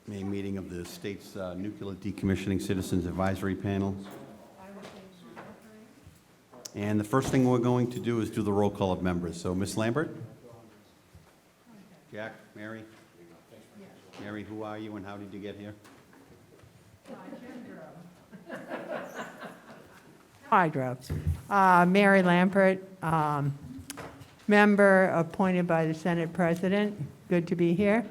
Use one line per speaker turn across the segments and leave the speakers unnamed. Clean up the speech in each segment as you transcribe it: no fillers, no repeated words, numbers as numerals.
May meeting of the state's Nuclear Decommissioning Citizens Advisory Panel. And the first thing we're going to do is do the roll call of members. So, Ms. Lambert? Jack? Mary? Mary, who are you and how did you get here?
I drove. Mary Lampert, member appointed by the Senate President. Good to be here.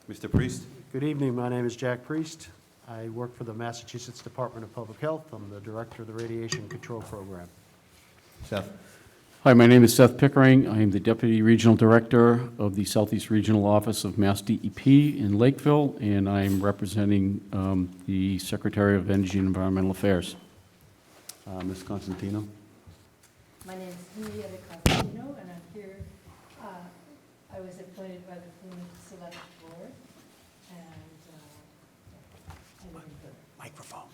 Mr. Priest?
Good evening. My name is Jack Priest. I work for the Massachusetts Department of Public Health. I'm the director of the Radiation Control Program.
Seth?
Hi, my name is Seth Pickering. I am the Deputy Regional Director of the Southeast Regional Office of Mass DEP in Lakeville, and I'm representing the Secretary of Energy and Environmental Affairs.
Ms. Constantino?
My name is Henrietta Cosentino, and I'm here. I was appointed by the Plymouth Select Board, and I live in Plymouth.
Microphone.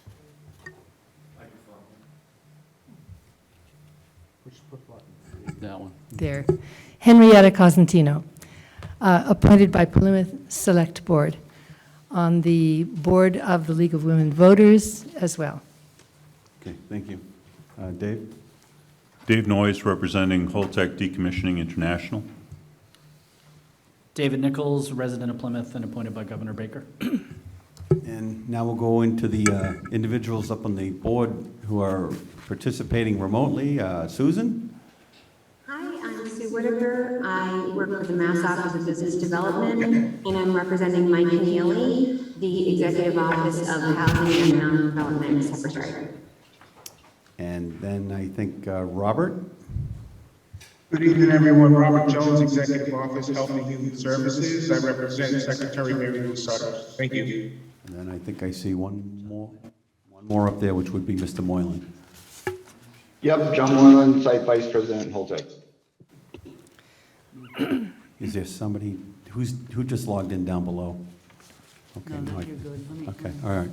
That one.
There. Henrietta Cosentino, appointed by Plymouth Select Board on the Board of the League of Women Voters as well.
Okay, thank you. Dave?
Dave Noyes, representing Holtec Decommissioning International.
David Nichols, resident of Plymouth and appointed by Governor Baker.
And now we'll go into the individuals up on the board who are participating remotely. Susan?
Hi, I'm Sue Whitaker. I work for the Mass Office of Business Development, and I'm representing Mike Neely, the Executive Office of Housing and Non-Development Secretary.
And then I think Robert?
Good evening, everyone. Robert Jones, Executive Office, Health and Human Services. I represent Secretary Mary Lou Sutter. Thank you.
And then I think I see one more up there, which would be Mr. Moylan.
Yep, John Moylan, Site Vice President, Holtec.
Is there somebody who just logged in down below? Okay,
No,
no,
you're good.
okay, all right.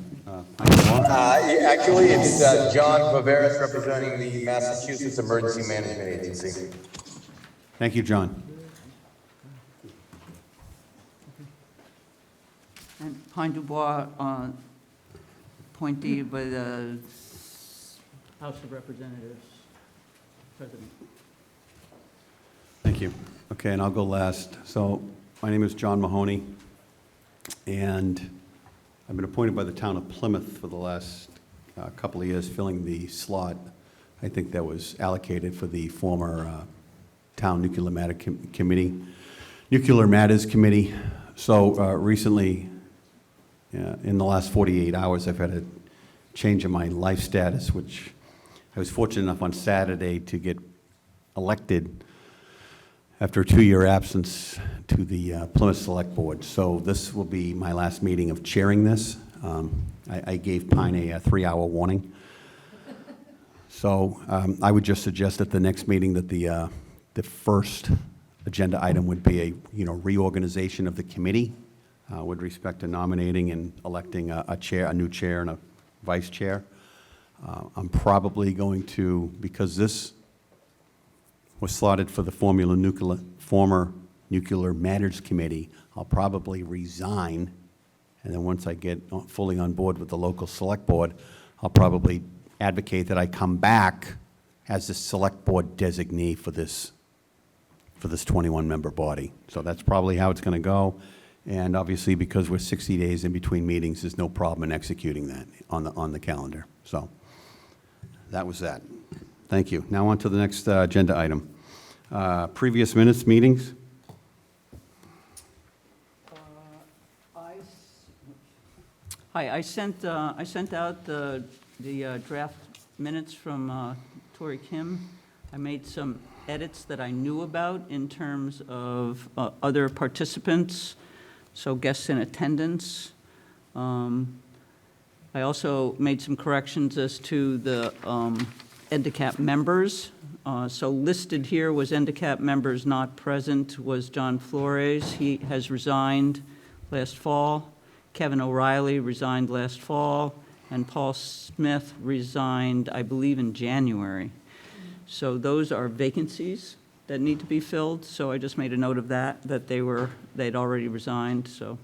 Actually, it's John Viveris representing the Massachusetts Emergency Management Agency.
Thank you, John.
And Pine Dubois, appointee by the
House of Representatives, President.
Thank you. Okay, and I'll go last. So my name is John Mahoney, and I've been appointed by the town of Plymouth for the last couple of years, filling the slot, I think that was allocated for the former Town Nuclear Matters Committee. So recently, in the last 48 hours, I've had a change in my life status, which I was fortunate enough on Saturday to get elected after a 2-year absence to the Plymouth Select Board. So this will be my last meeting of chairing this. I gave Pine a 3-hour warning. So I would just suggest at the next meeting that the first agenda item would be a reorganization of the committee with respect to nominating and electing a new chair and a vice chair. I'm probably going to, because this was slotted for the former Nuclear Matters Committee, I'll probably resign, and then once I get fully on board with the local select board, I'll probably advocate that I come back as the select board designee for this 21-member body. So that's probably how it's going to go. And obviously, because we're 60 days in between meetings, there's no problem in executing that on the calendar. So that was that. Thank you. Now on to the next agenda item. Previous minutes meetings.
I sent out the draft minutes from Tori Kim. I made some edits that I knew about in terms of other participants, so guests in attendance. I also made some corrections as to the Ndcap members. So listed here was Ndcap members not present was John Flores. He has resigned last fall. Kevin O'Reilly resigned last fall. And Paul Smith resigned, I believe, in January. So those are vacancies that need to be filled. So I just made a note of that they'd already resigned. So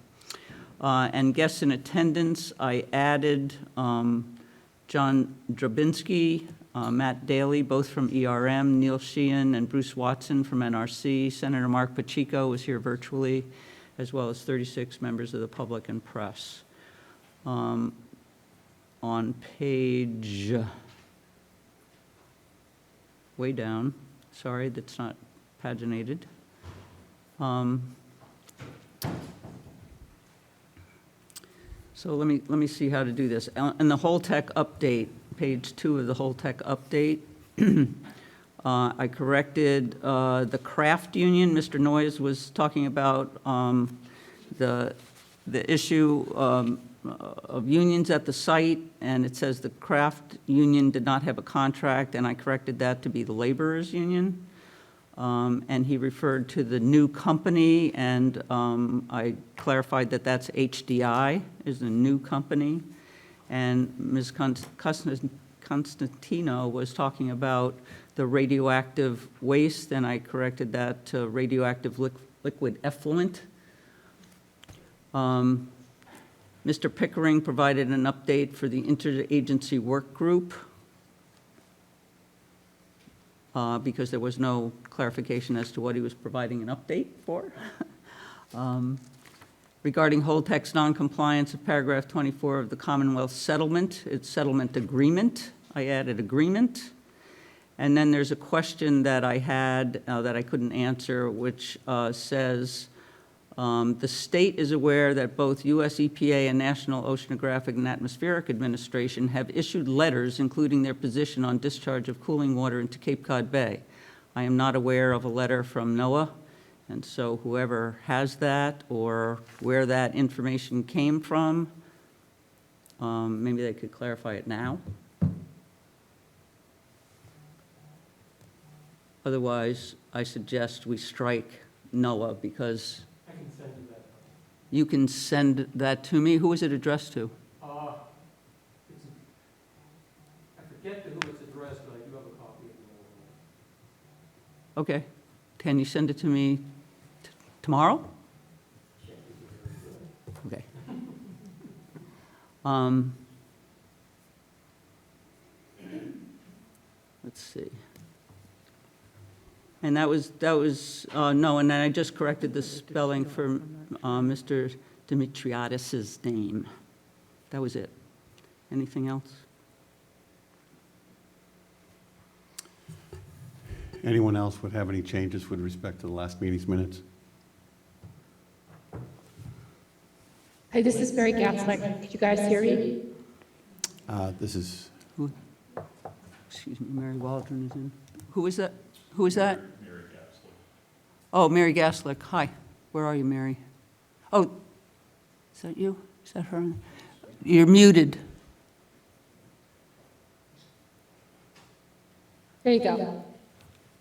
And guests in attendance, I added John Drabinski, Matt Daly, both from ERM, Neil Sheehan and Bruce Watson from NRC. Senator Mark Pacheco was here virtually, as well as 36 members of the public and press. On page, way down, sorry, that's not paginated. So let me see how to do this. In the whole tech update, page 2 of the whole tech update, I corrected the craft union. Mr. Noyes was talking about the issue of unions at the site, and it says the craft union did not have a contract, and I corrected that to be the laborers union. And he referred to the new company, and I clarified that that's HDI, is the new company. And Ms. Constantino was talking about the radioactive waste, and I corrected that to radioactive liquid effluent. Mr. Pickering provided an update for the interagency work group because there was no clarification as to what he was providing an update for. Regarding whole text noncompliance of paragraph 24 of the Commonwealth settlement, it's settlement agreement. I added agreement. And then there's a question that I had that I couldn't answer, which says, the state is aware that both US EPA and National Oceanographic and Atmospheric Administration have issued letters including their position on discharge of cooling water into Cape Cod Bay. I am not aware of a letter from NOAA, and so whoever has that or where that information came from, maybe they could clarify it now. Otherwise, I suggest we strike NOAA because
I can send you that.
you can send that to me. Who is it addressed to?
I forget to who it's addressed, but I do have a copy of it.
Okay. Can you send it to me tomorrow? Okay. Let's see. And that was no, and then I just corrected the spelling for Mr. Dimitriadis's name. That was it. Anything else?
Anyone else would have any changes with respect to the last meeting's minutes?
Hi, this is Mary Gatzlick. Could you guys hear me?
This is,
Excuse me, Mary Waldron is in. Who is that? Who is that? Mary Gaslick. Oh, Mary Gaslick. Hi. Where are you, Mary? Oh, is that you? Is that her? You're muted.
There you go.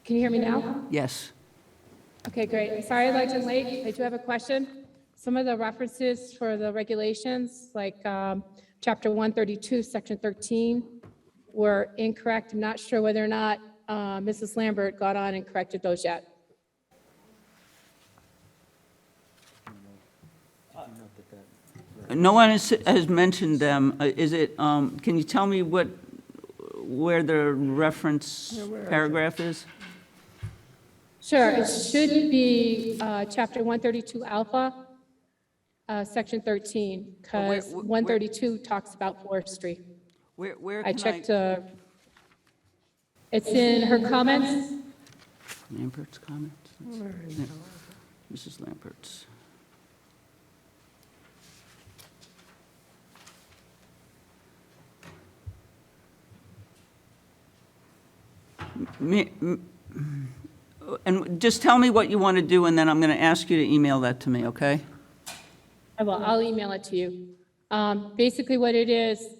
Can you hear me now?
Yes.
Okay, great. Sorry, Legend Lake. I do have a question. Some of the references for the regulations, like Chapter 132, Section 13, were incorrect. I'm not sure whether or not Mrs. Lambert got on and corrected those yet.
No one has mentioned them. Is it? Can you tell me where the reference paragraph is?
Sure, it should be Chapter 132 Alpha, Section 13, because 132 talks about forestry.
Where
I
can
checked, it's in her comments.
Lambert's comments? Mrs. Lambert's. And just tell me what you want to do, and then I'm going to ask you to email that to me, okay?
I'll email it to you. Basically what it is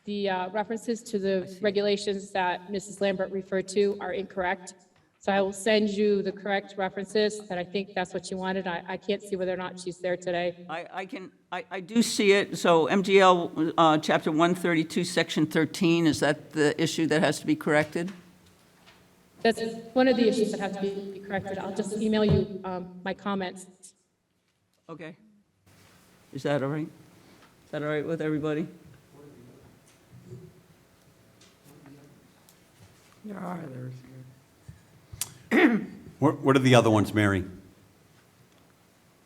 the references to the regulations that Mrs. Lambert referred to are incorrect. So I will send you the correct references that I think that's what you wanted. I can't see whether or not she's there today.
I do see it. So MGL Chapter 132, Section 13, is that the issue that has to be corrected?
That's one of the issues that have to be corrected. I'll just email you my comments.
Okay. Is that all right? Is that all right with everybody?
What are the other ones, Mary?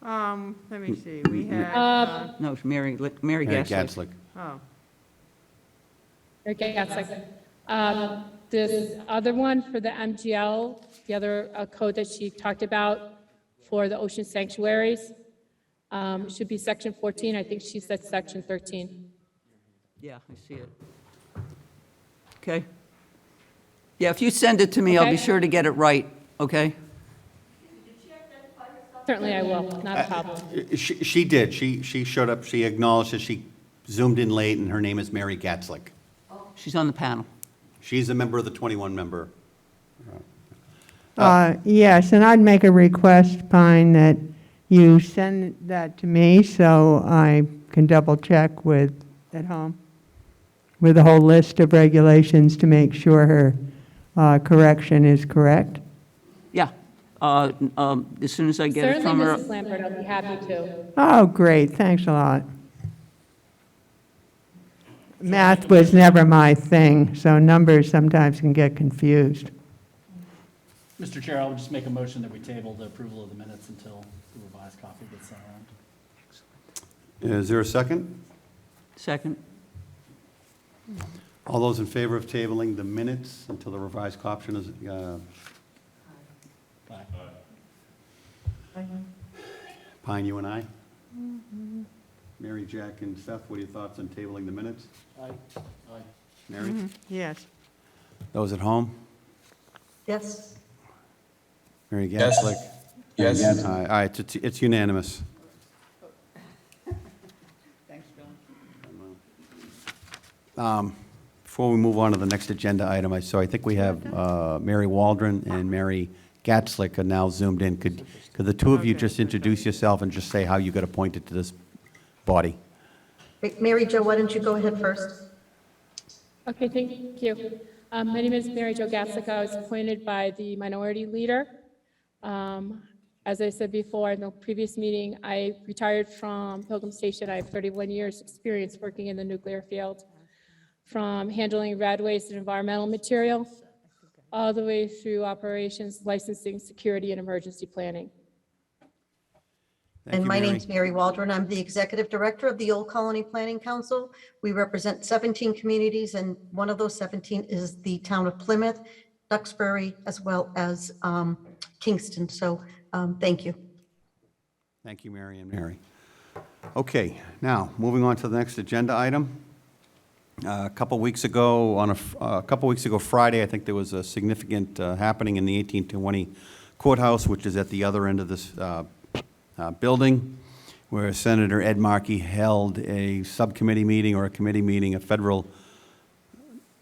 Let me see, we had,
No, it's Mary
Mary
Gasslick.
Gatzlick.
oh,
Okay, that's like, this other one for the MGL, the other code that she talked about for the ocean sanctuaries, should be section 14. I think she said section 13.
Yeah, I see it. Okay. Yeah, if you send it to me, I'll be
Okay.
sure to get it right, okay?
Certainly I will, not a problem.
She did. She showed up, she acknowledged that she zoomed in late, and her name is Mary Gatzlick.
She's on the panel.
She's a member of the 21 member.
yes, and I'd make a request, Pine, that you send that to me so I can double check with, at home, with a whole list of regulations to make sure her correction is correct.
Yeah. As soon as I get it from
Certainly,
her.
Mrs. Lambert, I'll be happy to.
Oh, great, thanks a lot. Math was never my thing, so numbers sometimes can get confused.
Mr. Chair, I'll just make a motion that we table the approval of the minutes until the revised copy gets sent around.
Is there a second?
Second.
All those in favor of tabling the minutes until the revised copy is,
Aye.
Pine, you and I? Mary, Jack, and Seth, what are your thoughts on tabling the minutes?
Aye. Aye.
Mary?
Yes.
Those at home?
Yes.
Mary
Yes.
Gatzlick?
Yes.
All right, it's unanimous.
Thanks, John.
Before we move on to the next agenda item, I think we have Mary Waldron and Mary Gatzlick are now zoomed in. Could the two of you
Okay.
just introduce yourself and just say how you got appointed to this body?
Mary Jo, why don't you go ahead first?
Okay, thank you. My name is Mary Jo Gassick. I was appointed by the minority leader. As I said before in the previous meeting, I retired from Pilgrim Station. I have 31 years' experience working in the nuclear field, from handling rad waste and environmental material, all the way through operations, licensing, security, and emergency planning.
Thank
And
you,
my
Mary.
name's Mary Waldron. I'm the Executive Director of the Old Colony Planning Council. We represent 17 communities, and one of those 17 is the town of Plymouth, Duxbury, as well as Kingston. So thank you.
Thank you, Mary and Mary. Okay, now, moving on to the next agenda item. A couple weeks ago, Friday, I think there was a significant happening in the 1820 courthouse, which is at the other end of this building, where Senator Ed Markey held a subcommittee meeting or a committee meeting, a federal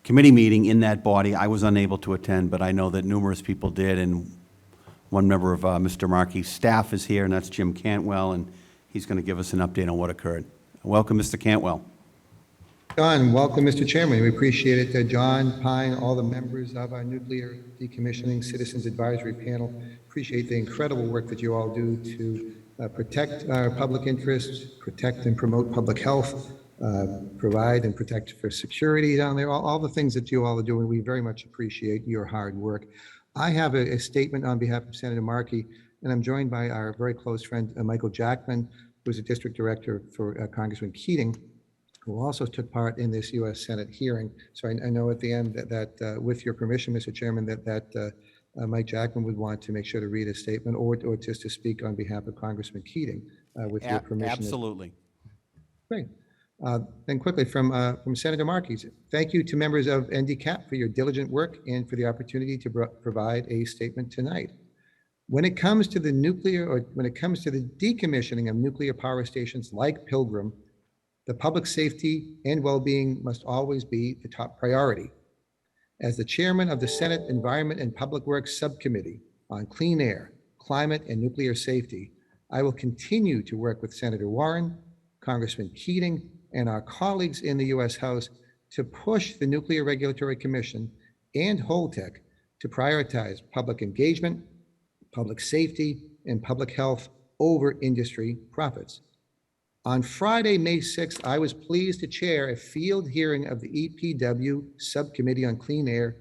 committee meeting in that body. I was unable to attend, but I know that numerous people did, and one member of Mr. Markey's staff is here, and that's Jim Cantwell, and he's going to give us an update on what occurred. Welcome, Mr. Cantwell.
John, welcome, Mr. Chairman. We appreciate it. John, Pine, all the members of our Nuclear Decommissioning Citizens Advisory Panel, appreciate the incredible work that you all do to protect our public interests, protect and promote public health, provide and protect for security down there, all the things that you all are doing. We very much appreciate your hard work. I have a statement on behalf of Senator Markey, and I'm joined by our very close friend, Michael Jackman, who's a district director for Congressman Keating, who also took part in this U.S. Senate hearing. So I know at the end that with your permission, Mr. Chairman, that Mike Jackman would want to make sure to read a statement or just to speak on behalf of Congressman Keating with your permission.
Absolutely.
Great. Then quickly from Senator Markey, thank you to members of Ndcap for your diligent work and for the opportunity to provide a statement tonight. When it comes to the decommissioning of nuclear power stations like Pilgrim, the public safety and well-being must always be the top priority. As the chairman of the Senate Environment and Public Works Subcommittee on Clean Air, Climate, and Nuclear Safety, I will continue to work with Senator Warren, Congressman Keating, and our colleagues in the U.S. House to push the Nuclear Regulatory Commission and Holtec to prioritize public engagement, public safety, and public health over industry profits. On Friday, May 6th, I was pleased to chair a field hearing of the EPW Subcommittee on Clean Air,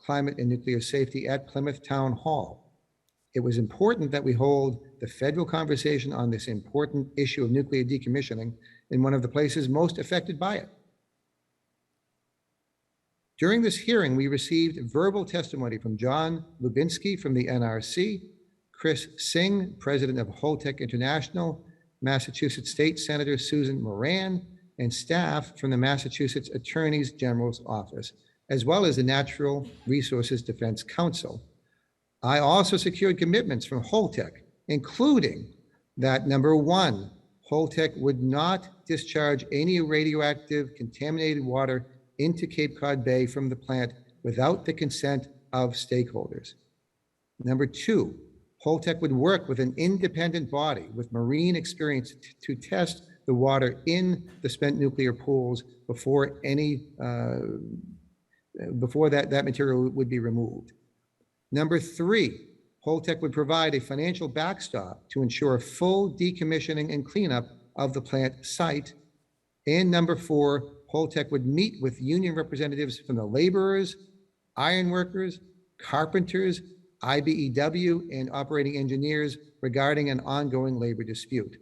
Climate, and Nuclear Safety at Plymouth Town Hall. It was important that we hold the federal conversation on this important issue of nuclear decommissioning in one of the places most affected by it. During this hearing, we received verbal testimony from John Lubinsky from the NRC, Chris Singh, president of Holtec International, Massachusetts State Senator Susan Moran, and staff from the Massachusetts Attorney General's Office, as well as the Natural Resources Defense Council. I also secured commitments from Holtec, including that number one, Holtec would not discharge any radioactive contaminated water into Cape Cod Bay from the plant without the consent of stakeholders. Number two, Holtec would work with an independent body with marine experience to test the water in the spent nuclear pools before that material would be removed. Number three, Holtec would provide a financial backstop to ensure full decommissioning and cleanup of the plant site. And number four, Holtec would meet with union representatives from the laborers, ironworkers, carpenters, IBEW, and operating engineers regarding an ongoing labor dispute.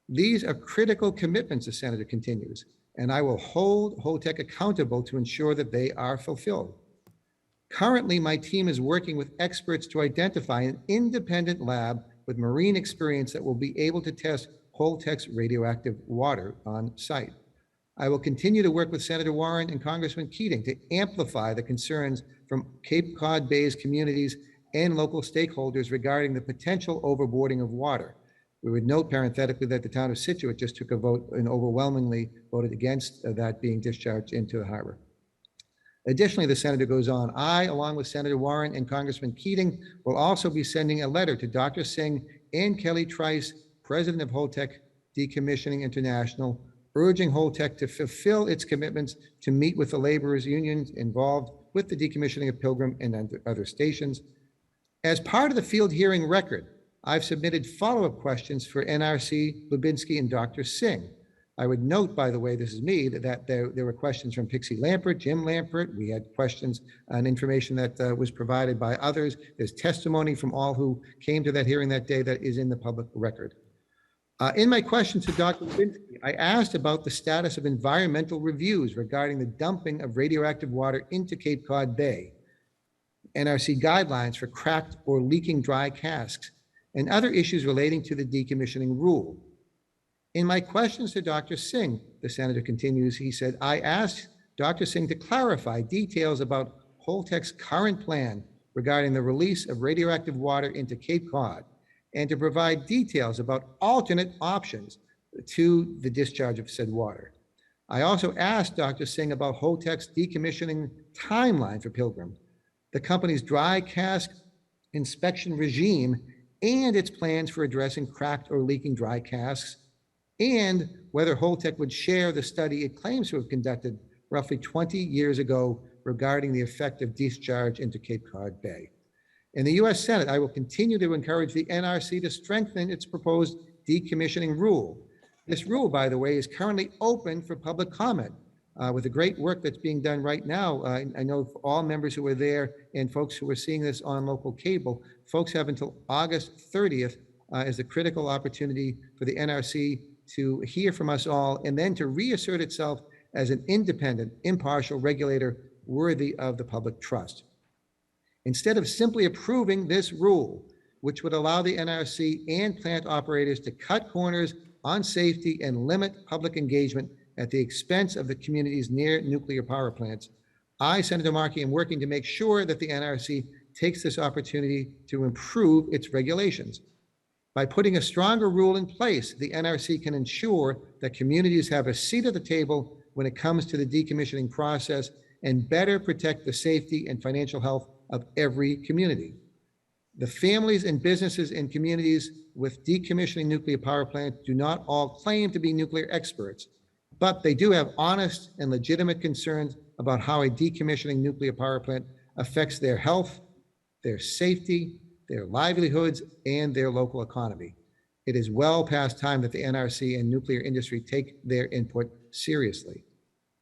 These are critical commitments, the senator continues, and I will hold Holtec accountable to ensure that they are fulfilled. Currently, my team is working with experts to identify an independent lab with marine experience that will be able to test Holtec's radioactive water on site. I will continue to work with Senator Warren and Congressman Keating to amplify the concerns from Cape Cod Bay's communities and local stakeholders regarding the potential overboarding of water. We would note parenthetically that the town of Situate just took a vote and overwhelmingly voted against that being discharged into the harbor. Additionally, the senator goes on, I, along with Senator Warren and Congressman Keating, will also be sending a letter to Dr. Singh and Kelly Trice, president of Holtec Decommissioning International, urging Holtec to fulfill its commitments to meet with the laborers' unions involved with the decommissioning of Pilgrim and other stations. As part of the field hearing record, I've submitted follow-up questions for NRC, Lubinsky, and Dr. Singh. I would note, by the way, this is me, that there were questions from Pixie Lampert, Jim Lampert. We had questions and information that was provided by others. There's testimony from all who came to that hearing that day that is in the public record. In my question to Dr. Lubinsky, I asked about the status of environmental reviews regarding the dumping of radioactive water into Cape Cod Bay, NRC guidelines for cracked or leaking dry casks, and other issues relating to the decommissioning rule. In my questions to Dr. Singh, the senator continues, he said, I asked Dr. Singh to clarify details about Holtec's current plan regarding the release of radioactive water into Cape Cod, and to provide details about alternate options to the discharge of said water. I also asked Dr. Singh about Holtec's decommissioning timeline for Pilgrim, the company's dry cask inspection regime, and its plans for addressing cracked or leaking dry casks, and whether Holtec would share the study it claims to have conducted roughly 20 years ago regarding the effect of discharge into Cape Cod Bay. In the U.S. Senate, I will continue to encourage the NRC to strengthen its proposed decommissioning rule. This rule, by the way, is currently open for public comment. With the great work that's being done right now, I know for all members who are there and folks who are seeing this on local cable, folks have until August 30th as a critical opportunity for the NRC to hear from us all and then to reassert itself as an independent, impartial regulator worthy of the public trust. Instead of simply approving this rule, which would allow the NRC and plant operators to cut corners on safety and limit public engagement at the expense of the communities near nuclear power plants, I, Senator Markey, am working to make sure that the NRC takes this opportunity to improve its regulations. By putting a stronger rule in place, the NRC can ensure that communities have a seat at the table when it comes to the decommissioning process and better protect the safety and financial health of every community. The families and businesses in communities with decommissioning nuclear power plants do not all claim to be nuclear experts, but they do have honest and legitimate concerns about how a decommissioning nuclear power plant affects their health, their safety, their livelihoods, and their local economy. It is well past time that the NRC and nuclear industry take their input seriously.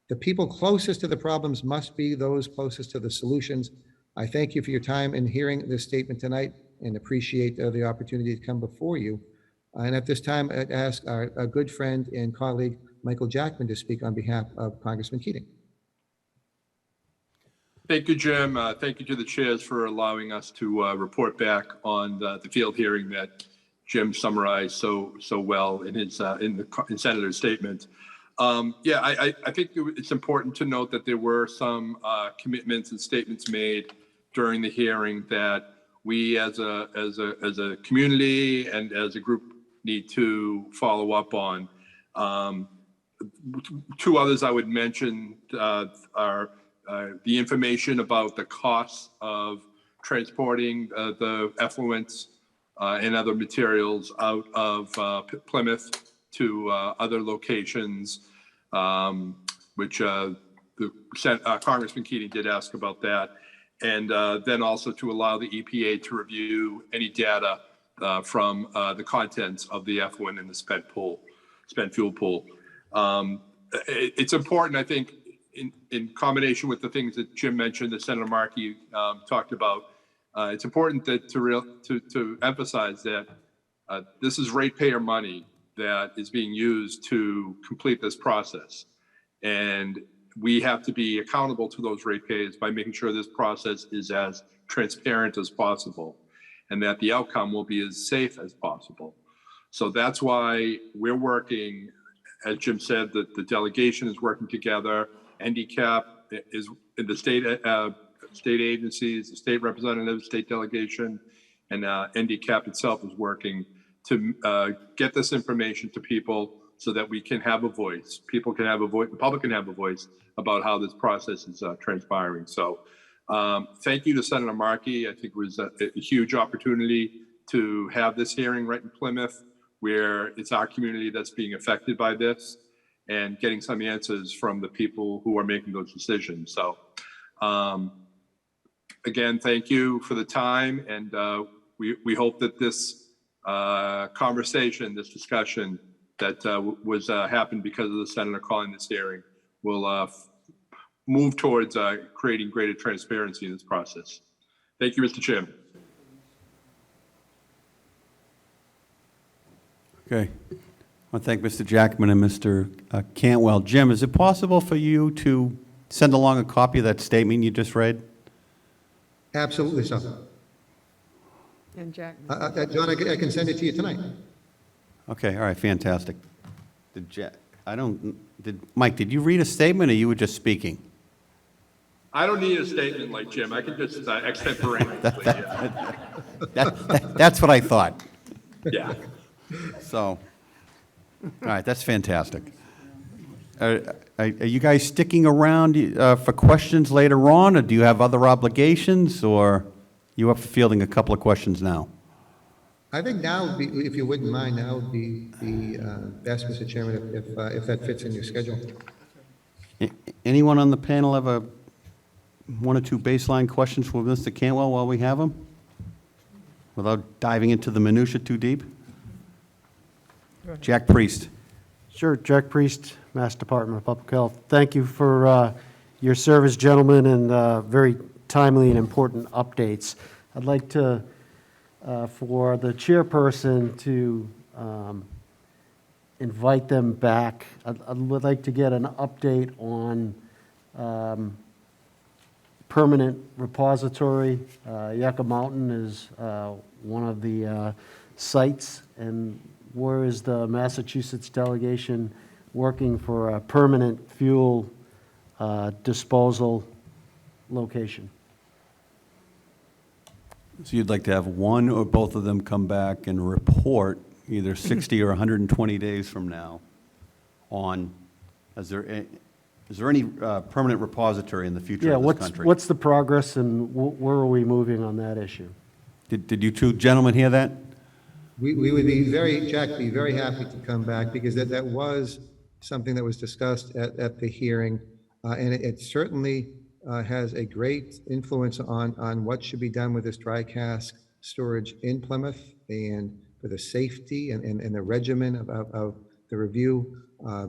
The people closest to the problems must be those closest to the solutions. I thank you for your time in hearing this statement tonight and appreciate the opportunity to come before you. And at this time, I'd ask our good friend and colleague, Michael Jackman, to speak on behalf of Congressman Keating.
Thank you, Jim. Thank you to the chairs for allowing us to report back on the field hearing that Jim summarized so well in his in Senator's statement. I think it's important to note that there were some commitments and statements made during the hearing that we as a community and as a group need to follow up on. Two others I would mention are the information about the costs of transporting the effluents and other materials out of Plymouth to other locations, which Congressman Keating did ask about that. And then also to allow the EPA to review any data from the contents of the effluent in the spent fuel pool. It's important, I think, in combination with the things that Jim mentioned, that Senator Markey talked about, it's important that to emphasize that this is ratepayer money that is being used to complete this process. And we have to be accountable to those ratepayers by making sure this process is as transparent as possible and that the outcome will be as safe as possible. So that's why we're working, as Jim said, that the delegation is working together. Ndcap is in the state agencies, the state representatives, state delegation, and Ndcap itself is working to get this information to people so that we can have a voice. People can have a voice, the public can have a voice about how this process is transpiring. So thank you to Senator Markey. I think it was a huge opportunity to have this hearing right in Plymouth, where it's our community that's being affected by this, and getting some answers from the people who are making those decisions. So again, thank you for the time. And we hope that this conversation, this discussion that was happened because of the Senator calling this hearing will move towards creating greater transparency in this process. Thank you, Mr. Chairman.
Okay. I want to thank Mr. Jackman and Mr. Cantwell. Jim, is it possible for you to send along a copy of that statement you just read?
Absolutely so.
And Jack.
John, I can send it to you tonight.
Okay, all right, fantastic. Mike, did you read a statement or you were just speaking?
I don't need a statement like Jim. I can just extemporaneously.
That's what I thought.
Yeah.
So, all right, that's fantastic. Are you guys sticking around for questions later on, or do you have other obligations, or you up for fielding a couple of questions now?
I think now would be, if you wouldn't mind, now would be the best, Mr. Chairman, if that fits in your schedule.
Anyone on the panel have one or two baseline questions for Mr. Cantwell while we have him, without diving into the minutia too deep? Jack Priest.
Sure, Jack Priest, Mass Department of Public Health. Thank you for your service, gentlemen, and very timely and important updates. I'd like to, for the chairperson to invite them back. I would like to get an update on permanent repository. Yucca Mountain is one of the sites, and where is the Massachusetts delegation working for a permanent fuel disposal location?
So you'd like to have one or both of them come back and report either 60 or 120 days from now on, is there any permanent repository in the future of this country?
What's the progress and where are we moving on that issue?
Did you two gentlemen hear that?
We would be Jack, be very happy to come back, because that was something that was discussed at the hearing, and it certainly has a great influence on what should be done with this dry cask storage in Plymouth, and the safety and the regimen of the review,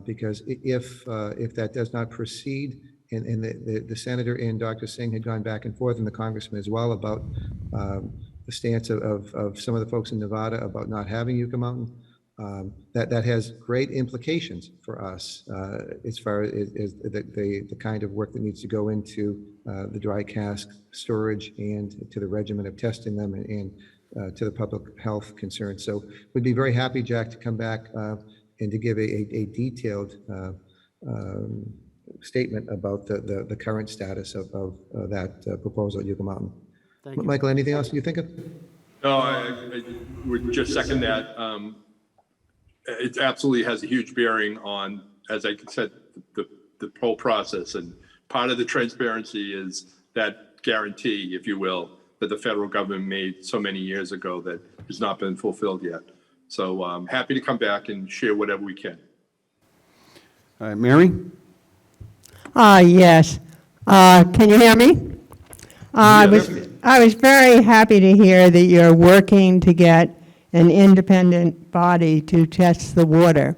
because if that does not proceed, and the senator and Dr. Singh had gone back and forth, and the congressman as well, about the stance of some of the folks in Nevada about not having Yucca Mountain, that has great implications for us as far as the kind of work that needs to go into the dry cask storage and to the regimen of testing them and to the public health concerns. So we'd be very happy, Jack, to come back and to give a detailed statement about the current status of that proposal at Yucca Mountain.
Thank you.
Michael, anything else you think of?
No, I would just second that. It absolutely has a huge bearing on, as I said, the whole process. And part of the transparency is that guarantee, if you will, that the federal government made so many years ago that has not been fulfilled yet. So I'm happy to come back and share whatever we can.
All right, Mary?
Yes. Can you hear me? I was very happy to hear that you're working to get an independent body to test the water.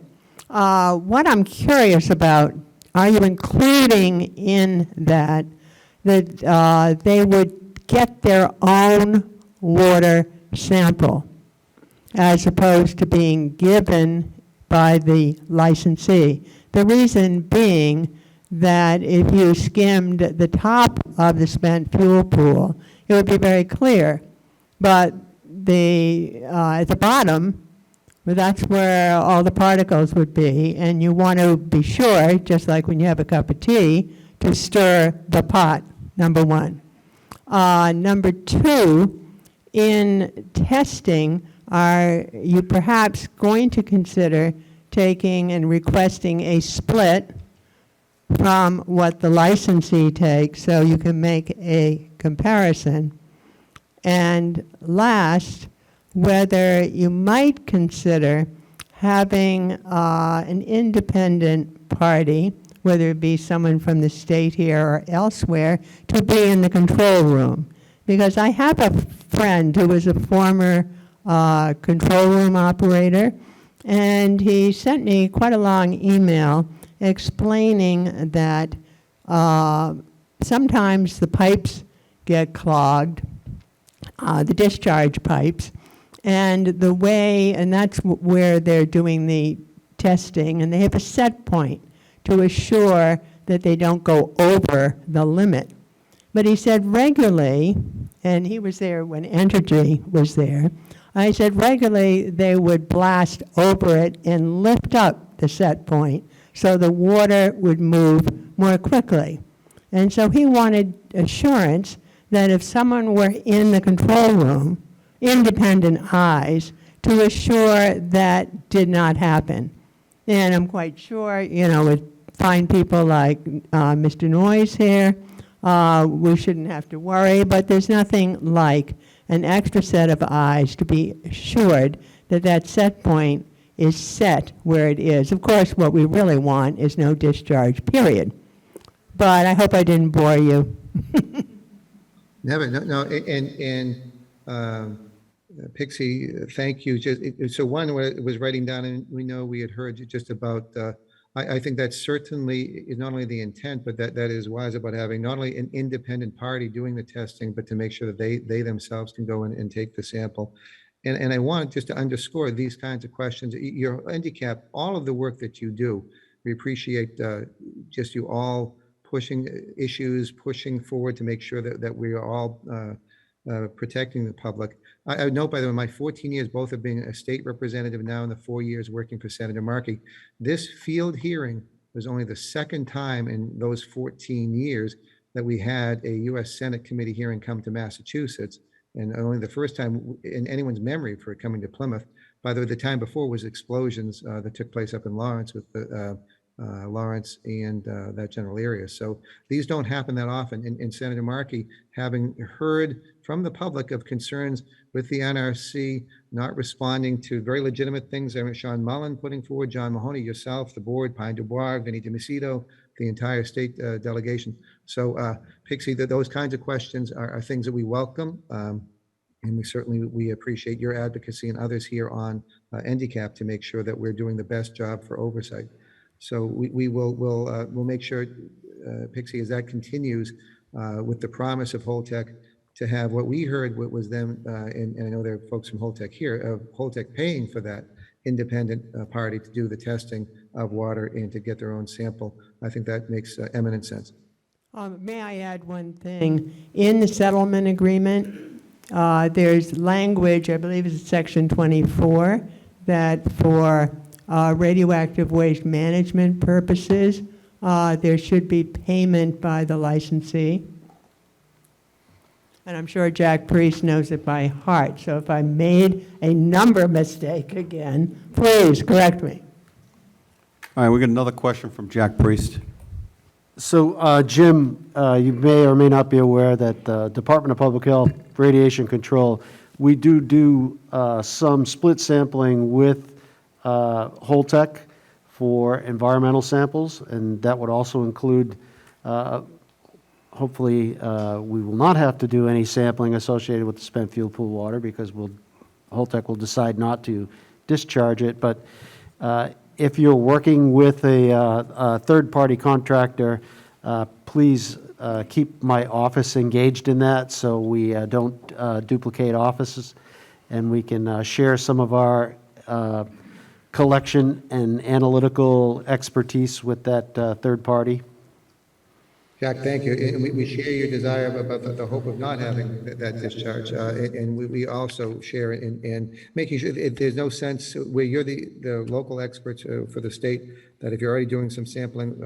What I'm curious about, are you including in that they would get their own water sample as opposed to being given by the licensee? The reason being that if you skimmed the top of the spent fuel pool, it would be very clear. But at the bottom, well, that's where all the particles would be, and you want to be sure, just like when you have a cup of tea, to stir the pot, number one. Number two, in testing, are you perhaps going to consider taking and requesting a split from what the licensee takes so you can make a comparison? And last, whether you might consider having an independent party, whether it be someone from the state here or elsewhere, to be in the control room. Because I have a friend who was a former control room operator, and he sent me quite a long email explaining that sometimes the pipes get clogged, the discharge pipes, and that's where they're doing the testing, and they have a set point to assure that they don't go over the limit. But he said regularly, and he was there when Entergy was there, I said regularly they would blast over it and lift up the set point so the water would move more quickly. And so he wanted assurance that if someone were in the control room, independent eyes, to assure that did not happen. And I'm quite sure, with fine people like Mr. Noyes here, we shouldn't have to worry, but there's nothing like an extra set of eyes to be assured that that set point is set where it is. Of course, what we really want is no discharge, period. But I hope I didn't bore you.
Never, no, and Pixie, thank you. So one was writing down, and we know we had heard just about, I think that certainly is not only the intent, but that is wise about having not only an independent party doing the testing, but to make sure that they themselves can go in and take the sample. And I want just to underscore these kinds of questions. Your Ndcap, all of the work that you do, we appreciate just you all pushing issues, pushing forward to make sure that we are all protecting the public. I note, by the way, my 14 years, both of being a state representative now and the 4 years working for Senator Markey, this field hearing was only the second time in those 14 years that we had a U.S. Senate committee hearing come to Massachusetts, and only the first time in anyone's memory for it coming to Plymouth. By the way, the time before was explosions that took place up in Lawrence with Lawrence and that general area. So these don't happen that often. And Senator Markey, having heard from the public of concerns with the NRC not responding to very legitimate things, Sean Mullen putting forward, John Mahoney, yourself, the board, Pine Dubois, Vinnie DiMacedo, the entire state delegation. So Pixie, those kinds of questions are things that we welcome. And we appreciate your advocacy and others here on Ndcap to make sure that we're doing the best job for oversight. So we'll make sure, Pixie, as that continues with the promise of Holtec to have what we heard was them, and I know there are folks from Holtec here, of Holtec paying for that independent party to do the testing of water and to get their own sample. I think that makes eminent sense.
May I add one thing? In the settlement agreement, there's language, I believe it's section 24, that for radioactive waste management purposes, there should be payment by the licensee. And I'm sure Jack Priest knows it by heart, so if I made a number mistake again, please correct me.
All right, we got another question from Jack Priest.
So, Jim, you may or may not be aware that the Department of Public Health Radiation Control, we do some split sampling with Holtec for environmental samples, and that would also include, hopefully, we will not have to do any sampling associated with the spent fuel pool water because Holtec will decide not to discharge it. But if you're working with a third-party contractor, please keep my office engaged in that so we don't duplicate offices, and we can share some of our collection and analytical expertise with that third party.
Jack, thank you. And we share your desire about the hope of not having that discharge. And we also share in making sure that there's no sense where you're the local experts for the state, that if you're already doing some sampling,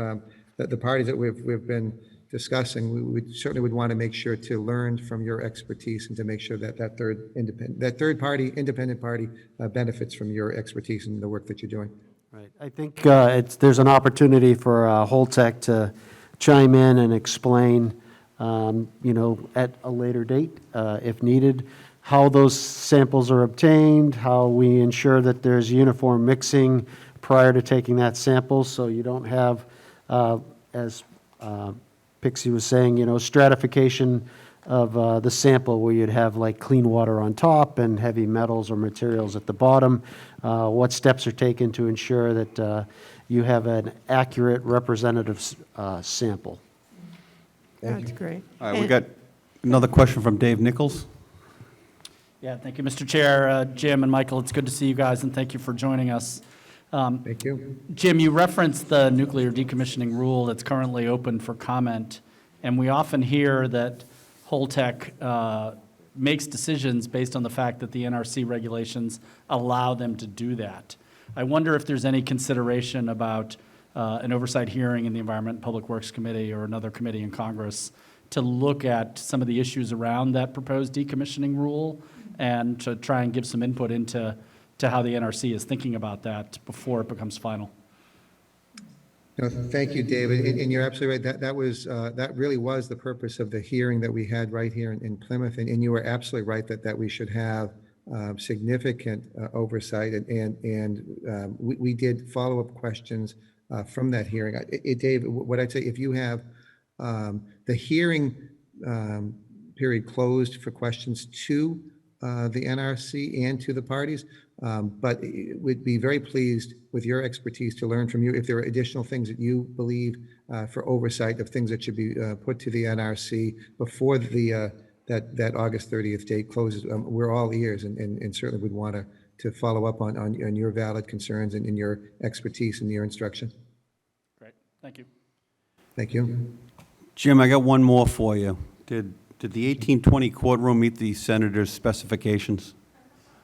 that the parties that we've been discussing, we certainly would want to make sure to learn from your expertise and to make sure that that third party, independent party benefits from your expertise and the work that you're doing.
Right. I think there's an opportunity for Holtec to chime in and explain, at a later date, if needed, how those samples are obtained, how we ensure that there's uniform mixing prior to taking that sample, so you don't have, as Pixie was saying, stratification of the sample where you'd have like clean water on top and heavy metals or materials at the bottom. What steps are taken to ensure that you have an accurate representative sample?
That's great.
All right, we got another question from Dave Nichols.
Yeah, thank you, Mr. Chair. Jim and Michael, it's good to see you guys, and thank you for joining us.
Thank you.
Jim, you referenced the nuclear decommissioning rule that's currently open for comment, and we often hear that Holtec makes decisions based on the fact that the NRC regulations allow them to do that. I wonder if there's any consideration about an oversight hearing in the Environment and Public Works Committee or another committee in Congress to look at some of the issues around that proposed decommissioning rule and to try and give some input into how the NRC is thinking about that before it becomes final.
No, thank you, David. And you're absolutely right. That really was the purpose of the hearing that we had right here in Plymouth. And you were absolutely right that we should have significant oversight. And we did follow-up questions from that hearing. Dave, what I'd say, if you have the hearing period closed for questions to the NRC and to the parties, but we'd be very pleased with your expertise to learn from you if there are additional things that you believe for oversight of things that should be put to the NRC before that August 30th date closes. We're all ears and certainly would want to follow up on your valid concerns and your expertise and your instruction.
Great, thank you.
Thank you.
Jim, I got one more for you. Did the 1820 courtroom meet the senator's specifications?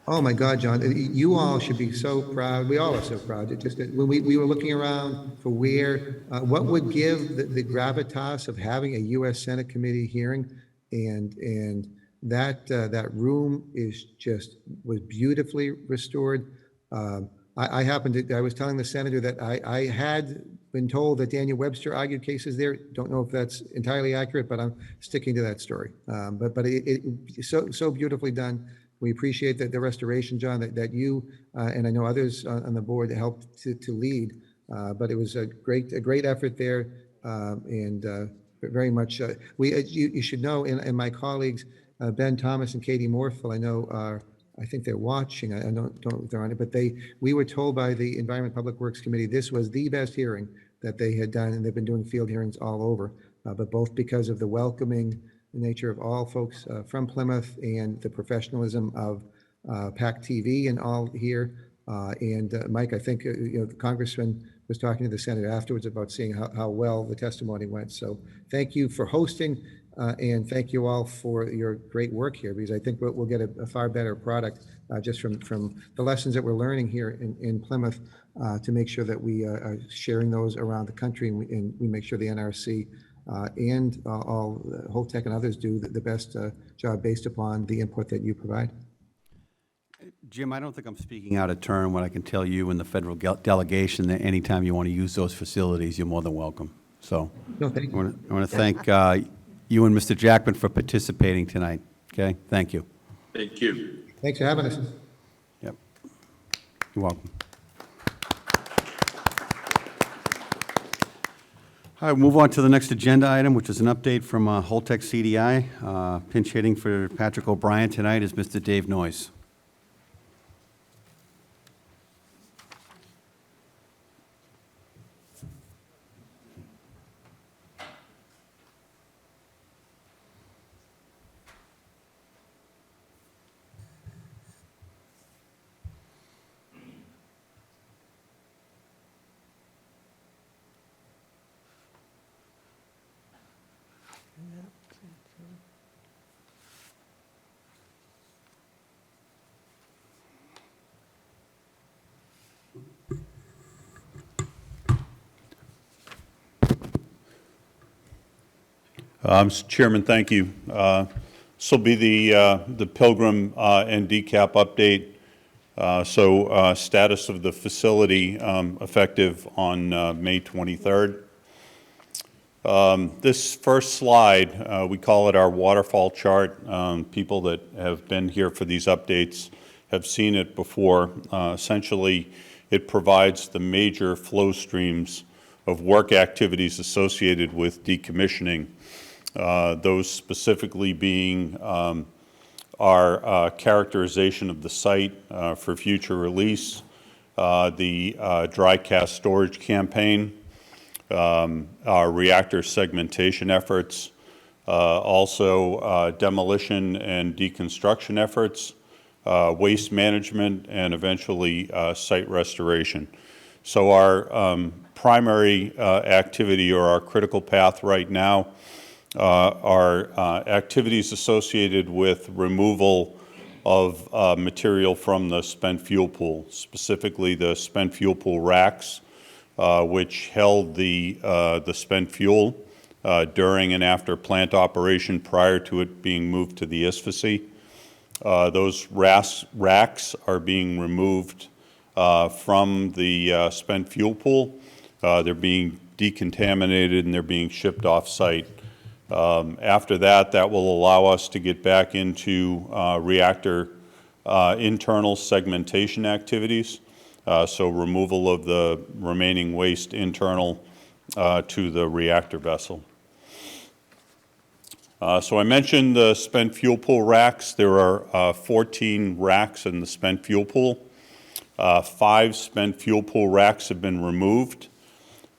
Oh my God, John, you all should be so proud. We all are so proud. It just, when we were looking around for what would give the gravitas of having a U.S. Senate committee hearing, and that room was beautifully restored. I was telling the senator that I had been told that Daniel Webster argued cases there. Don't know if that's entirely accurate, but I'm sticking to that story. But it's so beautifully done. We appreciate the restoration, John, that you and I know others on the board helped to lead. But it was a great effort there, and very much. You should know, and my colleagues, Ben Thomas and Katie Morphel, I know, I think they're watching. I don't know if they're on it, but we were told by the Environment Public Works Committee this was the best hearing that they had done, and they've been doing field hearings all over. But both because of the welcoming nature of all folks from Plymouth and the professionalism of PAC TV and all here. And Mike, I think the Congressman was talking to the Senator afterwards about seeing how well the testimony went. So thank you for hosting, and thank you all for your great work here, because I think we'll get a far better product just from the lessons that we're learning here in Plymouth to make sure that we are sharing those around the country, and we make sure the NRC and all Holtec and others do the best job based upon the input that you provide.
Jim, I don't think I'm speaking out of turn when I can tell you and the federal delegation that anytime you want to use those facilities, you're more than welcome. So
no, thank you.
I want to thank you and Mr. Jackman for participating tonight. Okay, thank you.
Thank you.
Thanks for having us.
Yep, you're welcome. All right, move on to the next agenda item, which is an update from Holtec CDI. Pinch hitting for Patrick O'Brien tonight is Mr. Dave Noyes.
Mr. Chairman, thank you. This will be the Pilgrim and Ndcap update. Status of the facility effective on May 23rd. This first slide, we call it our waterfall chart. People that have been here for these updates have seen it before. Essentially, it provides the major flow streams of work activities associated with decommissioning. Those specifically being our characterization of the site for future release, the dry cast storage campaign, our reactor segmentation efforts, also demolition and deconstruction efforts, waste management, and eventually site restoration. So our primary activity, or our critical path right now, are activities associated with removal of material from the spent fuel pool, specifically the spent fuel pool racks, which held the spent fuel during and after plant operation prior to it being moved to the ISFAC. Those racks are being removed from the spent fuel pool. They're being decontaminated and they're being shipped off-site. After that, that will allow us to get back into reactor internal segmentation activities, so removal of the remaining waste internal to the reactor vessel. So I mentioned the spent fuel pool racks. There are 14 racks in the spent fuel pool. 5 spent fuel pool racks have been removed.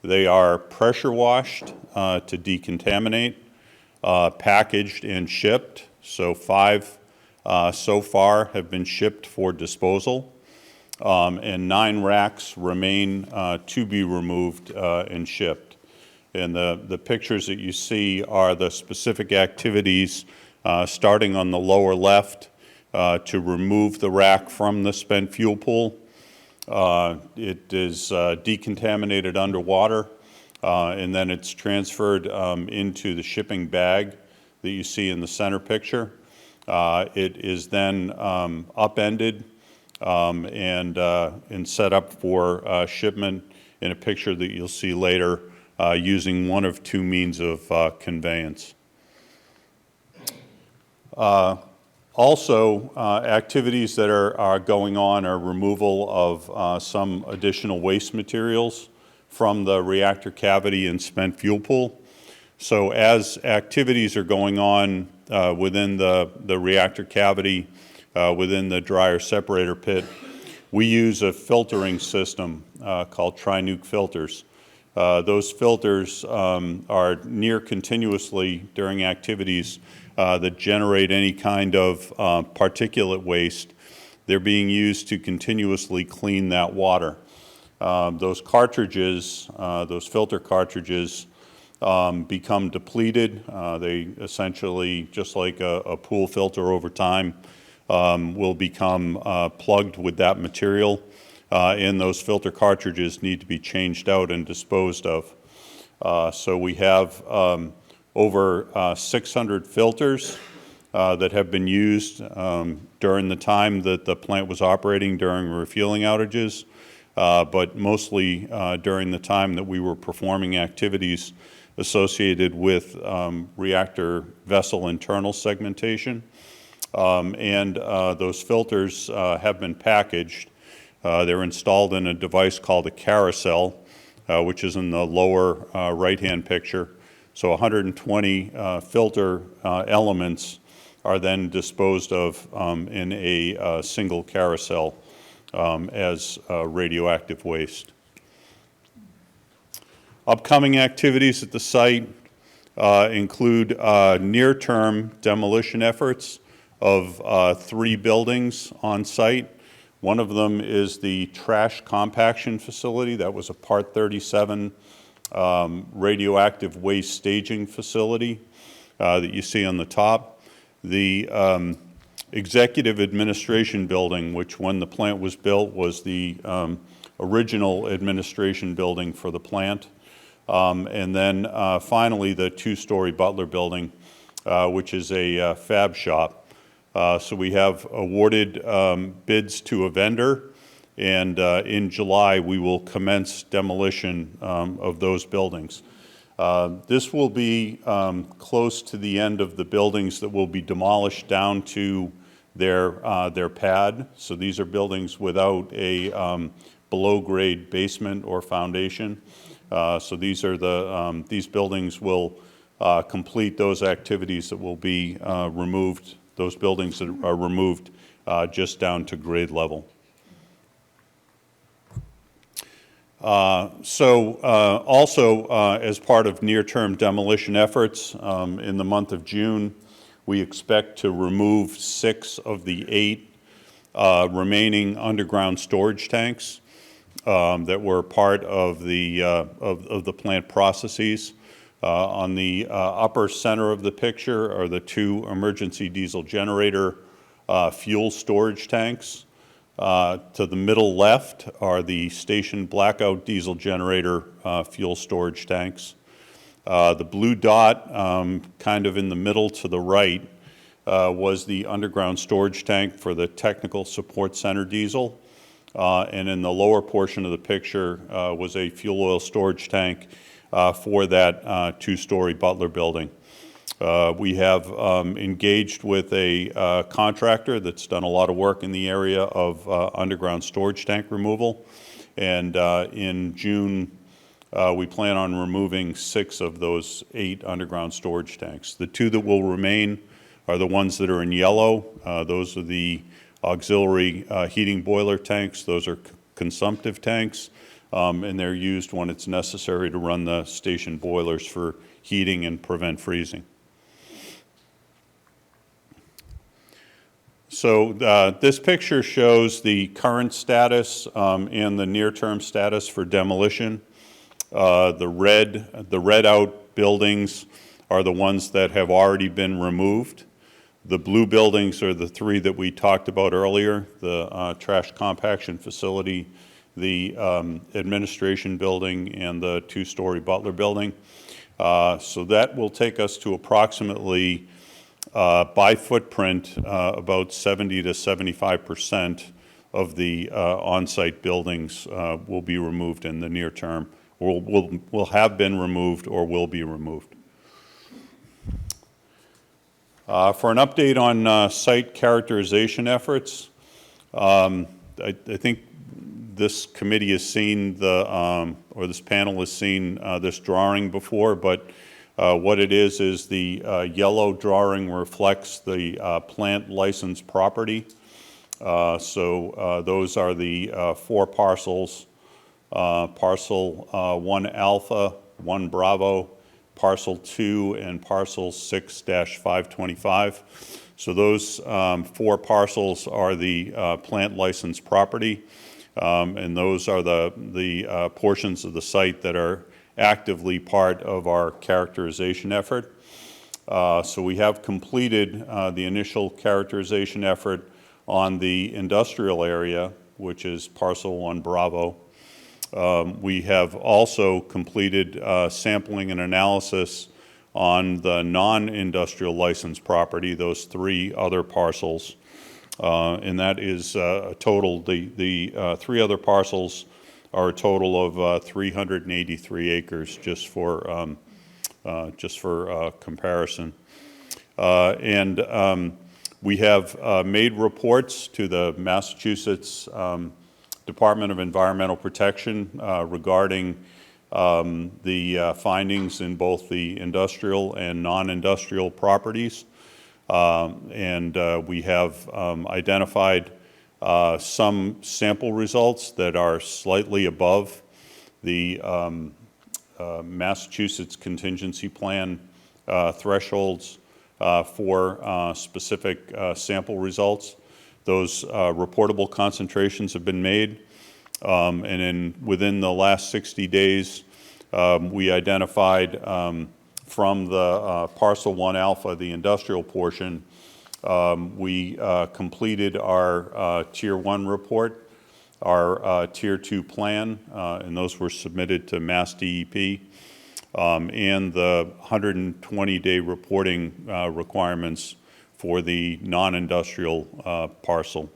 They are pressure washed to decontaminate, packaged and shipped. So 5 so far have been shipped for disposal, and 9 racks remain to be removed and shipped. And the pictures that you see are the specific activities starting on the lower left to remove the rack from the spent fuel pool. It is decontaminated underwater, and then it's transferred into the shipping bag that you see in the center picture. It is then upended and set up for shipment in a picture that you'll see later using one of 2 means of conveyance. Also, activities that are going on are removal of some additional waste materials from the reactor cavity and spent fuel pool. So as activities are going on within the reactor cavity, within the dryer separator pit, we use a filtering system called tri-nuke filters. Those filters are near continuously during activities that generate any kind of particulate waste. They're being used to continuously clean that water. Those cartridges, those filter cartridges, become depleted. They essentially, just like a pool filter over time, will become plugged with that material, and those filter cartridges need to be changed out and disposed of. So we have over 600 filters that have been used during the time that the plant was operating during refueling outages, but mostly during the time that we were performing activities associated with reactor vessel internal segmentation. And those filters have been packaged. They're installed in a device called a carousel, which is in the lower right-hand picture. So 120 filter elements are then disposed of in a single carousel as radioactive waste. Upcoming activities at the site include near-term demolition efforts of 3 buildings on site. One of them is the trash compaction facility. That was a Part 37 radioactive waste staging facility that you see on the top. The executive administration building, which when the plant was built was the original administration building for the plant. And then finally the 2-story Butler building, which is a fab shop. So we have awarded bids to a vendor, and in July we will commence demolition of those buildings. This will be close to the end of the buildings that will be demolished down to their pad. So these are buildings without a below-grade basement or foundation. So these are these buildings will complete those activities that will be removed. Those buildings that are removed just down to grade level. Also, as part of near-term demolition efforts, in the month of June, we expect to remove 6 of the 8 remaining underground storage tanks that were part of the plant processes. On the upper center of the picture are the 2 emergency diesel generator fuel storage tanks. To the middle left are the station blackout diesel generator fuel storage tanks. The blue dot, kind of in the middle to the right, was the underground storage tank for the technical support center diesel. And in the lower portion of the picture was a fuel oil storage tank for that 2-story Butler building. We have engaged with a contractor that's done a lot of work in the area of underground storage tank removal. And in June, we plan on removing 6 of those 8 underground storage tanks. The 2 that will remain are the ones that are in yellow. Those are the auxiliary heating boiler tanks. Those are consumptive tanks, and they're used when it's necessary to run the station boilers for heating and prevent freezing. So this picture shows the current status and the near-term status for demolition. The red out buildings are the ones that have already been removed. The blue buildings are the 3 that we talked about earlier, the trash compaction facility, the administration building, and the 2-story Butler building. So that will take us to approximately, by footprint, about 70 to 75% of the on-site buildings will be removed in the near term, or will have been removed or will be removed. For an update on site characterization efforts, I think this committee has seen or this panel has seen this drawing before, but What it is the yellow drawing reflects the plant license property. Those are the 4 parcels, parcel 1 alpha, 1 bravo, parcel 2, and parcel 6-525. So those 4 parcels are the plant license property, and those are the portions of the site that are actively part of our characterization effort. So we have completed the initial characterization effort on the industrial area, which is parcel 1 Bravo. We have also completed sampling and analysis on the non-industrial license property, those 3 other parcels. And that is a total, the 3 other parcels are a total of 383 acres, just for comparison. We have made reports to the Massachusetts Department of Environmental Protection regarding the findings in both the industrial and non-industrial properties. We have identified some sample results that are slightly above the Massachusetts contingency plan thresholds for specific sample results. Those reportable concentrations have been made, and within the last 60 days, we identified from the parcel 1 alpha, the industrial portion, we completed our Tier 1 report, our Tier 2 plan, and those were submitted to Mass DEP, and the 120-day reporting requirements for the non-industrial parcel.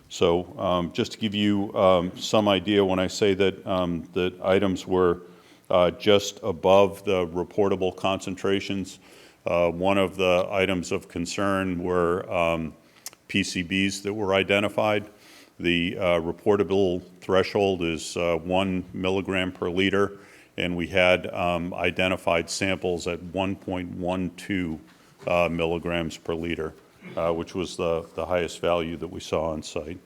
So just to give you some idea, when I say that the items were just above the reportable concentrations, one of the items of concern were PCBs that were identified. The reportable threshold is 1 milligram per liter, and we had identified samples at 1.12 milligrams per liter, which was the highest value that we saw on site.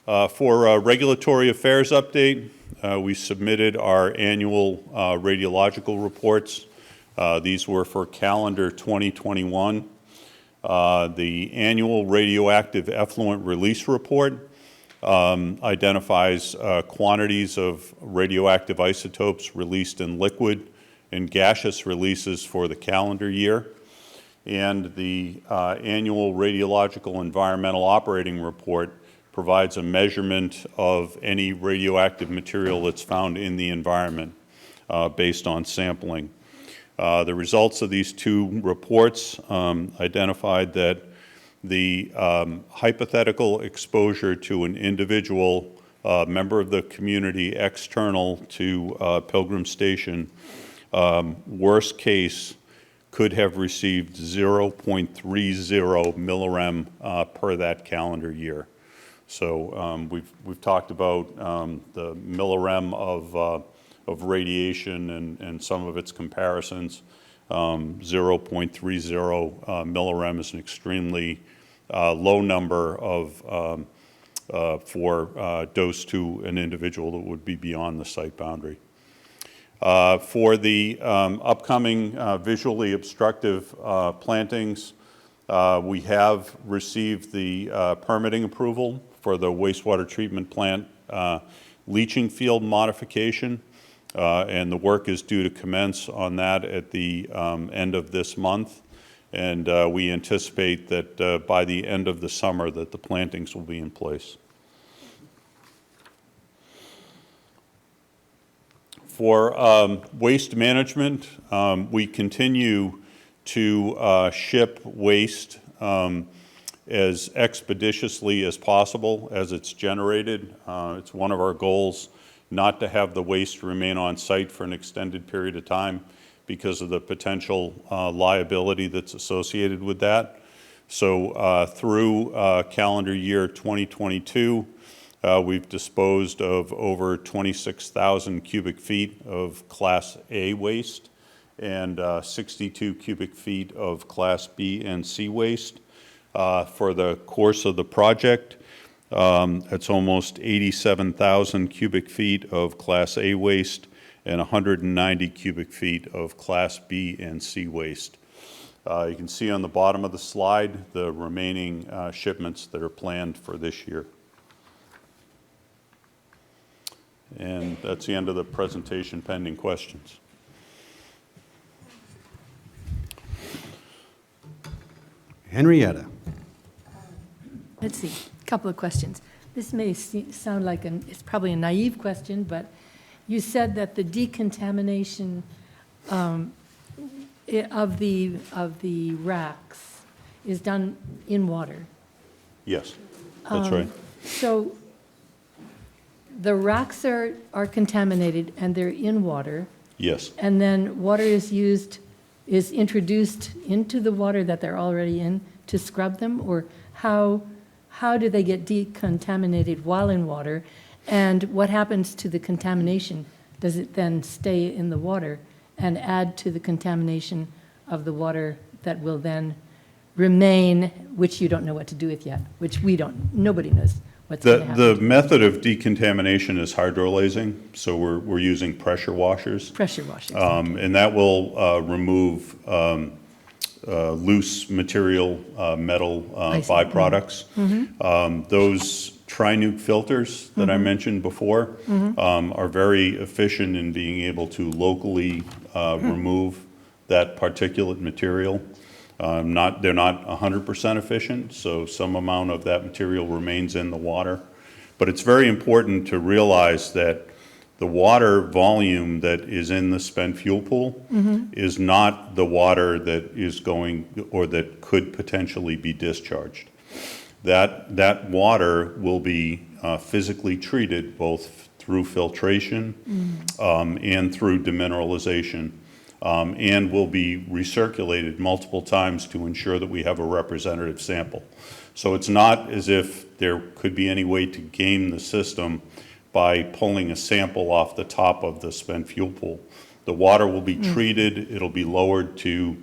For a regulatory affairs update, we submitted our annual radiological reports. These were for calendar 2021. The annual radioactive effluent release report identifies quantities of radioactive isotopes released in liquid and gaseous releases for the calendar year. And the annual radiological environmental operating report provides a measurement of any radioactive material that's found in the environment based on sampling. The results of these 2 reports identified that the hypothetical exposure to an individual member of the community external to Pilgrim Station, worst case, could have received 0.30 millirem per that calendar year. So we've talked about the millirem of radiation and some of its comparisons. 0.30 millirem is an extremely low number for dose to an individual that would be beyond the site boundary. For the upcoming visually obstructive plantings, we have received the permitting approval for the wastewater treatment plant leaching field modification, and the work is due to commence on that at the end of this month. And we anticipate that by the end of the summer that the plantings will be in place. For waste management, we continue to ship waste as expeditiously as possible as it's generated. It's one of our goals not to have the waste remain on site for an extended period of time because of the potential liability that's associated with that. So through calendar year 2022, We've disposed of over 26,000 cubic feet of Class A waste and 62 cubic feet of Class B and C waste. For the course of the project, it's almost 87,000 cubic feet of Class A waste and 190 cubic feet of Class B and C waste. You can see on the bottom of the slide the remaining shipments that are planned for this year. And that's the end of the presentation, pending questions.
Henrietta.
Let's see, a couple of questions. This may sound like it's probably a naive question, but you said that the decontamination of the racks is done in water.
Yes, that's right.
So the racks are contaminated and they're in water,
Yes.
and then water is introduced into the water that they're already in to scrub them? Or how do they get decontaminated while in water? And what happens to the contamination? Does it then stay in the water and add to the contamination of the water that will then remain, which you don't know what to do with yet, which nobody knows what's going to happen.
The method of decontamination is hydrolasing, so we're using pressure washers.
Pressure washers.
And that will remove loose material, metal byproducts. Those tri-nuke filters that I mentioned before are very efficient in being able to locally remove that particulate material. They're not 100% efficient, so some amount of that material remains in the water. But it's very important to realize that the water volume that is in the spent fuel pool is not the water that is going or that could potentially be discharged. That water will be physically treated both through filtration and through demineralization, and will be recirculated multiple times to ensure that we have a representative sample. So it's not as if there could be any way to game the system by pulling a sample off the top of the spent fuel pool. The water will be treated, it'll be lowered to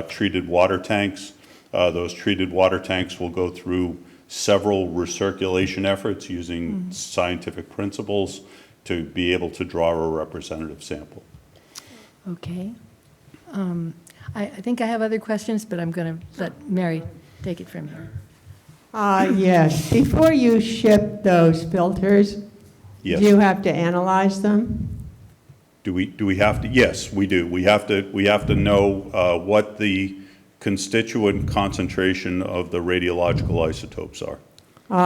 treated water tanks. Those treated water tanks will go through several recirculation efforts using scientific principles to be able to draw a representative sample.
Okay. I think I have other questions, but I'm going to let Mary take it from here.
Yes, before you ship those filters,
Yes.
do you have to analyze them?
Do we have to? Yes, we do. We have to know what the constituent concentration of the radiological isotopes are.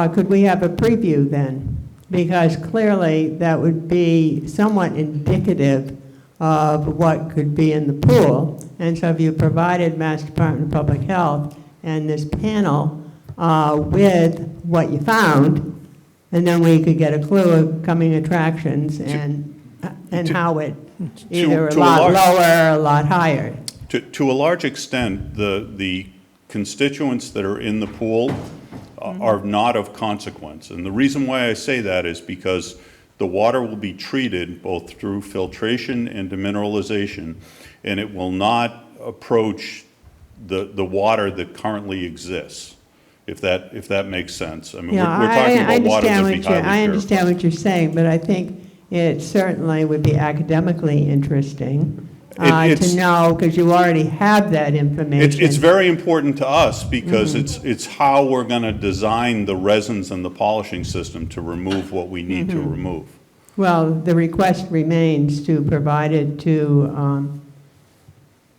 Could we have a preview then? Because clearly that would be somewhat indicative of what could be in the pool. And so if you provided Mass Department of Public Health and this panel with what you found, and then we could get a clue of coming attractions and how it either a lot lower or a lot higher.
To a large extent, the constituents that are in the pool are not of consequence. And the reason why I say that is because the water will be treated both through filtration and demineralization, and it will not approach the water that currently exists, if that makes sense. I mean, we're talking about water that would be highly purified.
I understand what you're saying, but I think it certainly would be academically interesting to know, because you already have that information.
It's very important to us because it's how we're going to design the resins and the polishing system to remove what we need to remove.
Well, the request remains to provide it to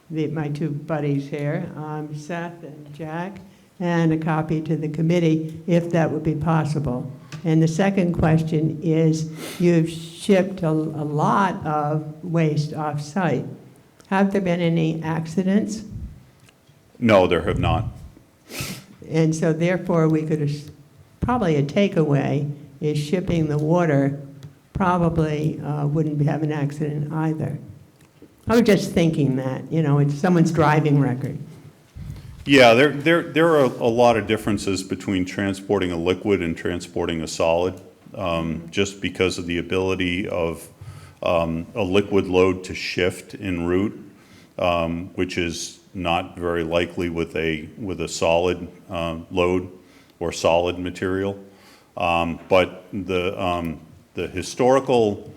my two buddies here, Seth and Jack, and a copy to the committee, if that would be possible. And the second question is, you've shipped a lot of waste off-site. Have there been any accidents?
No, there have not.
And so therefore, we could, probably a takeaway is shipping the water probably wouldn't have an accident either. I was just thinking that, it's someone's driving record.
Yeah, there are a lot of differences between transporting a liquid and transporting a solid. just because of the ability of a liquid load to shift en route, which is not very likely with a solid load or solid material. But the historical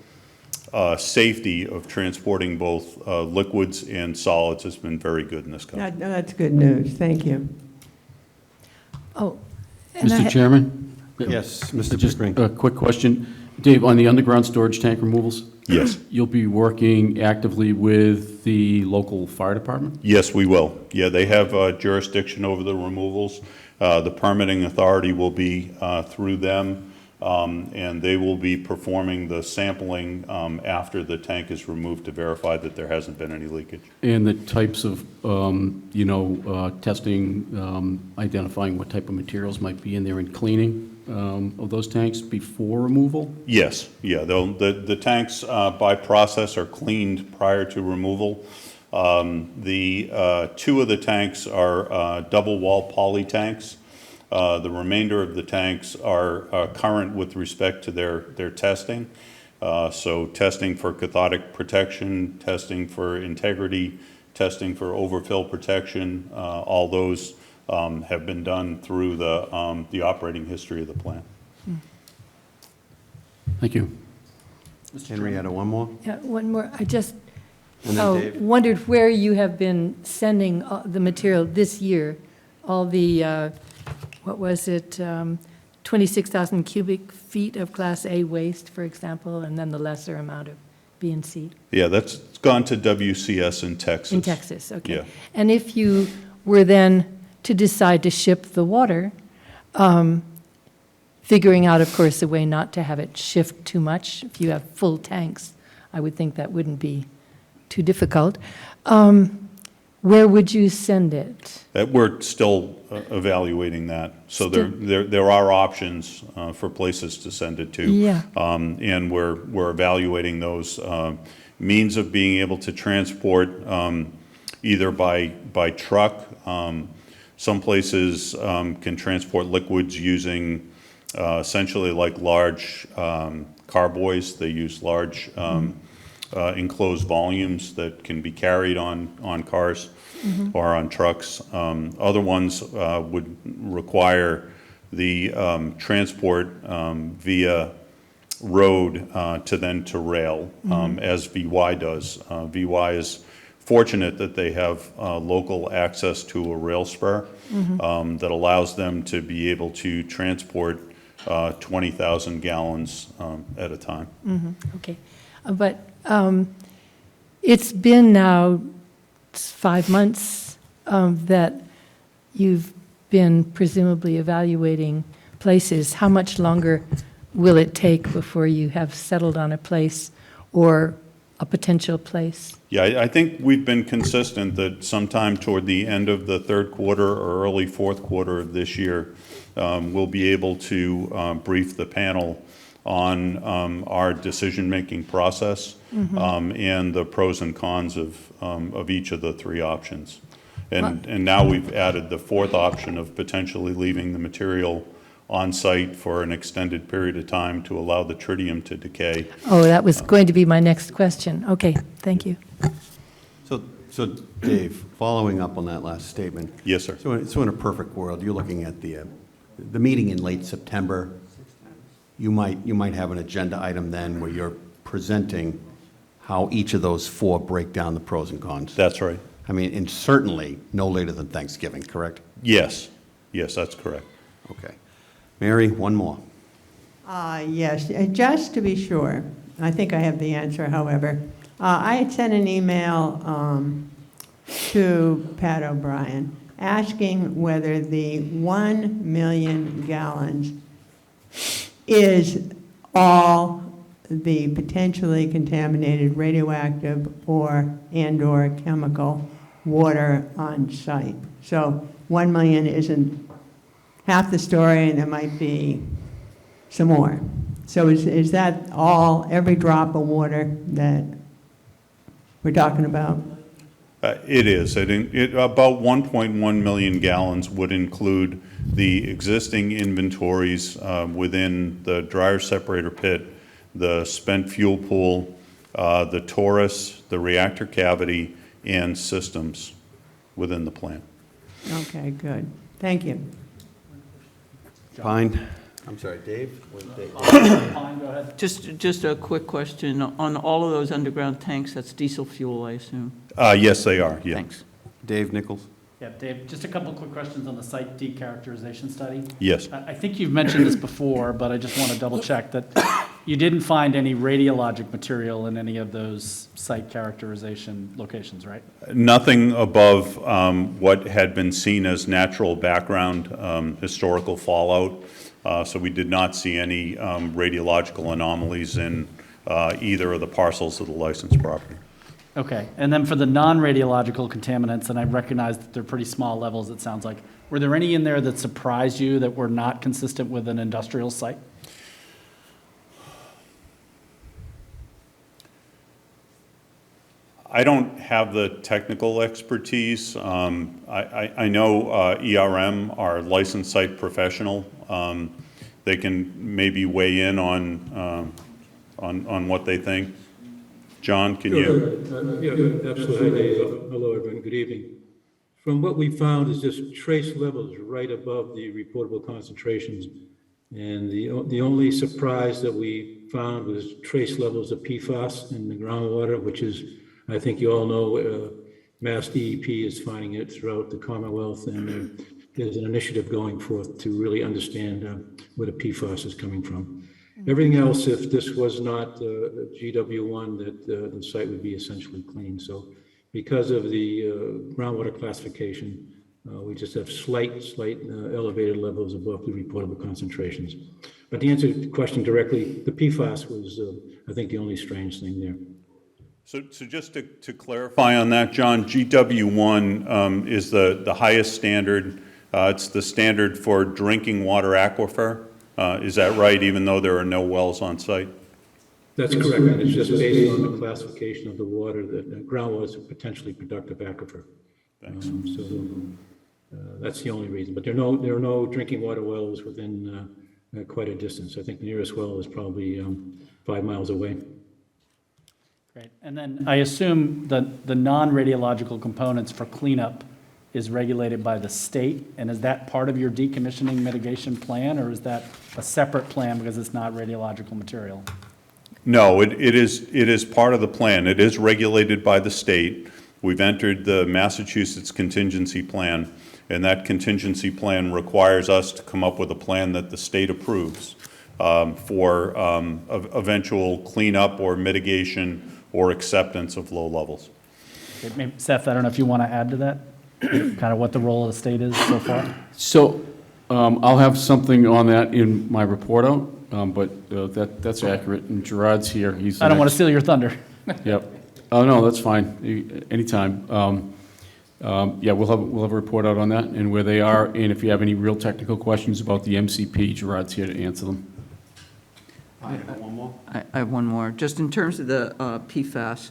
safety of transporting both liquids and solids has been very good in this country.
That's good news. Thank you.
Oh. and
Mr. Chairman?
Yes, Mr.
Just
Pickering.
a quick question. Dave, on the underground storage tank removals?
Yes.
You'll be working actively with the local fire department?
Yes, we will. Yeah, they have jurisdiction over the removals. The permitting authority will be through them, and they will be performing the sampling after the tank is removed to verify that there hasn't been any leakage.
And the types of, testing, identifying what type of materials might be in there and cleaning of those tanks before removal?
Yes, yeah, the tanks by process are cleaned prior to removal. The two of the tanks are double wall poly tanks. The remainder of the tanks are current with respect to their testing. So testing for cathodic protection, testing for integrity, testing for overfill protection, all those have been done through the operating history of the plant.
Thank you.
Henrietta, one more?
Yeah, one more. I just
And then Dave.
wondered where you have been sending the material this year, all the, what was it, 26,000 cubic feet of Class A waste, for example, and then the lesser amount of B and C?
Yeah, that's gone to WCS in Texas.
In Texas, okay.
Yeah.
And if you were then to decide to ship the water, figuring out, of course, a way not to have it shift too much. If you have full tanks, I would think that wouldn't be too difficult. Where would you send it?
We're still evaluating that. So there are options for places to send it to.
Yeah.
And we're evaluating those means of being able to transport either by truck. Some places can transport liquids using essentially like large carboys. They use large enclosed volumes that can be carried on cars or on trucks. Other ones would require the transport via road to rail, as VY does. VY is fortunate that they have local access to a rail spur that allows them to be able to transport 20,000 gallons at a time.
Okay. But it's been now 5 months that you've been presumably evaluating places. How much longer will it take before you have settled on a place or a potential place?
Yeah, I think we've been consistent that sometime toward the end of the third quarter or early fourth quarter of this year, we'll be able to brief the panel on our decision-making process and the pros and cons of each of the three options. And now we've added the fourth option of potentially leaving the material on site for an extended period of time to allow the tritium to decay.
Oh, that was going to be my next question. Okay, thank you.
So Dave, following up on that last statement.
Yes, sir.
So in a perfect world, you're looking at the meeting in late September. You might have an agenda item then where you're presenting how each of those four break down the pros and cons.
That's right.
I mean, and certainly no later than Thanksgiving, correct?
Yes. Yes, that's correct.
Okay. Mary, one more.
Yes, just to be sure, I think I have the answer, however. I had sent an email to Pat O'Brien asking whether the 1 million gallons is all the potentially contaminated radioactive and/or chemical water on site. So 1 million isn't half the story, and there might be some more. So is that all, every drop of water that we're talking about?
It is. About 1.1 million gallons would include the existing inventories within the dryer separator pit, the spent fuel pool, the torus, the reactor cavity, and systems within the plant.
Okay, good. Thank you.
Pine? I'm sorry, Dave?
Fine, go ahead.
Just a quick question. On all of those underground tanks, that's diesel fuel, I assume?
Yes, they are, yeah.
Thanks.
Dave Nichols?
Yeah, Dave, just a couple quick questions on the site decharacterization study.
Yes.
I think you've mentioned this before, but I just want to double check that you didn't find any radiologic material in any of those site characterization locations, right?
Nothing above what had been seen as natural background historical fallout. So we did not see any radiological anomalies in either of the parcels of the licensed property.
Okay, and then for the non-radiological contaminants, and I recognize that they're pretty small levels, it sounds like, were there any in there that surprised you that were not consistent with an industrial site?
I don't have the technical expertise. I know ERM, our licensed site professional, they can maybe weigh in on what they think. John, can you?
Yeah, absolutely. Hello, everyone. Good evening. From what we found is just trace levels right above the reportable concentrations. And the only surprise that we found was trace levels of PFAS in the groundwater, which is, I think you all know, Mass DEP is finding it throughout the Commonwealth, and there's an initiative going forth to really understand where the PFAS is coming from. Everything else, if this was not GW1, that the site would be essentially clean. So because of the groundwater classification, we just have slight elevated levels above the reportable concentrations. But to answer the question directly, the PFAS was, I think, the only strange thing there.
So just to clarify on that, John, GW1 is the highest standard. It's the standard for drinking water aquifer. Is that right, even though there are no wells on site?
That's correct, and it's just based on the classification of the water, that groundwater is a potentially productive aquifer. That's the only reason. But there are no drinking water wells within quite a distance. I think the nearest well is probably 5 miles away.
Great. And then I assume that the non-radiological components for cleanup is regulated by the state, and is that part of your decommissioning mitigation plan, or is that a separate plan because it's not radiological material?
No, it is part of the plan. It is regulated by the state. We've entered the Massachusetts contingency plan, and that contingency plan requires us to come up with a plan that the state approves for eventual cleanup or mitigation or acceptance of low levels.
Okay, maybe, Seth, I don't know if you want to add to that, kind of what the role of the state is so far?
So I'll have something on that in my report out, but that's accurate. And Gerard's here.
I don't want to steal your thunder.
Yep. Oh, no, that's fine. Anytime. Yeah, we'll have a report out on that and where they are. And if you have any real technical questions about the MCP, Gerard's here to answer them.
I have one more.
I have one more. Just in terms of the PFAS,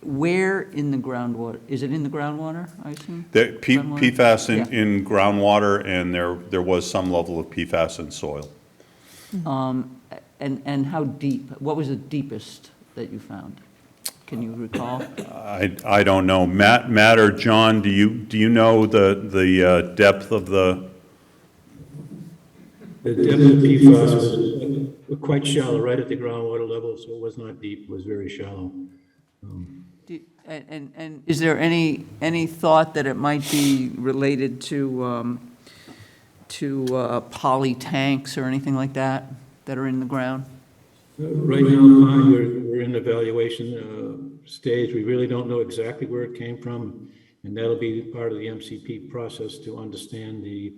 where in the groundwater? Is it in the groundwater, I assume?
The PFAS
Yeah.
in groundwater, and there was some level of PFAS in soil.
And how deep? What was the deepest that you found? Can you recall?
I don't know. Matt or John, do you know the depth of the?
The depth of PFAS was quite shallow, right at the groundwater level, so it was not deep, it was very shallow.
And is there any thought that it might be related to poly tanks or anything like that are in the ground?
Right now, we're in the evaluation stage. We really don't know exactly where it came from, and that'll be part of the MCP process to understand the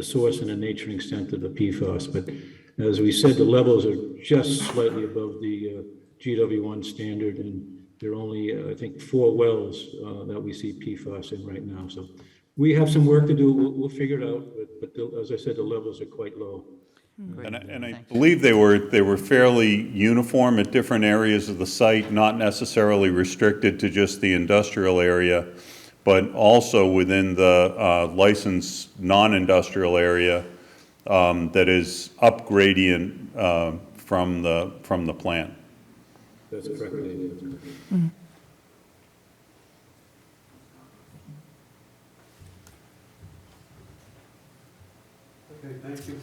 source and the nature and extent of the PFAS. But as we said, the levels are just slightly above the GW1 standard, and there are only, I think, 4 wells that we see PFAS in right now. So we have some work to do. We'll figure it out, but as I said, the levels are quite low.
And I believe they were fairly uniform at different areas of the site, not necessarily restricted to just the industrial area, but also within the licensed non-industrial area that is up gradient from the plant.
That's correct, Dave, that's correct.
Okay, thank you.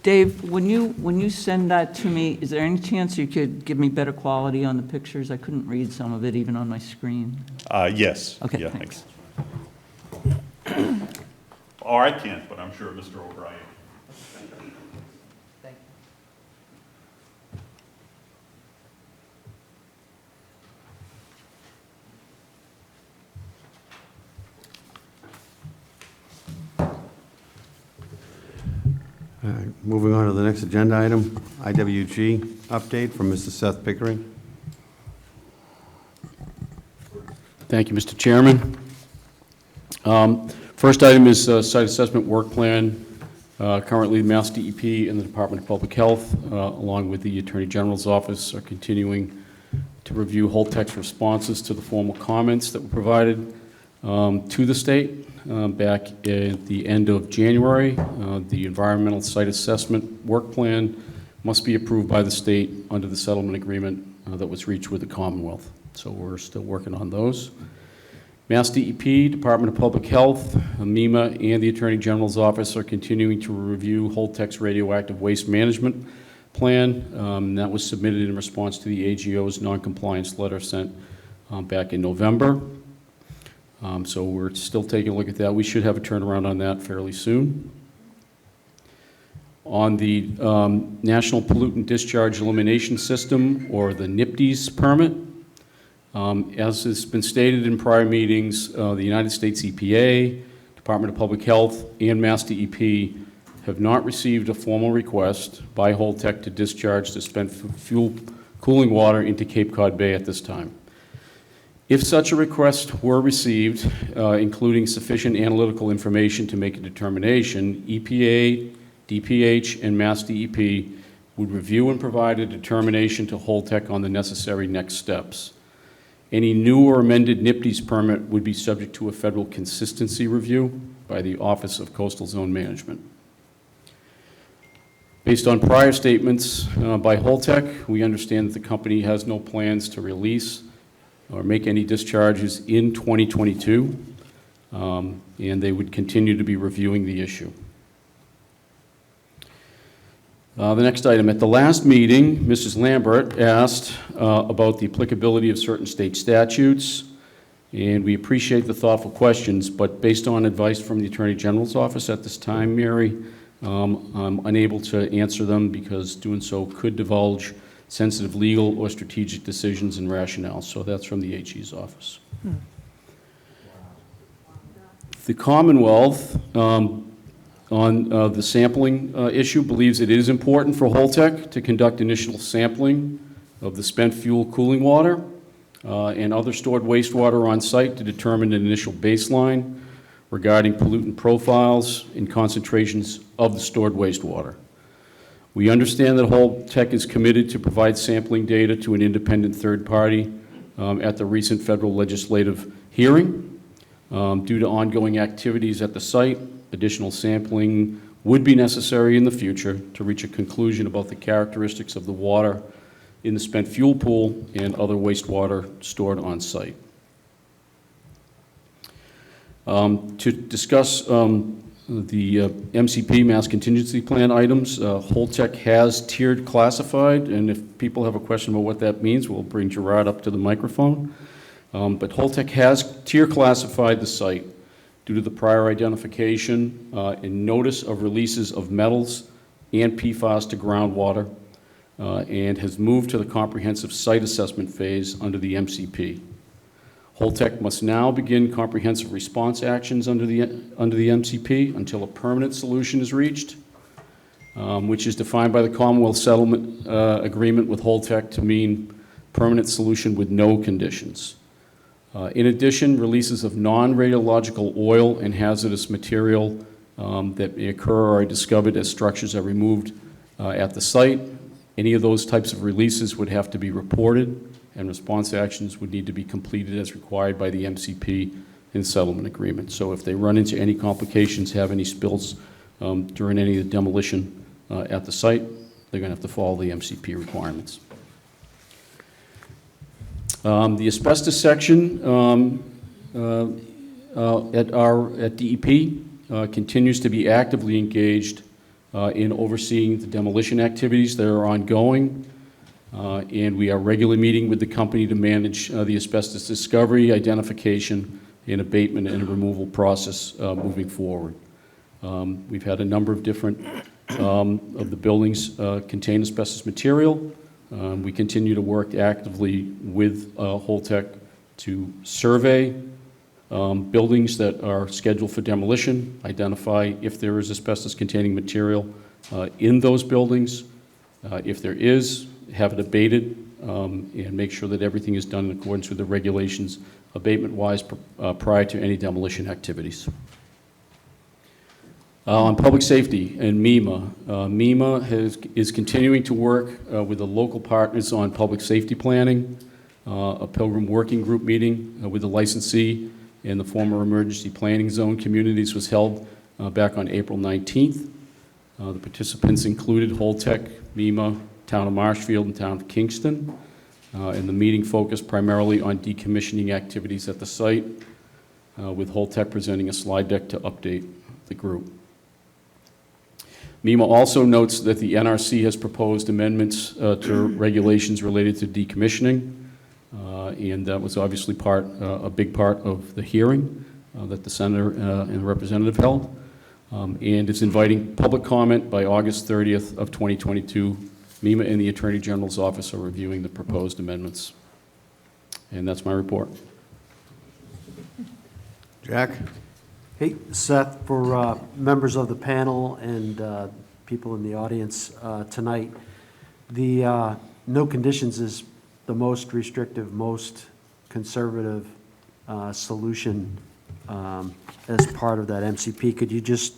Dave, when you send that to me, is there any chance you could give me better quality on the pictures? I couldn't read some of it even on my screen.
Yes.
Okay,
Yeah,
thanks.
Or I can't, but I'm sure Mr. O'Brien.
Thank you.
All right, moving on to the next agenda item, IWG update from Mr. Seth Pickering.
Thank you, Mr. Chairman. First item is site assessment work plan. Currently, Mass DEP and the Department of Public Health, along with the Attorney General's Office, are continuing to review Holtec's responses to the formal comments that were provided to the state back at the end of January. The environmental site assessment work plan must be approved by the state under the settlement agreement that was reached with the Commonwealth. So we're still working on those. Mass DEP, Department of Public Health, MEMA, and the Attorney General's Office are continuing to review Holtec's radioactive waste management plan. That was submitted in response to the AGO's noncompliance letter sent back in November. So we're still taking a look at that. We should have a turnaround on that fairly soon. On the National Pollutant Discharge Elimination System, or the NPDES permit, as has been stated in prior meetings, the United States EPA, Department of Public Health, and Mass DEP have not received a formal request by Holtec to discharge the spent fuel cooling water into Cape Cod Bay at this time. If such a request were received, including sufficient analytical information to make a determination, EPA, DPH, and Mass DEP would review and provide a determination to Holtec on the necessary next steps. Any new or amended NPDES permit would be subject to a federal consistency review by the Office of Coastal Zone Management. Based on prior statements by Holtec, we understand that the company has no plans to release or make any discharges in 2022, and they would continue to be reviewing the issue. The next item. At the last meeting, Mrs. Lambert asked about the applicability of certain state statutes, and we appreciate the thoughtful questions, but based on advice from the Attorney General's Office at this time, Mary, I'm unable to answer them because doing so could divulge sensitive legal or strategic decisions and rationale. So that's from the AG's office. The Commonwealth, on the sampling issue, believes it is important for Holtec to conduct initial sampling of the spent fuel cooling water and other stored wastewater on site to determine an initial baseline regarding pollutant profiles and concentrations of the stored wastewater. We understand that Holtec is committed to provide sampling data to an independent third party at the recent federal legislative hearing. Due to ongoing activities at the site, additional sampling would be necessary in the future to reach a conclusion about the characteristics of the water in the spent fuel pool and other wastewater stored on site. To discuss the MCP, Mass Contingency Plan items, Holtec has tiered classified, and if people have a question about what that means, we'll bring Gerard up to the microphone. But Holtec has tier classified the site due to the prior identification and notice of releases of metals and PFAS to groundwater, and has moved to the comprehensive site assessment phase under the MCP. Holtec must now begin comprehensive response actions under the MCP until a permanent solution is reached, which is defined by the Commonwealth Settlement Agreement with Holtec to mean permanent solution with no conditions. In addition, releases of non-radiological oil and hazardous material that may occur or are discovered as structures are removed at the site. Any of those types of releases would have to be reported, and response actions would need to be completed as required by the MCP in settlement agreement. So if they run into any complications, have any spills during any of the demolition at the site, they're going to have to follow the MCP requirements. The asbestos section at DEP continues to be actively engaged in overseeing the demolition activities that are ongoing, and we are regularly meeting with the company to manage the asbestos discovery, identification, and abatement and removal process moving forward. We've had a number of different of the buildings contain asbestos material. We continue to work actively with Holtec to survey buildings that are scheduled for demolition, identify if there is asbestos-containing material in those buildings. If there is, have it abated, and make sure that everything is done in accordance with the regulations abatement-wise prior to any demolition activities. On public safety and MEMA, MEMA is continuing to work with the local partners on public safety planning. A Pilgrim working group meeting with the licensee in the former emergency planning zone communities was held back on April 19th. The participants included Holtec, MEMA, Town of Marshfield, and Town of Kingston. And the meeting focused primarily on decommissioning activities at the site, with Holtec presenting a slide deck to update the group. MEMA also notes that the NRC has proposed amendments to regulations related to decommissioning, and that was obviously a big part of the hearing that the Senator and the Representative held, and is inviting public comment by August 30th of 2022. MEMA and the Attorney General's office are reviewing the proposed amendments. And that's my report.
Jack?
Hey, Seth, for members of the panel and people in the audience tonight, the no conditions is the most restrictive, most conservative solution as part of that MCP. Could you just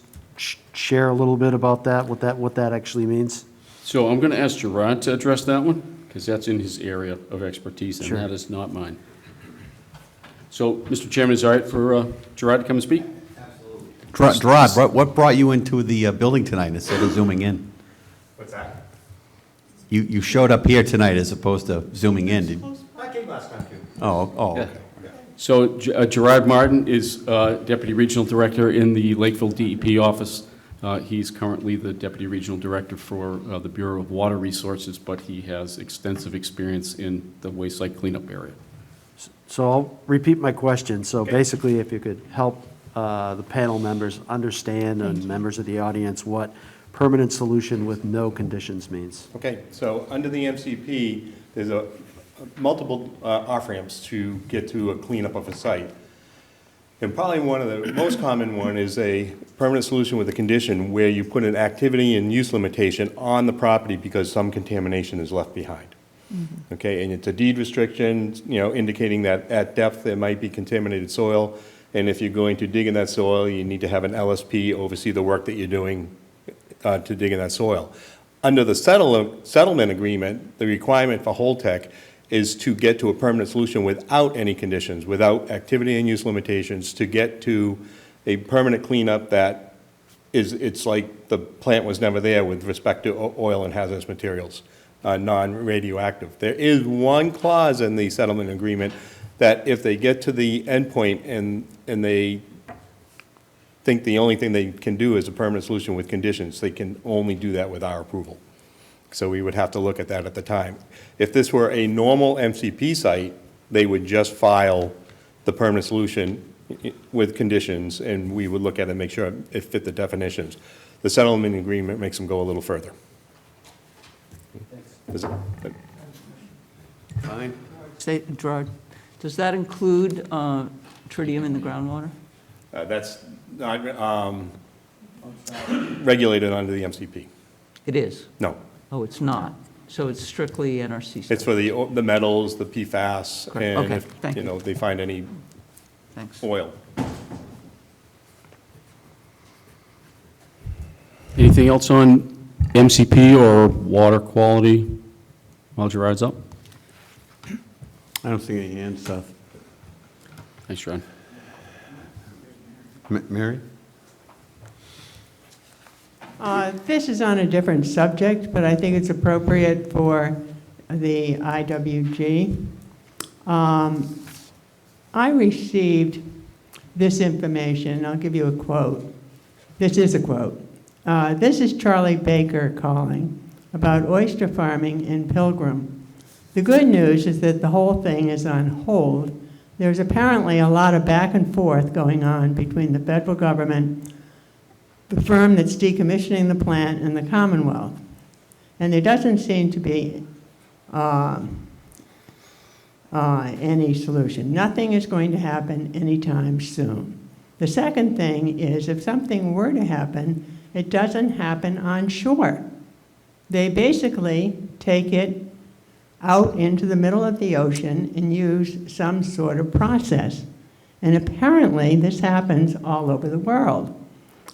share a little bit about that, what that actually means?
So I'm going to ask Gerard to address that one, because that's in his area of expertise, and
Sure.
that is not mine. So, Mr. Chairman, is it all right for Gerard to come and speak?
Gerard, what brought you into the building tonight instead of zooming in?
What's that?
You showed up here tonight as opposed to zooming in.
I came last time too.
Oh, okay.
So Gerard Martin is Deputy Regional Director in the Lakeville DEP office. He's currently the Deputy Regional Director for the Bureau of Water Resources, but he has extensive experience in the waste site cleanup area.
So I'll repeat my question. So basically, if you could help the panel members understand and members of the audience what permanent solution with no conditions means.
Okay, so under the MCP, there's multiple off-ramps to get to a cleanup of a site. And probably one of the most common one is a permanent solution with a condition where you put an activity and use limitation on the property because some contamination is left behind. Okay, and it's a deed restriction, indicating that at depth there might be contaminated soil, and if you're going to dig in that soil, you need to have an LSP oversee the work that you're doing to dig in that soil. Under the settlement agreement, the requirement for Holtec is to get to a permanent solution without any conditions, without activity and use limitations, to get to a permanent cleanup that it's like the plant was never there with respect to oil and hazardous materials, non-radioactive. There is one clause in the settlement agreement that if they get to the end point and they think the only thing they can do is a permanent solution with conditions, they can only do that with our approval. So we would have to look at that at the time. If this were a normal MCP site, they would just file the permanent solution with conditions, and we would look at it and make sure it fit the definitions. The settlement agreement makes them go a little further.
Fine.
Gerard, does that include tritium in the groundwater?
That's not regulated under the MCP.
It is?
No.
Oh, it's not. So it's strictly NRC stuff?
It's for the metals, the PFAS,
Correct.
and
Okay,
if,
thank you.
they find any
Thanks.
oil.
Anything else on MCP or water quality? Hold your eyes up.
I don't see any hands, Seth.
Thanks, John.
Mary?
This is on a different subject, but I think it's appropriate for the IWG. I received this information. I'll give you a quote. This is a quote. This is Charlie Baker calling about oyster farming in Pilgrim. The good news is that the whole thing is on hold. There's apparently a lot of back and forth going on between the federal government, the firm that's decommissioning the plant, and the Commonwealth. And there doesn't seem to be any solution. Nothing is going to happen anytime soon. The second thing is, if something were to happen, it doesn't happen on shore. They basically take it out into the middle of the ocean and use some sort of process. And apparently this happens all over the world.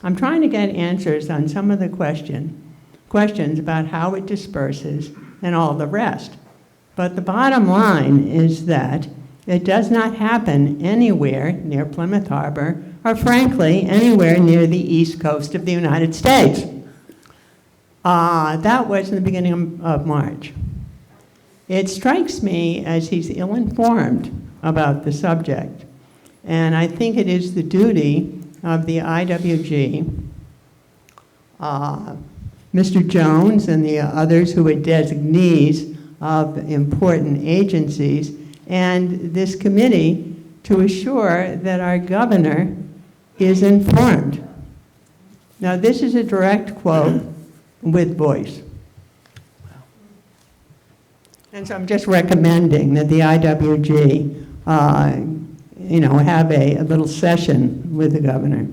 I'm trying to get answers on some of the questions about how it disperses and all the rest. But the bottom line is that it does not happen anywhere near Plymouth Harbor, or frankly, anywhere near the east coast of the United States. That was in the beginning of March. It strikes me as he's ill-informed about the subject, and I think it is the duty of the IWG, Mr. Jones and the others who are designees of important agencies, and this committee to assure that our governor is informed. Now, this is a direct quote with voice. And so I'm just recommending that the IWG, have a little session with the governor.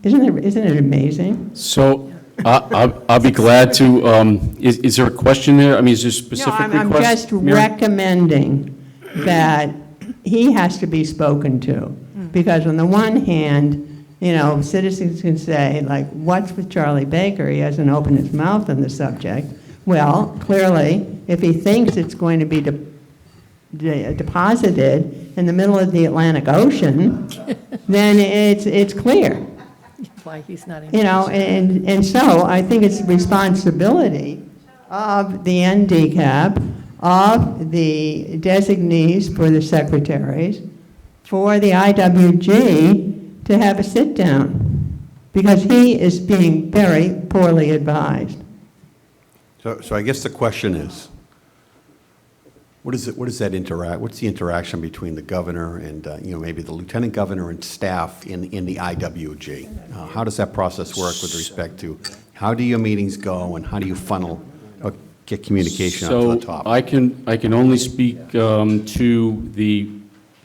Isn't it amazing?
So I'll be glad to, is there a question there? I mean, is there a specific request?
No, I'm just
Mary?
recommending that he has to be spoken to. Because on the one hand, citizens can say, like, what's with Charlie Baker? He hasn't opened his mouth on the subject. Well, clearly, if he thinks it's going to be deposited in the middle of the Atlantic Ocean, then it's clear.
Why he's not in.
And so I think it's the responsibility of the Ndcap, of the designees for the secretaries, for the IWG to have a sit-down, because he is being very poorly advised.
So I guess the question is, what's the interaction between the governor and, maybe the lieutenant governor and staff in the IWG? How does that process work with respect to how do your meetings go and how do you funnel or get communication up to the top?
So I can only speak to the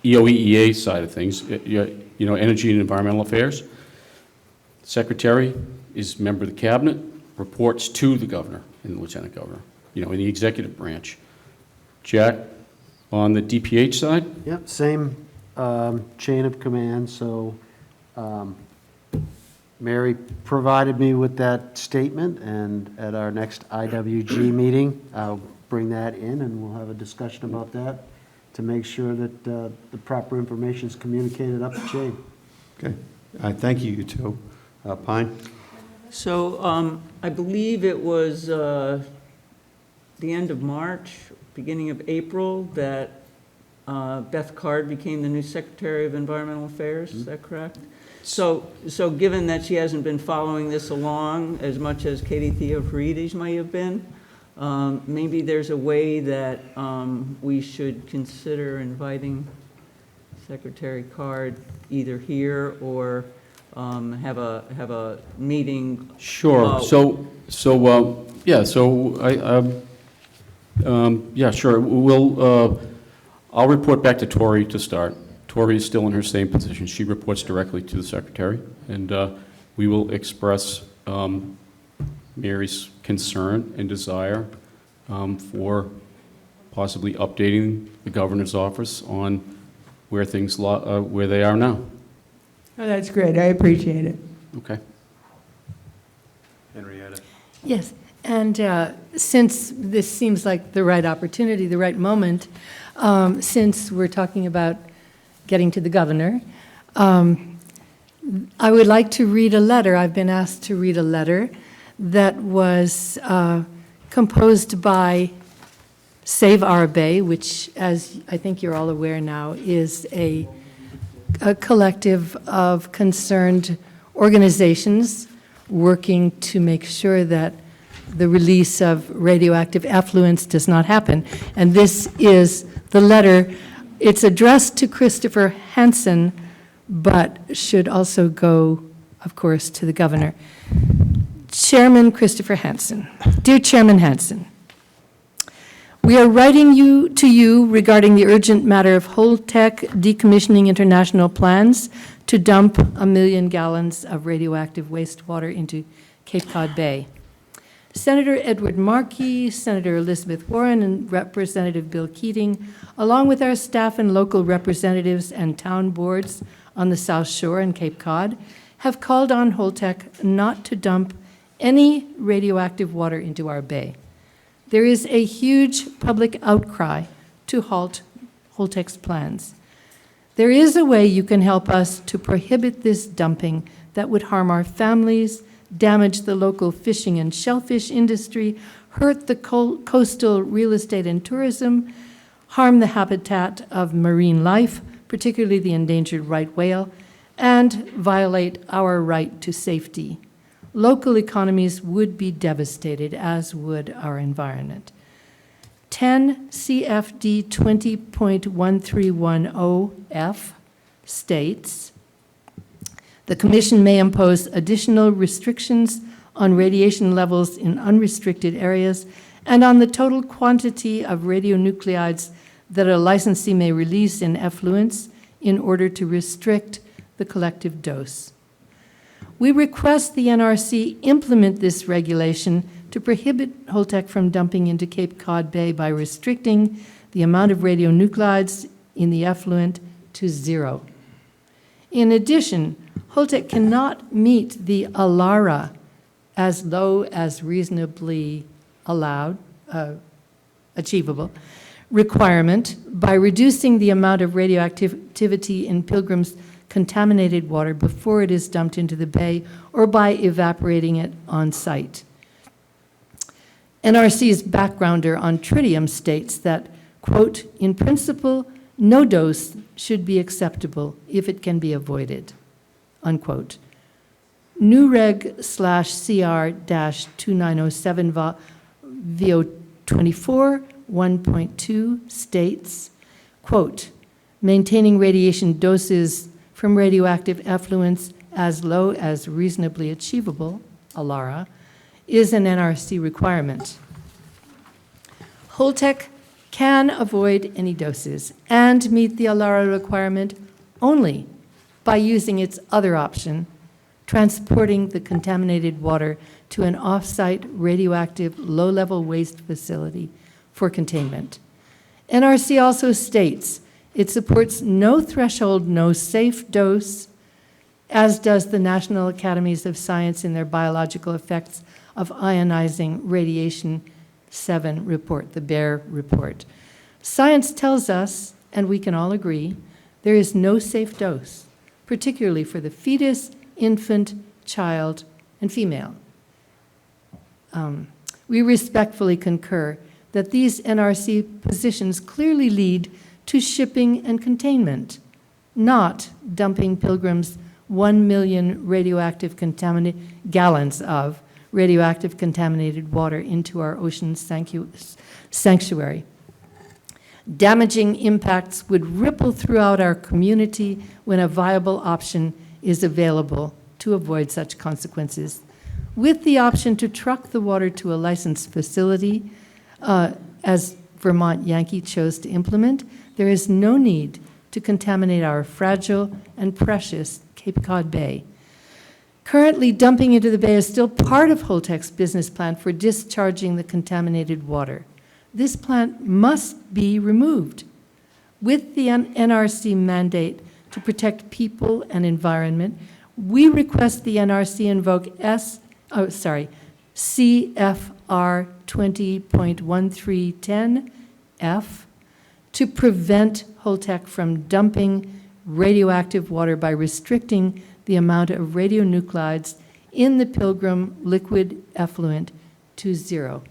EOEEA side of things, Energy and Environmental Affairs. Secretary is member of the cabinet, reports to the governor and the lieutenant governor, in the executive branch. Jack, on the DPH side?
Yep, same chain of command. So Mary provided me with that statement, and at our next IWG meeting, I'll bring that in and we'll have a discussion about that to make sure that the proper information is communicated up the chain.
Okay. Thank you, you two. Pine?
So I believe it was the end of March, beginning of April, that Beth Card became the new Secretary of Environmental Affairs. Is that correct? So given that she hasn't been following this along as much as Katie Theophorides might have been, maybe there's a way that we should consider inviting Secretary Card either here or have a meeting.
Sure. Sure. I'll report back to Tori to start. Tori is still in her same position. She reports directly to the secretary, and we will express Mary's concern and desire for possibly updating the governor's office on where things where they are now.
Oh, that's great. I appreciate it.
Okay.
Yes, and since this seems like the right opportunity, the right moment, since we're talking about getting to the governor, I would like to read a letter. I've been asked to read a letter that was composed by Save Our Bay, which, as I think you're all aware now, is a collective of concerned organizations working to make sure that the release of radioactive effluents does not happen. And this is the letter. It's addressed to Christopher Hansen, but should also go, of course, to the governor. Chairman Christopher Hansen. Dear Chairman Hansen, we are writing to you regarding the urgent matter of Holtec Decommissioning International plans to dump 1 million gallons of radioactive wastewater into Cape Cod Bay. Senator Edward Markey, Senator Elizabeth Warren, and Representative Bill Keating, along with our staff and local representatives and town boards on the South Shore and Cape Cod, have called on Holtec not to dump any radioactive water into our bay. There is a huge public outcry to halt Holtec's plans. There is a way you can help us to prohibit this dumping that would harm our families, damage the local fishing and shellfish industry, hurt the coastal real estate and tourism, harm the habitat of marine life, particularly the endangered right whale, and violate our right to safety. Local economies would be devastated, as would our environment. 10 CFD 20.1310F states, the Commission may impose additional restrictions on radiation levels in unrestricted areas and on the total quantity of radionuclides that a licensee may release in effluents in order to restrict the collective dose. We request the NRC implement this regulation to prohibit Holtec from dumping into Cape Cod Bay by restricting the amount of radionuclides in the effluent to 0. In addition, Holtec cannot meet the ALARA, as low as reasonably achievable, requirement by reducing the amount of radioactivity in Pilgrim's contaminated water before it is dumped into the bay or by evaporating it on site. NRC's backgrounder on tritium states that, quote, in principle, no dose should be acceptable if it can be avoided, unquote. New Reg/CR-2907 VO24 1.2 states, quote, maintaining radiation doses from radioactive effluents as low as reasonably achievable, ALARA, is an NRC requirement. Holtec can avoid any doses and meet the ALARA requirement only by using its other option, transporting the contaminated water to an off-site radioactive low-level waste facility for containment. NRC also states it supports no threshold, no safe dose, as does the National Academies of Science in their Biological Effects of Ionizing Radiation 7 report, the BEAR report. Science tells us, and we can all agree, there is no safe dose, particularly for the fetus, infant, child, and female. We respectfully concur that these NRC positions clearly lead to shipping and containment, not dumping Pilgrim's 1 million radioactive gallons of radioactive contaminated water into our ocean sanctuary. Damaging impacts would ripple throughout our community when a viable option is available to avoid such consequences. With the option to truck the water to a licensed facility, as Vermont Yankee chose to implement, there is no need to contaminate our fragile and precious Cape Cod Bay. Currently, dumping into the bay is still part of Holtec's business plan for discharging the contaminated water. This plant must be removed. With the NRC mandate to protect people and environment, we request the NRC invoke CFR 20.1310F to prevent Holtec from dumping radioactive water by restricting the amount of radionuclides in the Pilgrim liquid effluent to 0.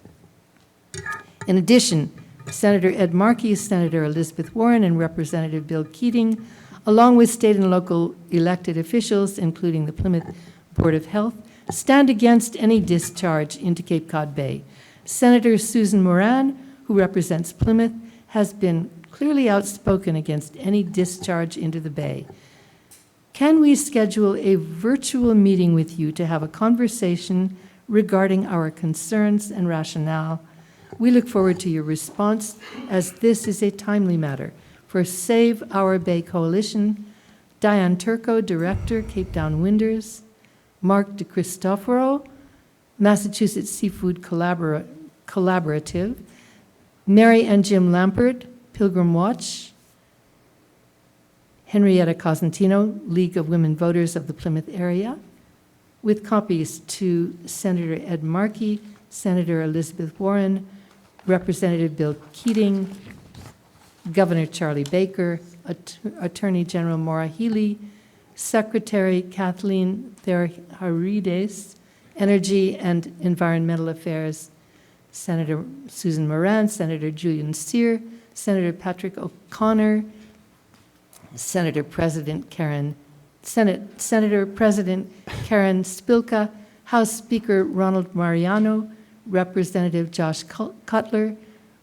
In addition, Senator Ed Markey, Senator Elizabeth Warren, and Representative Bill Keating, along with state and local elected officials, including the Plymouth Board of Health, stand against any discharge into Cape Cod Bay. Senator Susan Moran, who represents Plymouth, has been clearly outspoken against any discharge into the bay. Can we schedule a virtual meeting with you to have a conversation regarding our concerns and rationale? We look forward to your response, as this is a timely matter. For Save Our Bay Coalition, Diane Turco, Director, Cape Town Winders, Mark DeCristoforo, Massachusetts Seafood Collaborative, Mary and Jim Lampert, Pilgrim Watch, Henrietta Cosentino, League of Women Voters of the Plymouth area, with copies to Senator Ed Markey, Senator Elizabeth Warren, Representative Bill Keating, Governor Charlie Baker, Attorney General Maura Healey, Secretary Kathleen Theoharides, Energy and Environmental Affairs, Senator Susan Moran, Senator Julian Cyr, Senator Patrick O'Connor, Senator President Karen Spilka, House Speaker Ronald Mariano, Representative Josh Cutler,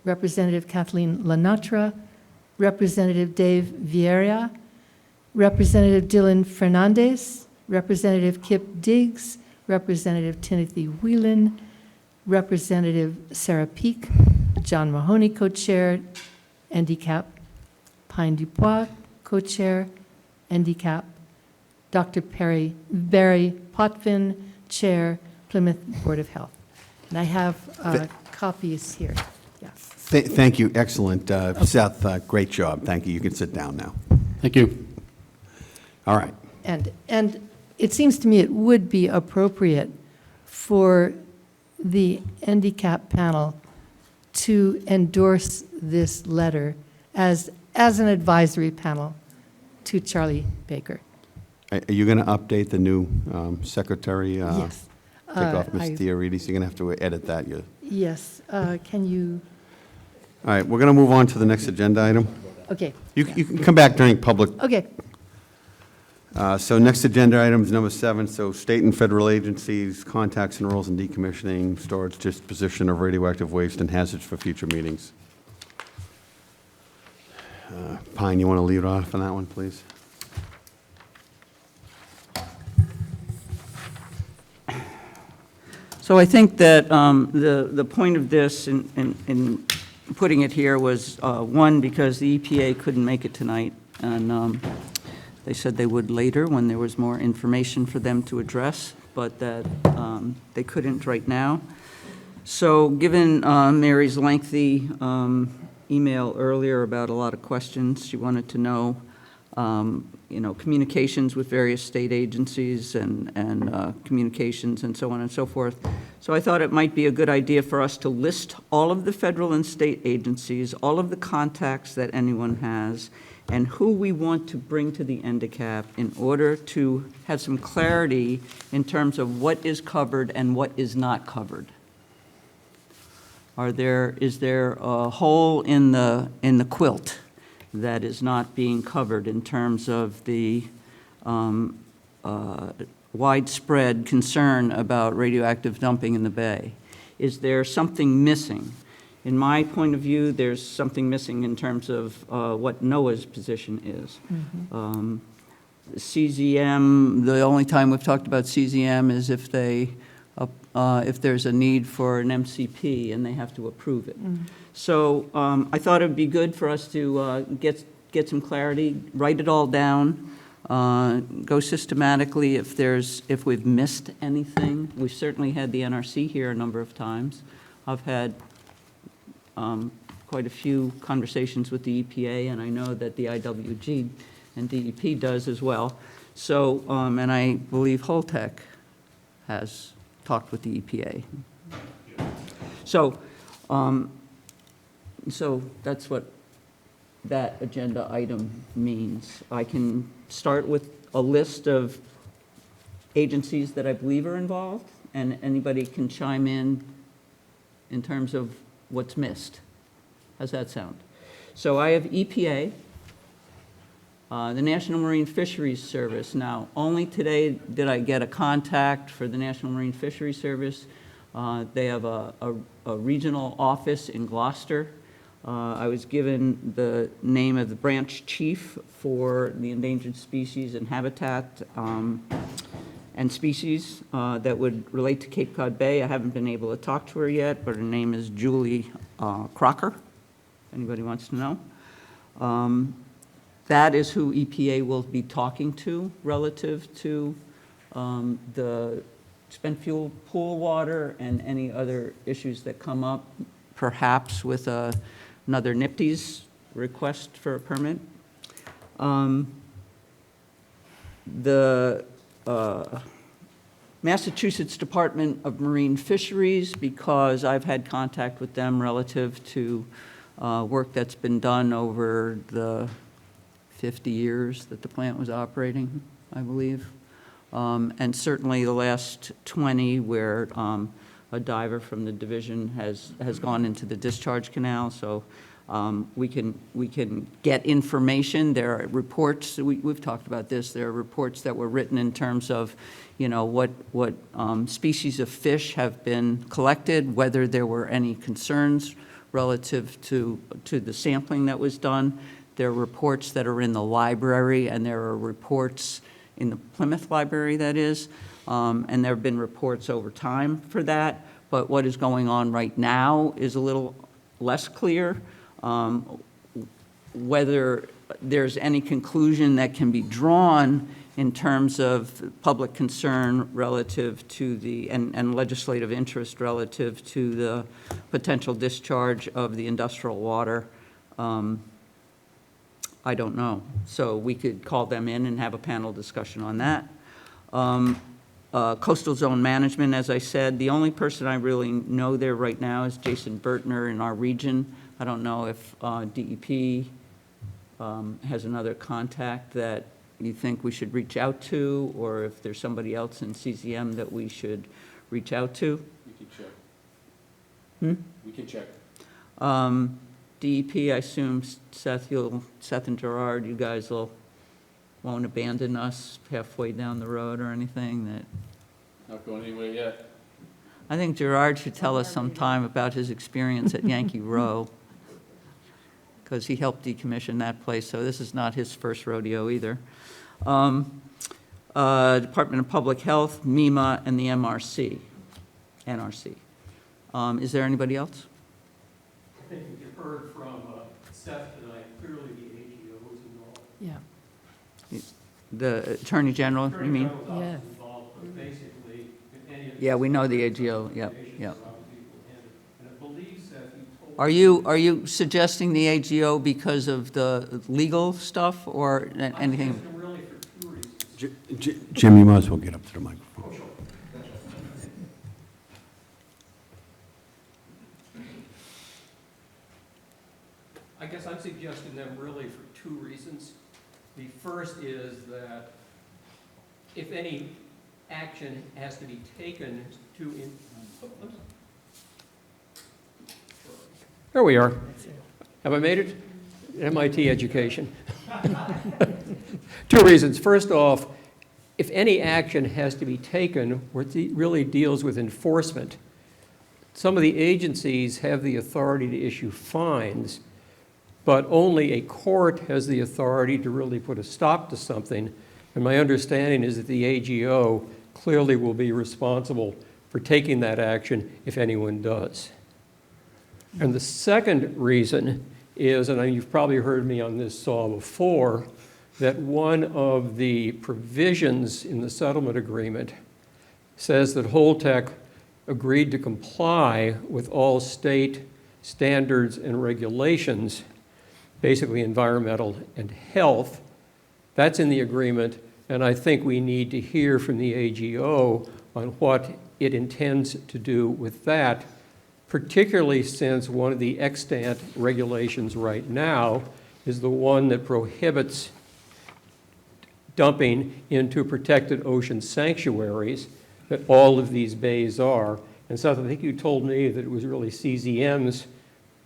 Representative Kathleen Lanatra, Representative Dave Vieira, Representative Dylan Fernandez, Representative Kip Diggs, Representative Timothy Whelan, Representative Sarah Peake, John Mahoney, co-chair, Ndcap, Pine Dubois, co-chair, Ndcap, Dr. Barry Potvin, chair, Plymouth Board of Health. And I have copies here. Yeah.
Thank you, excellent. Seth, great job. Thank you. You can sit down now.
Thank you.
All right.
And it seems to me it would be appropriate for the Ndcap panel to endorse this letter as an advisory panel to Charlie Baker.
Are you going to update the new secretary?
Yes.
Take off Ms. Theoharides. You're going to have to edit that.
Yes. Can you?
All right, we're going to move on to the next agenda item.
Okay.
You can come back during public.
Okay.
So next agenda item is number 7. So state and federal agencies, contacts and roles in decommissioning, storage, disposition of radioactive waste and hazards for future meetings. Pine, you want to lead off on that one, please?
So I think that the point of this in putting it here was, one, because the EPA couldn't make it tonight, and they said they would later when there was more information for them to address, but that they couldn't right now. So given Mary's lengthy email earlier about a lot of questions, she wanted to know, communications with various state agencies and communications and so on and so forth. So I thought it might be a good idea for us to list all of the federal and state agencies, all of the contacts that anyone has, and who we want to bring to the Ndcap in order to have some clarity in terms of what is covered and what is not covered. Is there a hole in the quilt that is not being covered in terms of the widespread concern about radioactive dumping in the bay? Is there something missing? In my point of view, there's something missing in terms of what NOAA's position is.
Mm-hmm.
CZM, the only time we've talked about CZM is if there's a need for an MCP and they have to approve it.
Mm.
So I thought it'd be good for us to get some clarity, write it all down, go systematically if we've missed anything. We've certainly had the NRC here a number of times. I've had quite a few conversations with the EPA, and I know that the IWG and DEP does as well. So, and I believe Holtec has talked with the EPA. So, so that's what that agenda item means. I can start with a list of agencies that I believe are involved, and anybody can chime in terms of what's missed. How's that sound? So I have EPA, the National Marine Fisheries Service. Now, only today did I get a contact for the National Marine Fisheries Service. They have a regional office in Gloucester. I was given the name of the branch chief for the endangered species and habitat and species that would relate to Cape Cod Bay. I haven't been able to talk to her yet, but her name is Julie Crocker, if anybody wants to know. That is who EPA will be talking to relative to the spent fuel pool water and any other issues that come up, perhaps with another NIPTES request for a permit. The Massachusetts Department of Marine Fisheries, because I've had contact with them relative to work that's been done over the 50 years that the plant was operating, I believe. And certainly the last 20 where a diver from the division has gone into the discharge canal. So we can get information. There are reports, we've talked about this, there are reports that were written in terms of, you know, what species of fish have been collected, whether there were any concerns relative to the sampling that was done. There are reports that are in the library, and there are reports in the Plymouth library, that is, and there have been reports over time for that. But what is going on right now is a little less clear. Whether there's any conclusion that can be drawn in terms of public concern relative to the, and legislative interest relative to the potential discharge of the industrial water, I don't know. So we could call them in and have a panel discussion on that. Coastal zone management, as I said, the only person I really know there right now is Jason Bertner in our region. I don't know if DEP has another contact that you think we should reach out to, or if there's somebody else in CZM that we should reach out to.
We can check.
Hmm?
We can check.
DEP, I assume, Seth and Gerard, you guys won't abandon us halfway down the road or anything that?
Not going anywhere yet.
I think Gerard should tell us sometime about his experience at Yankee Row, because he helped decommission that place, so this is not his first rodeo either. Department of Public Health, MEMA, and the NRC. Is there anybody else?
I think we heard from Seth tonight, clearly the AGO is involved.
Yeah.
The Attorney General, you mean?
Attorney General's office
Yeah.
is involved, but basically, in any of
Yeah, we know the
these
AGO, yeah,
recommendations
yeah.
are obviously handled. And I believe, Seth, you told.
Are you suggesting the AGO because of the legal stuff or anything?
I'm really for two reasons.
Jim, you might as well get up to the microphone.
I guess I'm suggesting them really for two reasons. The first is that if any action has to be taken to There we are. Have I made it? MIT education. Two reasons. First off, if any action has to be taken, where it really deals with enforcement, some of the agencies have the authority to issue fines, but only a court has the authority to really put a stop to something. And my understanding is that the AGO clearly will be responsible for taking that action if anyone does. And the second reason is, and you've probably heard me on this saw before, that one of the provisions in the settlement agreement says that Holtec agreed to comply with all state standards and regulations, basically environmental and health. That's in the agreement, and I think we need to hear from the AGO on what it intends to do with that, particularly since one of the extant regulations right now is the one that prohibits dumping into protected ocean sanctuaries that all of these bays are. And Seth, I think you told me that it was really CZM's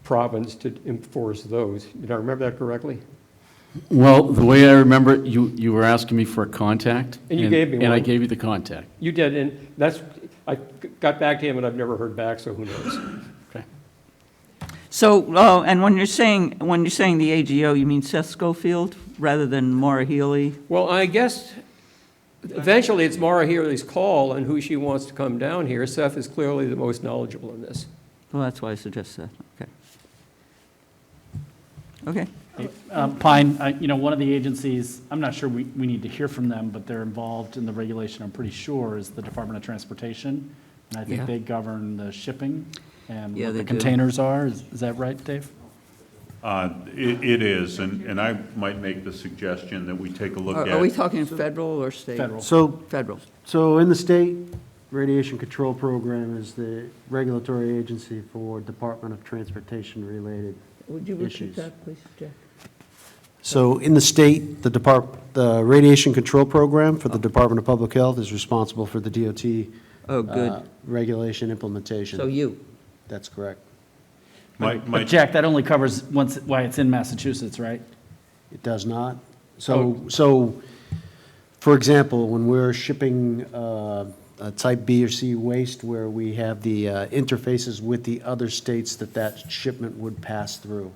province to enforce those. Did I remember that correctly?
Well, the way I remember it, you were asking me for a contact.
And you gave me
And I
one.
gave you the contact.
You did, and I got back to him and I've never heard back, so who knows?
Okay.
So, and when you're saying the AGO, you mean Seth Schofield rather than Maura Healy?
Well, I guess eventually it's Maura Healy's call on who she wants to come down here. Seth is clearly the most knowledgeable in this.
Well, that's why I suggest that. Okay. Okay.
Pine, one of the agencies, I'm not sure we need to hear from them, but they're involved in the regulation, I'm pretty sure, is the Department of Transportation. And I think
Yeah.
they govern the shipping and
Yeah,
what
they
the
do.
containers are. Is that right, Dave?
It is, and I might make the suggestion that we take a look at.
Are we talking federal or state?
Federal.
Federal.
So in the state, Radiation Control Program is the regulatory agency for Department of Transportation-related
Would you repeat
issues.
that, please, Jack?
So in the state, the Radiation Control Program for the Department of Public Health is responsible for the DOT
Oh, good.
regulation implementation.
So you.
That's correct.
But Jack, that only covers why it's in Massachusetts, right?
It does not. So, for example, when we're shipping a type B or C waste where we have the interfaces with the other states that shipment would pass through.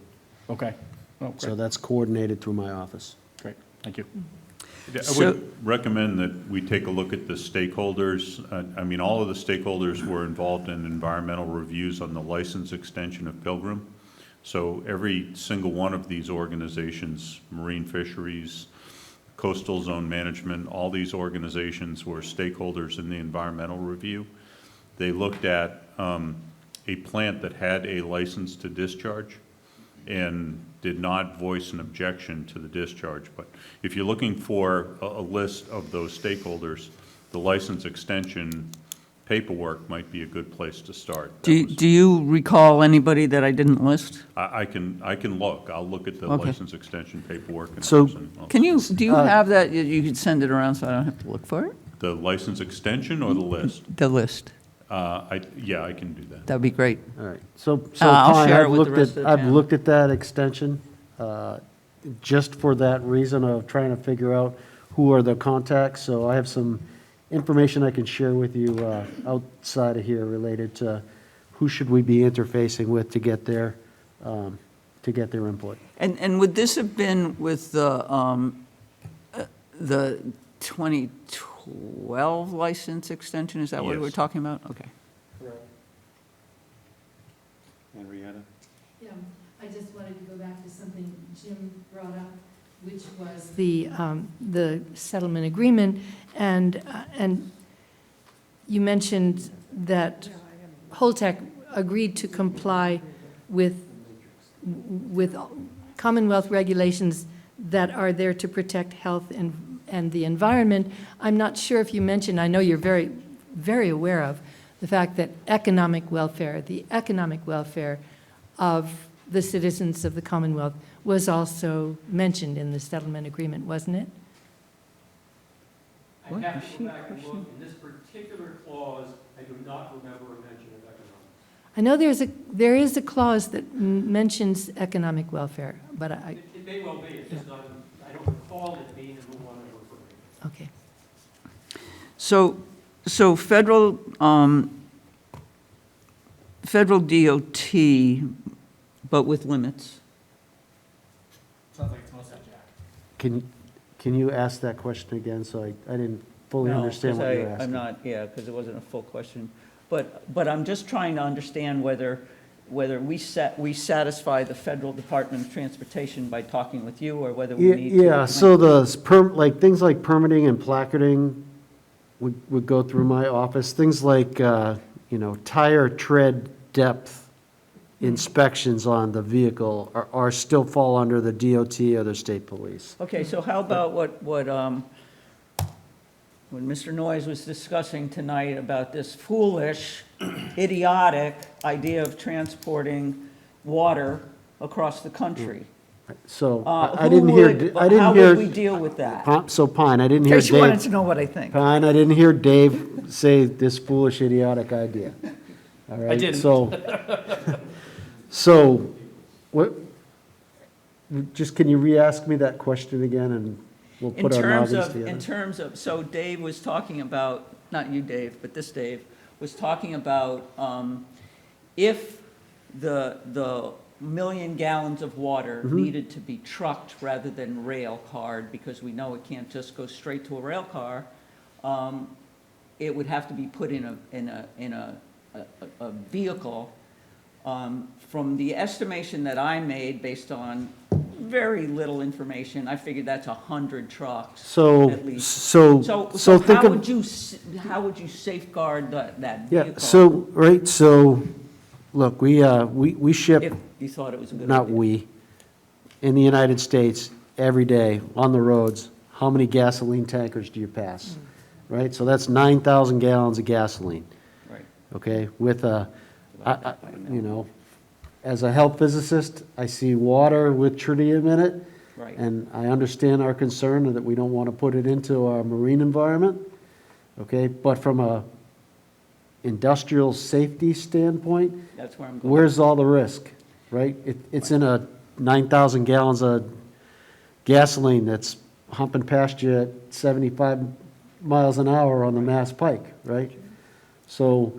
Okay. Oh,
So
great.
that's coordinated through my office.
Great, thank you.
I would recommend that we take a look at the stakeholders. I mean, all of the stakeholders were involved in environmental reviews on the license extension of Pilgrim. So every single one of these organizations, marine fisheries, coastal zone management, all these organizations were stakeholders in the environmental review. They looked at a plant that had a license to discharge and did not voice an objection to the discharge. But if you're looking for a list of those stakeholders, the license extension paperwork might be a good place to start.
Do you recall anybody that I didn't list?
I can look. I'll look at the
Okay.
license extension paperwork. And
So-
Do you have that? You could send it around so I don't have to look for it?
the license extension or the list?
The list.
Yeah, I can do that.
That'd be great.
All right. So
I'll
Pine,
share it
I've
with the
looked
rest
at,
of the
I've
panel.
looked at that extension, just for that reason of trying to figure out who are the contacts. So I have some information I can share with you outside of here related to who should we be interfacing with to get their input.
And would this have been with the 2012 license extension? Is that what we're
Yes.
talking about? Okay.
Henrietta?
Yeah, I just wanted to go back to something Jim brought up, which was the settlement agreement, and you mentioned that Holtec agreed to comply with Commonwealth regulations that are there to protect health and the environment. I'm not sure if you mentioned, I know you're very, very aware of the fact that the economic welfare of the citizens of the Commonwealth was also mentioned in the settlement agreement, wasn't it?
What? Is she a question?
In this particular clause, I do not remember a mention of economics.
I know there is a clause that mentions economic welfare, but
It may well be, it's just not, I don't recall it being in the one I'm referring to.
okay.
So federal DOT, but with limits.
Sounds like it's mostly Jack.
Can you ask that question again? So I didn't fully understand what you're asking.
I'm not, because it wasn't a full question. But I'm just trying to understand whether we satisfy the Federal Department of Transportation by talking with you, or whether we need to.
Yeah, so things like permitting and placarding would go through my office. Things like, tire tread depth inspections on the vehicle are still fall under the DOT or the state police.
Okay, so how about what when Mr. Noyes was discussing tonight about this foolish, idiotic idea of transporting water across the country.
So I
Who
didn't hear,
would-
I didn't
How
hear.
would we deal with that?
So Pine, I didn't
In
hear
case you wanted
Dave,
to know what I think.
Pine, I didn't hear Dave say this foolish, idiotic idea. All right?
didn't.
So, what, just can you re-ask me that question again, and we'll
In
put our
terms
noggins
of,
together?
in terms of, so Dave was talking about, not you, Dave, but this Dave, was talking about if the million gallons of water needed to be trucked rather than rail carred, because we know it can't just go straight to a rail car, it would have to be put in a vehicle. From the estimation that I made, based on very little information, I figured that's 100 trucks
So,
at least.
so think
how
of.
how would you safeguard that
Yeah,
vehicle?
so, right, so, look, we ship,
If you thought it was a good
not
idea.
we, in the United States, every day, on the roads, how many gasoline tankers do you pass? Right, so that's 9,000 gallons of gasoline.
Right.
Okay, with you know, as a health physicist, I see water with tritium in it.
Right.
And I understand our concern that we don't want to put it into our marine environment. Okay, but from a industrial safety standpoint,
That's where I'm going.
where's all the risk, right? It's in a 9,000 gallons of gasoline that's humping past you at 75 miles an hour on the Mass Pike, right? So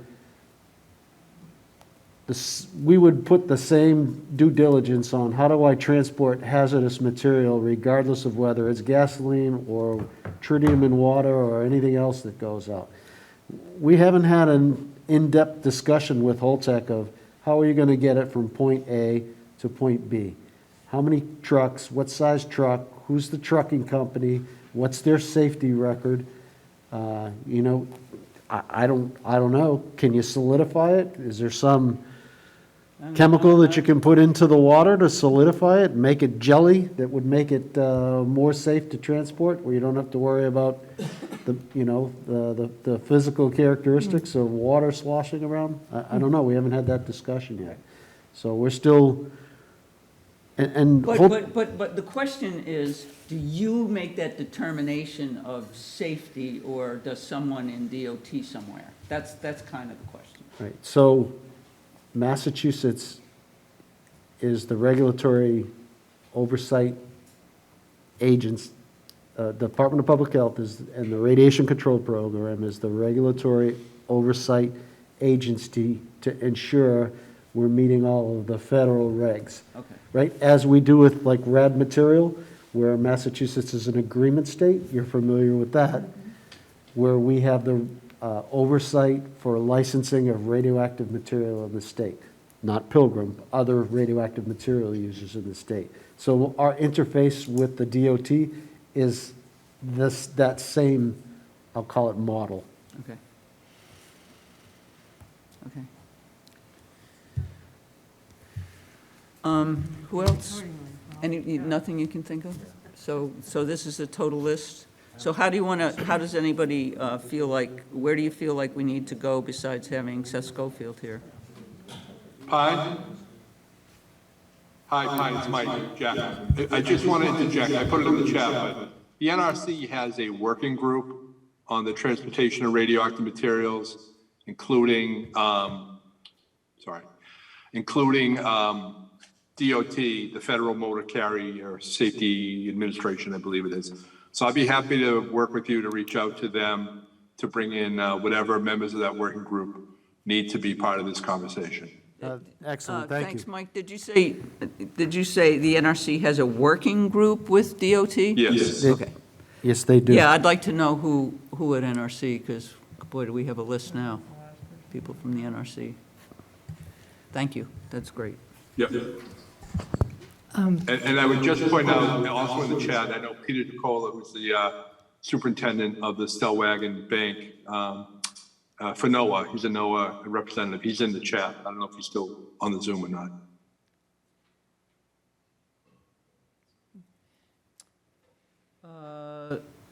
we would put the same due diligence on how do I transport hazardous material regardless of whether it's gasoline or tritium in water or anything else that goes out. We haven't had an in-depth discussion with Holtec of how are you going to get it from point A to point B? How many trucks, what size truck, who's the trucking company, what's their safety record? You know, I don't know. Can you solidify it? Is there some chemical that you can put into the water to solidify it, make it jelly that would make it more safe to transport, where you don't have to worry about the physical characteristics of water sloshing around? I don't know. We haven't had that discussion yet. So we're still,
But the question is, do you make that determination of safety, or does someone in DOT somewhere? That's kind of the question.
right, so Massachusetts is the regulatory oversight agents. Department of Public Health and the Radiation Control Program is the regulatory oversight agency to ensure we're meeting all of the federal regs.
Okay.
Right, as we do with like rad material, where Massachusetts is an agreement state, you're familiar with that, where we have the oversight for licensing of radioactive material in the state. Not Pilgrim, other radioactive material users in the state. So our interface with the DOT is that same, I'll call it model.
Okay. Okay. Who else? Nothing you can think of? So this is a total list? So how does anybody feel like, where do you feel like we need to go besides having Seth Schofield here?
Pine? Hi, Pine, it's Mike, Jack. I just want to interject, I put it in the chat, but the NRC has a working group on the transportation of radioactive materials, including DOT, the Federal Motor Carrier Safety Administration, I believe it is. So I'd be happy to work with you to reach out to them to bring in whatever members of that working group need to be part of this conversation.
Excellent, thank you.
Thanks, Mike. Did you say the NRC has a working group with DOT?
Yes.
Okay.
Yes, they do.
Yeah, I'd like to know who at NRC, because, boy, do we have a list now. People from the NRC. Thank you. That's great.
Yep. And I would just point out, also in the chat, I know Peter DeCola, who's the superintendent of the Stellwagen Bank for NOAA. He's a NOAA representative. He's in the chat. I don't know if he's still on the Zoom or not.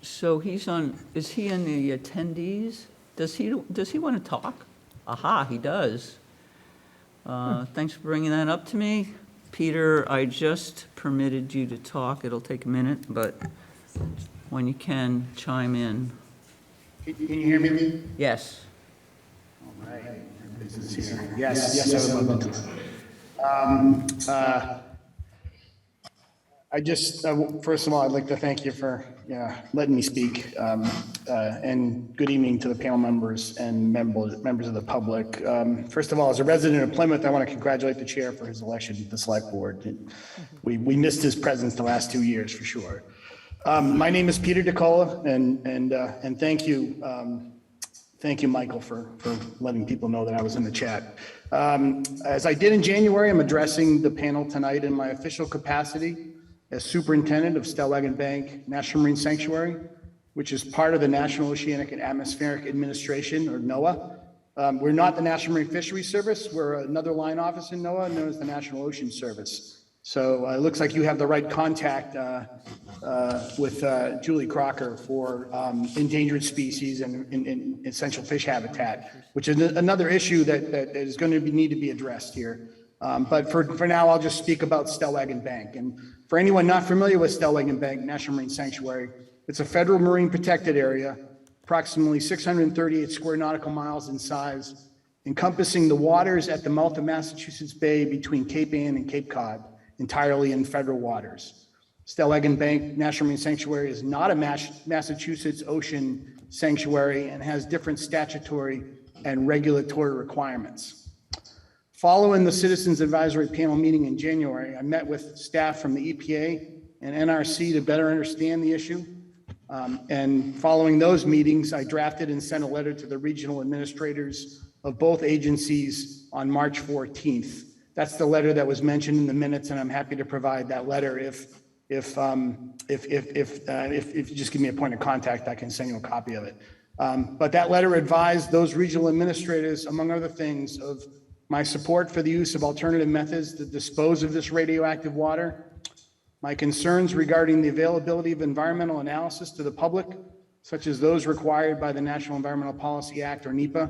So is he in the attendees? Does he want to talk? Aha, he does. Thanks for bringing that up to me. Peter, I just permitted you to talk. It'll take a minute, but when you can, chime in.
Can you hear me?
Yes.
All right. This is here. Yes, I would love to. I just, first of all, I'd like to thank you for letting me speak. And good evening to the panel members and members of the public. First of all, as a resident of Plymouth, I want to congratulate the chair for his election to the select board. We missed his presence the last 2 years for sure. My name is Peter DeCola, and thank you, Michael, for letting people know that I was in the chat. As I did in January, I'm addressing the panel tonight in my official capacity as Superintendent of Stellwagen Bank National Marine Sanctuary, which is part of the National Oceanic and Atmospheric Administration, or NOAA. We're not the National Marine Fisheries Service. We're another line office in NOAA known as the National Ocean Service. So it looks like you have the right contact with Julie Crocker for endangered species and essential fish habitat, which is another issue that is going to need to be addressed here. But for now, I'll just speak about Stellwagen Bank. And for anyone not familiar with Stellwagen Bank National Marine Sanctuary, it's a federal marine protected area, approximately 638 square nautical miles in size, encompassing the waters at the mouth of Massachusetts Bay between Cape Ann and Cape Cod, entirely in federal waters. Stellwagen Bank National Marine Sanctuary is not a Massachusetts ocean sanctuary and has different statutory and regulatory requirements. Following the Citizens Advisory Panel meeting in January, I met with staff from the EPA and NRC to better understand the issue. And following those meetings, I drafted and sent a letter to the regional administrators of both agencies on March 14th. That's the letter that was mentioned in the minutes, and I'm happy to provide that letter if you just give me a point of contact, I can send you a copy of it. But that letter advised those regional administrators, among other things, of my support for the use of alternative methods to dispose of this radioactive water, my concerns regarding the availability of environmental analysis to the public, such as those required by the National Environmental Policy Act, or NEPA,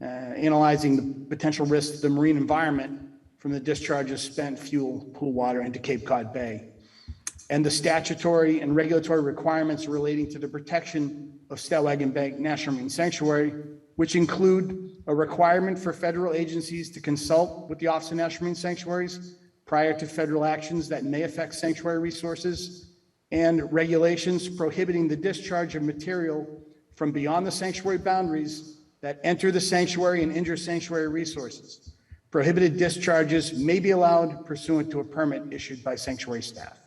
analyzing the potential risks to the marine environment from the discharge of spent fuel pool water into Cape Cod Bay, and the statutory and regulatory requirements relating to the protection of Stellwagen Bank National Marine Sanctuary, which include a requirement for federal agencies to consult with the Office of National Marine Sanctuaries prior to federal actions that may affect sanctuary resources, and regulations prohibiting the discharge of material from beyond the sanctuary boundaries that enter the sanctuary and injure sanctuary resources. Prohibited discharges may be allowed pursuant to a permit issued by sanctuary staff.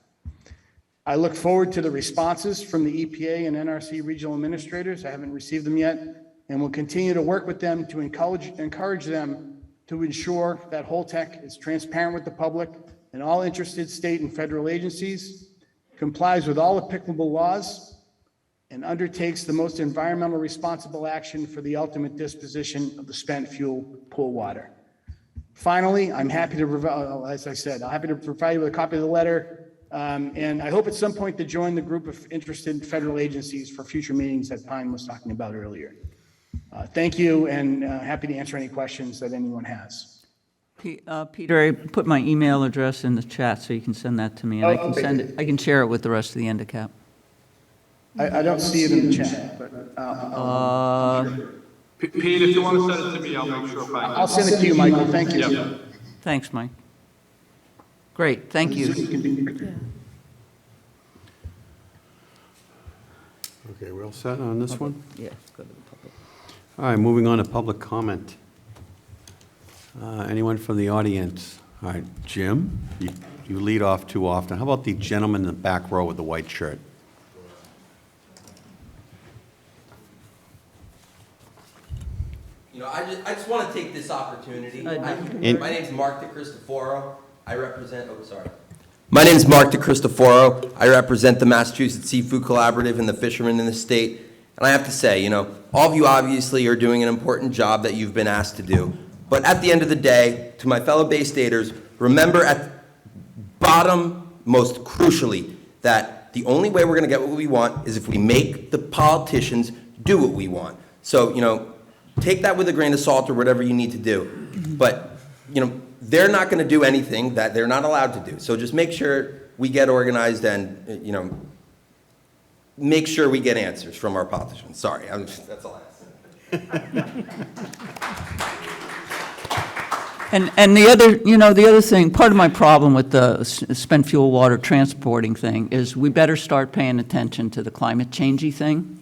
I look forward to the responses from the EPA and NRC regional administrators. I haven't received them yet, and will continue to work with them to encourage them to ensure that Holtec is transparent with the public and all interested state and federal agencies, complies with all applicable laws, and undertakes the most environmentally responsible action for the ultimate disposition of the spent fuel pool water. Finally, I'm happy to provide, as I said, I'm happy to provide you with a copy of the letter, and I hope at some point to join the group of interested federal agencies for future meetings that Pine was talking about earlier. Thank you, and happy to answer any questions that anyone has.
Peter, I put my email address in the chat, so you can send that to me, and I can send it. I can share it with the rest of the Ndcap.
I don't see it in the chat, but
Pete, if you want to send it to me, I'll make sure.
I'll send it to you, Michael. Thank you.
Yep.
Thanks, Mike. Great, thank you.
Okay, we're all set on this one?
Yeah, go to the public.
All right, moving on to public comment. Anyone from the audience? All right, Jim, you lead off too often. How about the gentleman in the back row with the white shirt?
You know, I just want to take this opportunity. My name's Mark DeCristoforo. I represent, My name is Mark DeCristoforo. I represent the Massachusetts Seafood Collaborative and the fishermen in the state. And I have to say, you know, all of you obviously are doing an important job that you've been asked to do. But at the end of the day, to my fellow Bay Staters, remember at bottom, most crucially, that the only way we're going to get what we want is if we make the politicians do what we want. So, take that with a grain of salt or whatever you need to do. But, they're not going to do anything that they're not allowed to do. So just make sure we get organized and, make sure we get answers from our politicians. Sorry, that's all I have to say.
And the other thing, part of my problem with the spent fuel water transporting thing is we better start paying attention to the climate changey thing.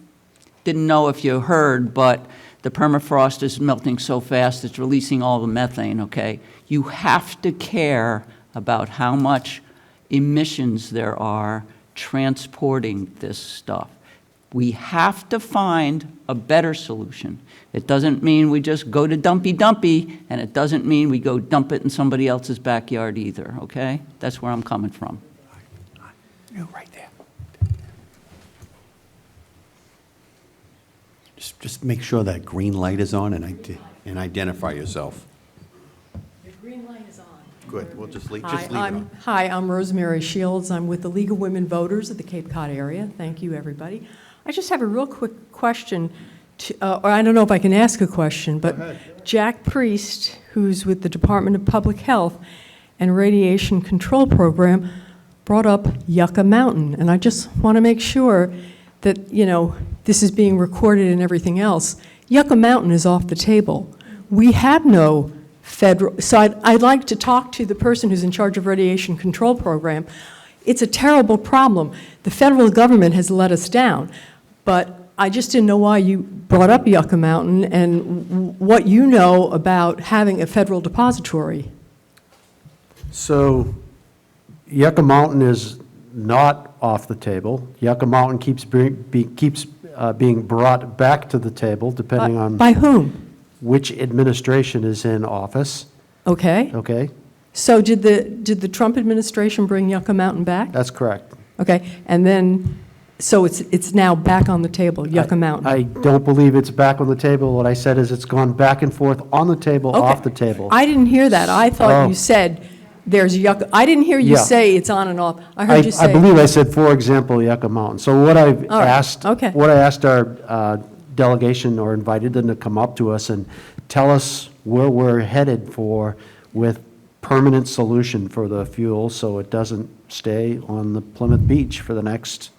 Didn't know if you heard, but the permafrost is melting so fast it's releasing all the methane, okay? You have to care about how much emissions there are transporting this stuff. We have to find a better solution. It doesn't mean we just go to dumpy, and it doesn't mean we go dump it in somebody else's backyard either, okay? That's where I'm coming from.
You're right there. Just make sure that green light is on and identify yourself.
The green light is on.
Good, we'll just leave it on.
Hi, I'm Rosemary Shields. I'm with the League of Women Voters of the Cape Cod area. Thank you, everybody. I just have a real quick question, or I don't know if I can ask a question, but Jack Priest, who's with the Department of Public Health and Radiation Control Program, brought up Yucca Mountain, and I just want to make sure that, this is being recorded and everything else. Yucca Mountain is off the table. We have no federal, so I'd like to talk to the person who's in charge of Radiation Control Program. It's a terrible problem. The federal government has let us down, but I just didn't know why you brought up Yucca Mountain and what you know about having a federal depository.
So Yucca Mountain is not off the table. Yucca Mountain keeps being brought back to the table, depending on...
By whom?
Which administration is in office.
Okay.
Okay?
So did the Trump administration bring Yucca Mountain back?
That's correct.
Okay, and then, so it's now back on the table, Yucca Mountain?
I don't believe it's back on the table. What I said is it's gone back and forth on the table,
Okay.
off the table.
I didn't hear that. I thought you said there's Yucca, I didn't hear you
Yeah.
say it's on and off. I heard you say...
I believe I said, for example, Yucca Mountain. So what I've
All right,
asked,
okay.
what I asked our delegation, or invited them to come up to us and tell us where we're headed with permanent solution for the fuel, so it doesn't stay on the Plymouth beach for the next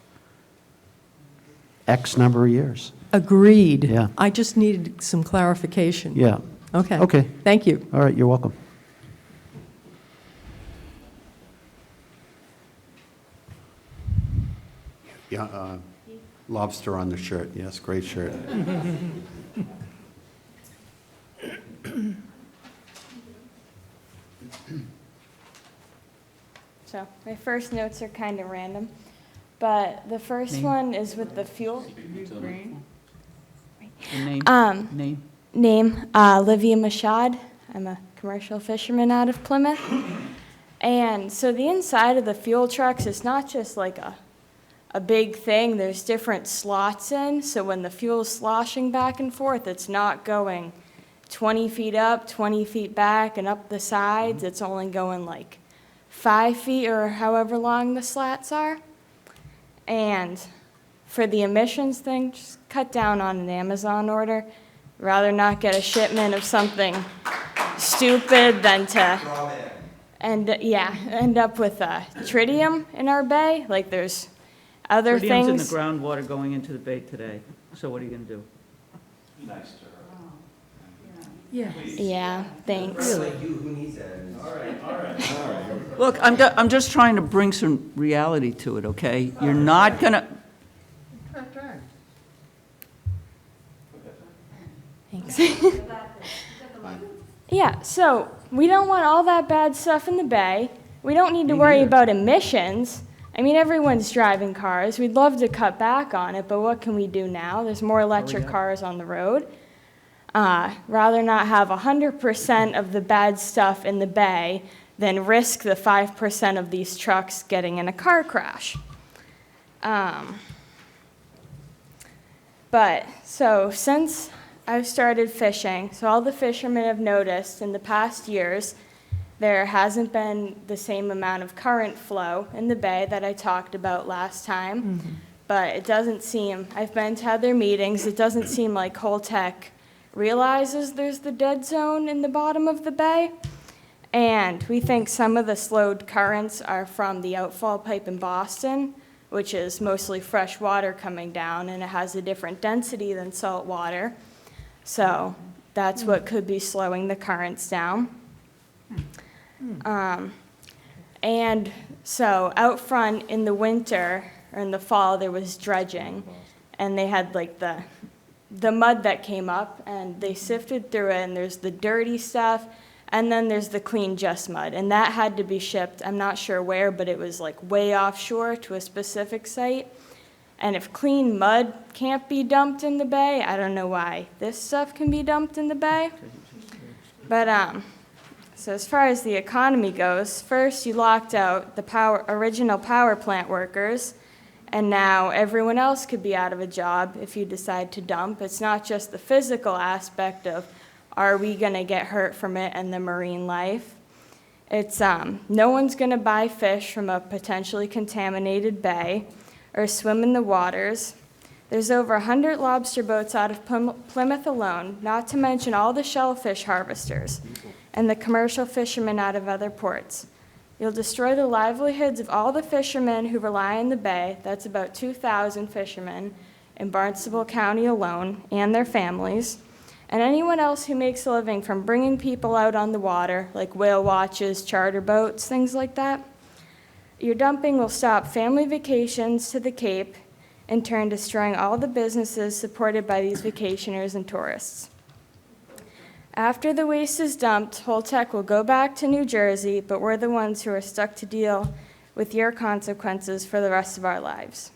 X number of years.
Agreed.
Yeah.
I just needed some clarification.
Yeah.
Okay.
Okay.
Thank you.
All right, you're welcome.
Yeah, lobster on the shirt, yes, great shirt.
So my first notes are kind of random, but the first one is with the fuel.
Name?
Name, Livia Mashad. I'm a commercial fisherman out of Plymouth. And so the inside of the fuel trucks is not just like a big thing. There's different slots in, so when the fuel's sloshing back and forth, it's not going 20 feet up, 20 feet back, and up the sides. It's only going like 5 feet or however long the slats are. And for the emissions thing, just cut down on an Amazon order. Rather not get a shipment of something stupid than to end up with tritium in our bay. Like there's other
Tritium's
things.
in the groundwater going into the bay today, so what are you going to do?
Oh, Yeah, thanks.
Look, I'm just trying to bring some reality to it, okay? You're not going to...
Thanks. Yeah, so we don't want all that bad stuff in the bay. We don't need to worry about emissions. I mean, everyone's driving cars. We'd love to cut back on it, but what can we do now? There's more electric cars on the road. Rather not have 100% of the bad stuff in the bay than risk the 5% of these trucks getting in a car crash. But, so since I've started fishing, so all the fishermen have noticed in the past years there hasn't been the same amount of current flow in the bay that I talked about last time. But it doesn't seem, I've been to other meetings, it doesn't seem like Holtec realizes there's the dead zone in the bottom of the bay. And we think some of the slowed currents are from the outfall pipe in Boston, which is mostly fresh water coming down, and it has a different density than salt water. So that's what could be slowing the currents down. And so out front in the winter or in the fall, there was dredging, and they had like the mud that came up, and they sifted through it, and there's the dirty stuff, and then there's the clean just mud, and that had to be shipped. I'm not sure where, but it was like way offshore to a specific site. And if clean mud can't be dumped in the bay, I don't know why this stuff can be dumped in the bay. But so as far as the economy goes, first you locked out the original power plant workers, and now everyone else could be out of a job if you decide to dump. It's not just the physical aspect of, are we going to get hurt from it and the marine life? It's no one's going to buy fish from a potentially contaminated bay or swim in the waters. There's over 100 lobster boats out of Plymouth alone, not to mention all the shellfish harvesters and the commercial fishermen out of other ports. You'll destroy the livelihoods of all the fishermen who rely on the bay. That's about 2,000 fishermen in Barnstable County alone, and their families, and anyone else who makes a living from bringing people out on the water, like whale watches, charter boats, things like that. Your dumping will stop family vacations to the Cape, in turn destroying all the businesses supported by these vacationers and tourists. After the waste is dumped, Holtec will go back to New Jersey, but we're the ones who are stuck to deal with your consequences for the rest of our lives.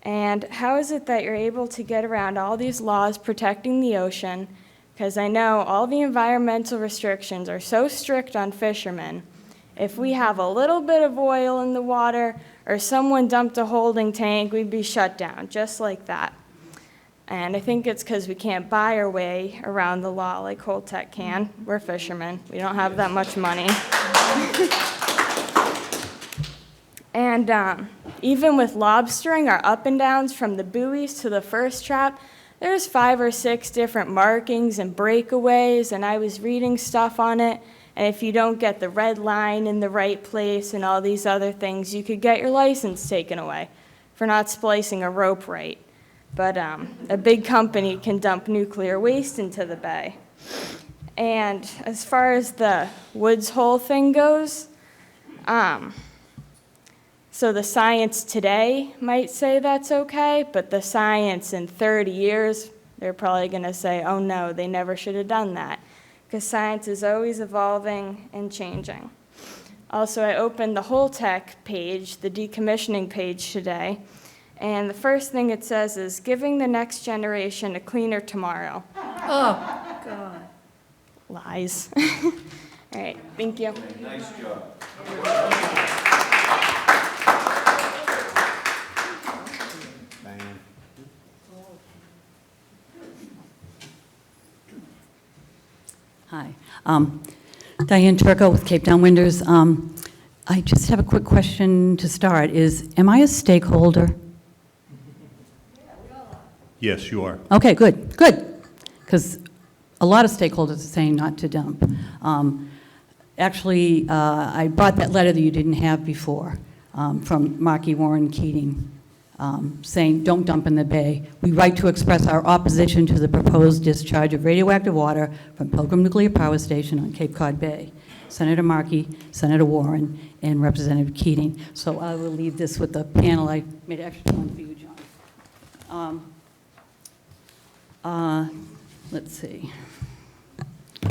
And how is it that you're able to get around all these laws protecting the ocean? Because I know all the environmental restrictions are so strict on fishermen. If we have a little bit of oil in the water or someone dumped a holding tank, we'd be shut down, just like that. And I think it's because we can't buy our way around the law like Holtec can. We're fishermen. We don't have that much money. And even with lobstering, our up and downs from the buoys to the first trap, there's 5 or 6 different markings and breakaways, and I was reading stuff on it. And if you don't get the red line in the right place and all these other things, you could get your license taken away for not splicing a rope right. But a big company can dump nuclear waste into the bay. And as far as the Woods Hole thing goes, so the science today might say that's okay, but the science in 30 years, they're probably going to say, oh no, they never should have done that, because science is always evolving and changing. Also, I opened the Holtec page, the decommissioning page today, and the first thing it says is, giving the next generation a cleaner tomorrow.
Oh, God.
Lies. All right, thank you.
Nice job.
Hi. Diane Turco with Cape Town Winders. I just have a quick question to start. Am I a stakeholder?
Yes, you are.
Okay, good, good. Because a lot of stakeholders are saying not to dump. Actually, I brought that letter that you didn't have before from Markey Warren Keating, saying don't dump in the bay. We write to express our opposition to the proposed discharge of radioactive water from Pilgrim Nuclear Power Station on Cape Cod Bay. Senator Markey, Senator Warren, and Representative Keating. So I will leave this with the panel. I made an extra one for you, John. Let's see. So I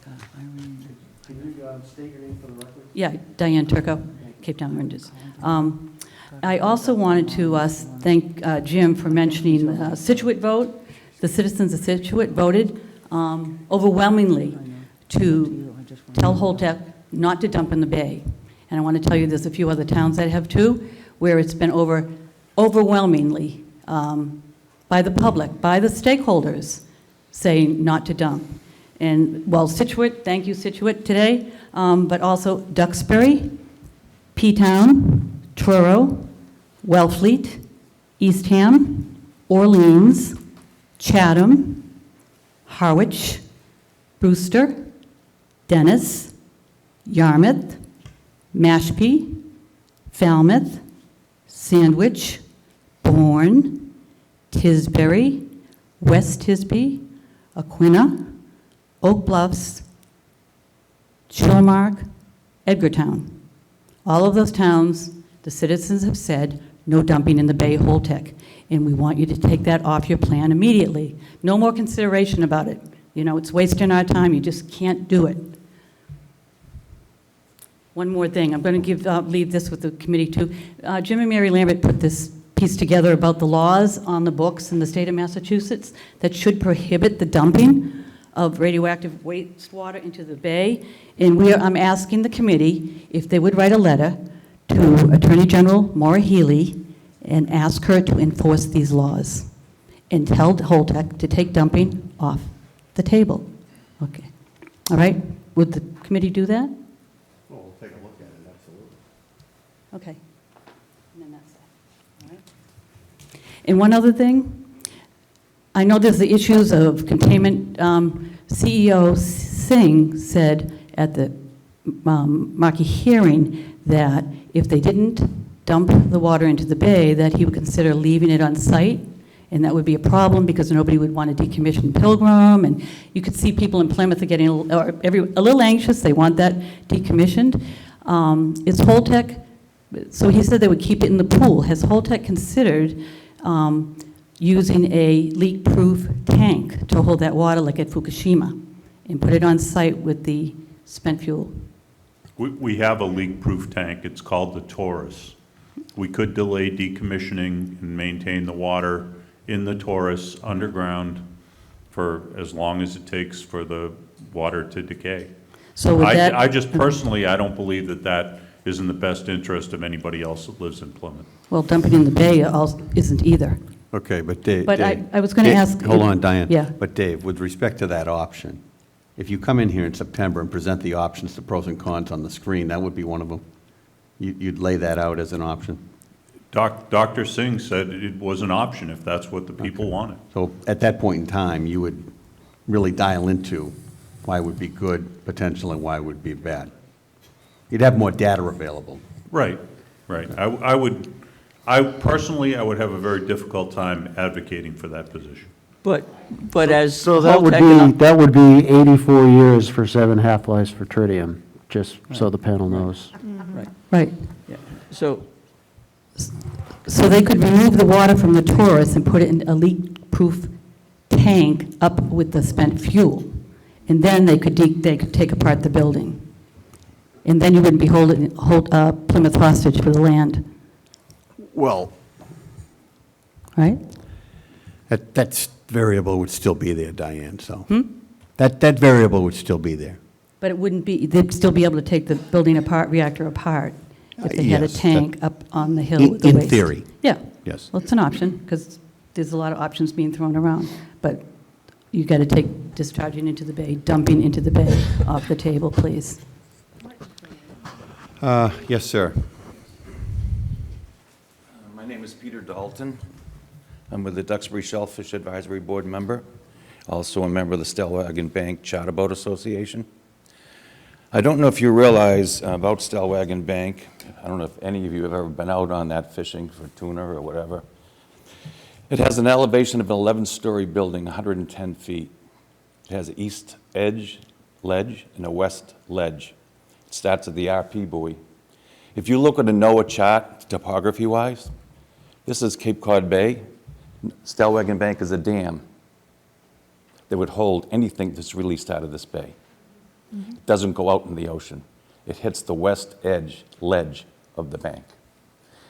got Irene.
Can you state your name for the record?
Yeah, Diane Turco, Cape Town Rangers. I also wanted to thank Jim for mentioning the Situate vote. The citizens of Situate voted overwhelmingly to tell Holtec not to dump in the bay. And I want to tell you there's a few other towns that have too, where it's been overwhelmingly by the public, by the stakeholders, saying not to dump. And, well, Situate, thank you, Situate, today, but also Duxbury, P-Town, Truro, Wellfleet, Eastham, Orleans, Chatham, Harwich, Brewster, Dennis, Yarmouth, Mashpee, Falmouth, Sandwich, Bourne, Tisbury, West Tisby, Aquina, Oak Bluffs, Chilmark, Edgartown. All of those towns, the citizens have said, no dumping in the Bay Holtec, and we want you to take that off your plan immediately. No more consideration about it. You know, it's wasting our time, you just can't do it. One more thing, I'm going to leave this with the committee too. Jim and Mary Lambert put this piece together about the laws on the books in the state of Massachusetts that should prohibit the dumping of radioactive wastewater into the bay. And I'm asking the committee if they would write a letter to Attorney General Maura Healey and ask her to enforce these laws and tell Holtec to take dumping off the table. Okay. All right? Would the committee do that?
Well, we'll take a look at it, absolutely.
Okay. And then that's that. All right. And one other thing. I know there's the issues of containment. CEO Singh said at the Markey hearing that if they didn't dump the water into the bay, that he would consider leaving it on site, and that would be a problem because nobody would want to decommission Pilgrim, and you could see people in Plymouth are getting a little anxious. They want that decommissioned. Is Holtec, so he said they would keep it in the pool. Has Holtec considered using a leak-proof tank to hold that water like at Fukushima and put it on site with the spent fuel?
We have a leak-proof tank. It's called the Taurus. We could delay decommissioning and maintain the water in the Taurus underground for as long as it takes for the water to decay.
So with that,
I just personally, I don't believe that that is in the best interest of anybody else that lives in Plymouth.
well, dumping in the bay isn't either.
Okay, but Dave.
But
Dave-
I was going to
Dave-
ask.
Hold on, Diane.
Yeah.
But Dave, with respect to that option, if you come in here in September and present the options, the pros and cons on the screen, that would be one of them? You'd lay that out as an option?
Dr. Singh said it was an option if that's what the people wanted.
So at that point in time, you would really dial into why it would be good potentially and why it would be bad. You'd have more data available.
Right, right. I personally would have a very difficult time advocating for that position.
But as
So that would
Holtec
be, that would be 84 years for 7 half-lives for tritium, just so the panel knows.
Right.
So,
So they could remove the water from the Taurus and put it in a leak-proof tank up with the spent fuel. And then they could take apart the building. And then you wouldn't be holding Plymouth hostage for the land,
Well,
right?
that variable would still be there, Diane, so. That variable would still be there.
But it wouldn't be, they'd still be able to take the building apart, reactor apart, if they had a
Yes, that-
tank up on the hill with the
In
waste.
theory,
Yeah.
yes.
Well, it's an option, because there's a lot of options being thrown around. But you got to take discharging into the bay, dumping into the bay off the table, please.
Yes, sir.
My name is Peter Dalton. I'm with the Duxbury Shellfish Advisory Board member, also a member of the Stellwagen Bank Charter Boat Association. I don't know if you realize about Stellwagen Bank, I don't know if any of you have ever been out on that fishing for tuna or whatever. It has an elevation of an 11-story building, 110 feet. It has an east edge ledge and a west ledge. It starts at the RP buoy. If you look at a NOAA chart, topography-wise, this is Cape Cod Bay. Stellwagen Bank is a dam that would hold anything that's released out of this bay. It doesn't go out in the ocean. It hits the west edge ledge of the bank.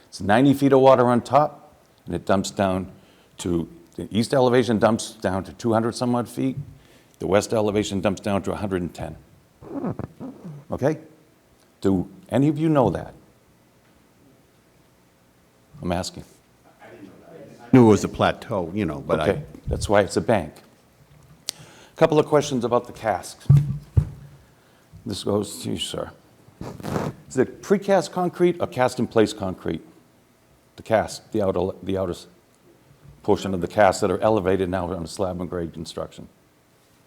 It's 90 feet of water on top, and it dumps down to, the east elevation dumps down to 200 some odd feet. The west elevation dumps down to 110. Okay? Do any of you know that? I'm asking.
Knew it was a plateau, but
Okay, that's why it's a bank. Couple of questions about the casks. This goes to you, sir. Is it precast concrete or cast-in-place concrete? The cast, the outer portion of the cast that are elevated now on the slab and grade construction.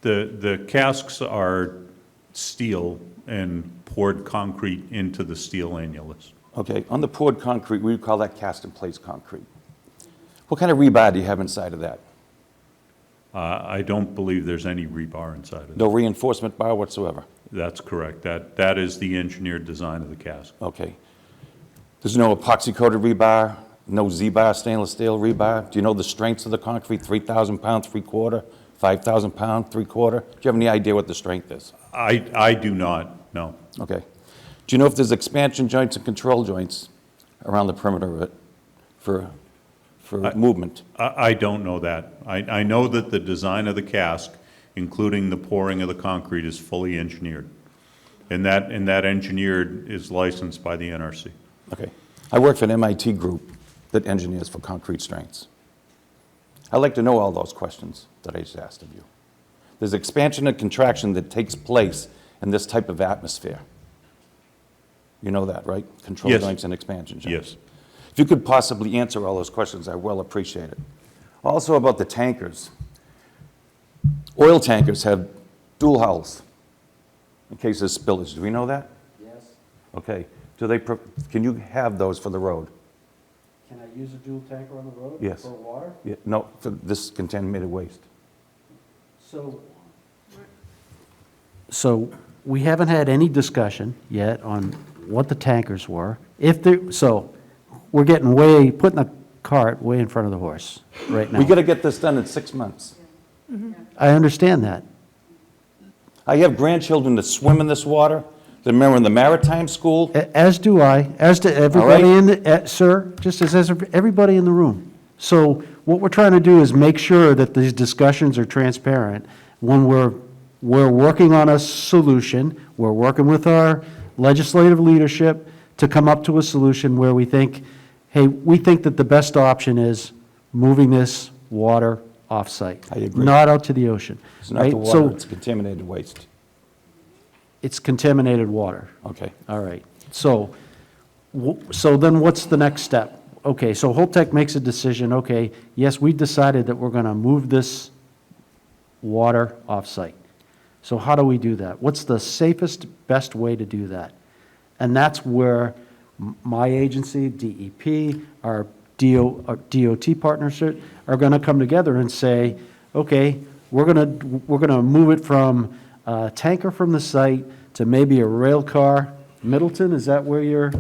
The casks are steel and poured concrete into the steel annulus.
Okay, on the poured concrete, we would call that cast-in-place concrete. What kind of rebar do you have inside of that?
I don't believe there's any rebar inside of it.
No reinforcement bar whatsoever?
That's correct. That is the engineered design of the cask.
Okay. There's no epoxy-coated rebar, no Z-bar stainless steel rebar? Do you know the strengths of the concrete, 3,000 pound, 3/4, 5,000 pound, 3/4? Do you have any idea what the strength is?
I do not, no.
Okay. Do you know if there's expansion joints and control joints around the perimeter of it for movement?
I don't know that. I know that the design of the cask, including the pouring of the concrete, is fully engineered. And that engineered is licensed by the NRC.
Okay. I work for an MIT group that engineers for concrete strengths. I'd like to know all those questions that I just asked of you. There's expansion and contraction that takes place in this type of atmosphere. You know that, right? Control
Yes.
joints and expansion joints.
Yes.
If you could possibly answer all those questions, I will appreciate it. Also about the tankers. Oil tankers have dual hulls in case of spillage. Do we know that?
Yes.
Okay. Can you have those for the road?
Can I use a dual tanker on the road?
Yes.
For water?
Yeah, no, for this contaminated waste.
So we haven't had any discussion yet on what the tankers were. So we're putting the cart way in front of the horse right now.
We got to get this done in 6 months.
I understand that.
I have grandchildren that swim in this water. They're in the maritime school.
As do I, as to everybody in the, sir, just as everybody in the room. So what we're trying to do is make sure that these discussions are transparent. When we're working on a solution, we're working with our legislative leadership to come up to a solution where we think, hey, we think that the best option is moving this water off-site.
I agree.
Not out to the ocean.
It's not the
right?
water, it's contaminated waste.
It's contaminated water.
Okay.
All right. So then what's the next step? Okay, so Holtec makes a decision, okay, yes, we decided that we're going to move this water off-site. So how do we do that? What's the safest, best way to do that? And that's where my agency, DEP, our DOT partnership are going to come together and say, okay, we're going to move it from a tanker from the site to maybe a rail car. Middleton, is that where's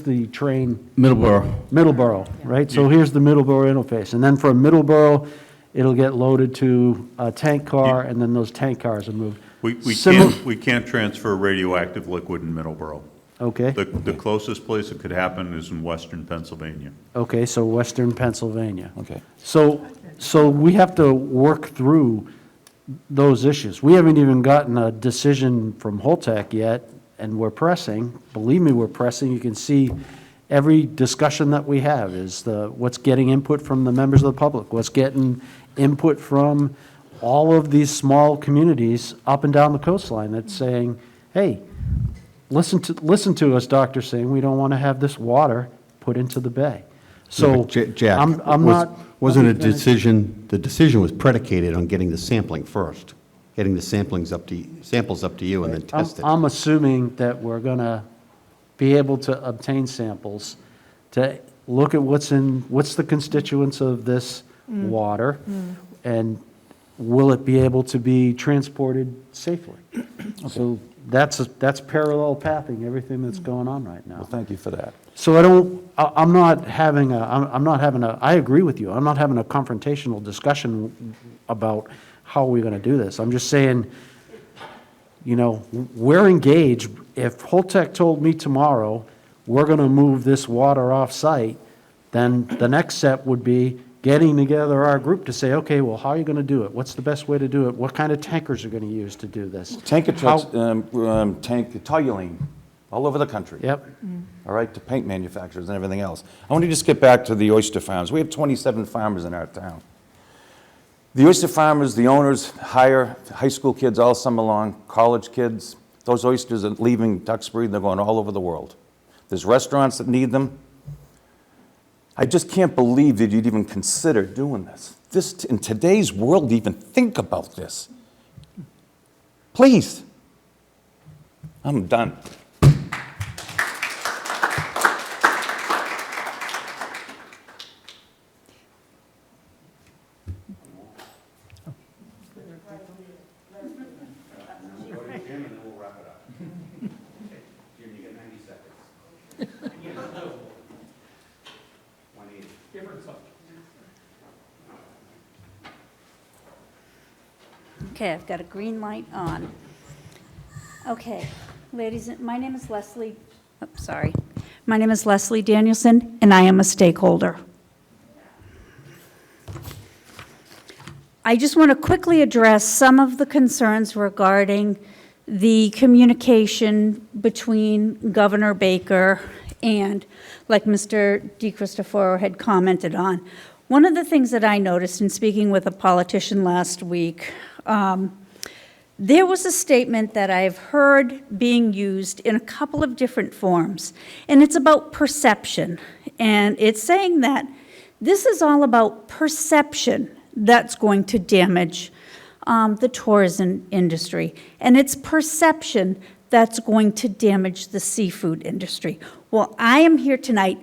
the train? Middleborough, right? So here's the Middleborough interface. And then from Middleborough, it'll get loaded to a tank car, and then those tank cars are moved.
We can't transfer radioactive liquid in Middleborough.
Okay.
The closest place it could happen is in western Pennsylvania.
Okay, so western Pennsylvania.
Okay.
So we have to work through those issues. We haven't even gotten a decision from Holtec yet, and we're pressing. Believe me, we're pressing. You can see every discussion that we have is what's getting input from the members of the public, what's getting input from all of these small communities up and down the coastline that's saying, hey, listen to us, Dr. Singh, we don't want to have this water put into the bay. So
Jack,
I'm not.
Wasn't a decision, the decision was predicated on getting the sampling first, getting the samples up to you and then test it.
I'm assuming that we're going to be able to obtain samples to look at what's the constituents of this water, and will it be able to be transported safely? Okay. So that's parallel pathing everything that's going on right now.
Well, thank you for that.
So I agree with you. I'm not having a confrontational discussion about how we're going to do this. I'm just saying, we're engaged. If Holtec told me tomorrow, we're going to move this water off-site, then the next step would be getting together our group to say, okay, well, how are you going to do it? What's the best way to do it? What kind of tankers are going to use to do this?
Tanker trucks, toluene, all over the country.
Yep.
All right, to paint manufacturers and everything else. I want to just get back to the oyster farms. We have 27 farmers in our town. The oyster farmers, the owners hire high school kids all summer long, college kids. Those oysters are leaving Duxbury, they're going all over the world. There's restaurants that need them. I just can't believe that you'd even consider doing this. In today's world, even think about this. Please. I'm done.
Okay, I've got a green light on. Okay, ladies, my name is Leslie, sorry. My name is Leslie Danielson, and I am a stakeholder. I just want to quickly address some of the concerns regarding the communication between Governor Baker and, like Mr. DeCristoforo had commented on. One of the things that I noticed in speaking with a politician last week, there was a statement that I've heard being used in a couple of different forms, and it's about perception. And it's saying that this is all about perception that's going to damage the tourism industry, and it's perception that's going to damage the seafood industry. Well, I am here tonight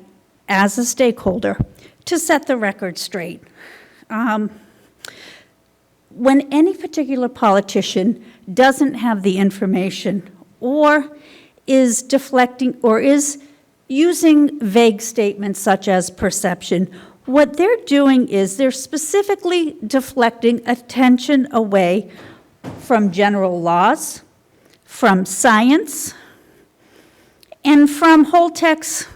as a stakeholder to set the record straight. When any particular politician doesn't have the information or is deflecting or is using vague statements such as perception, what they're doing is they're specifically deflecting attention away from general laws, from science, and from Holtec's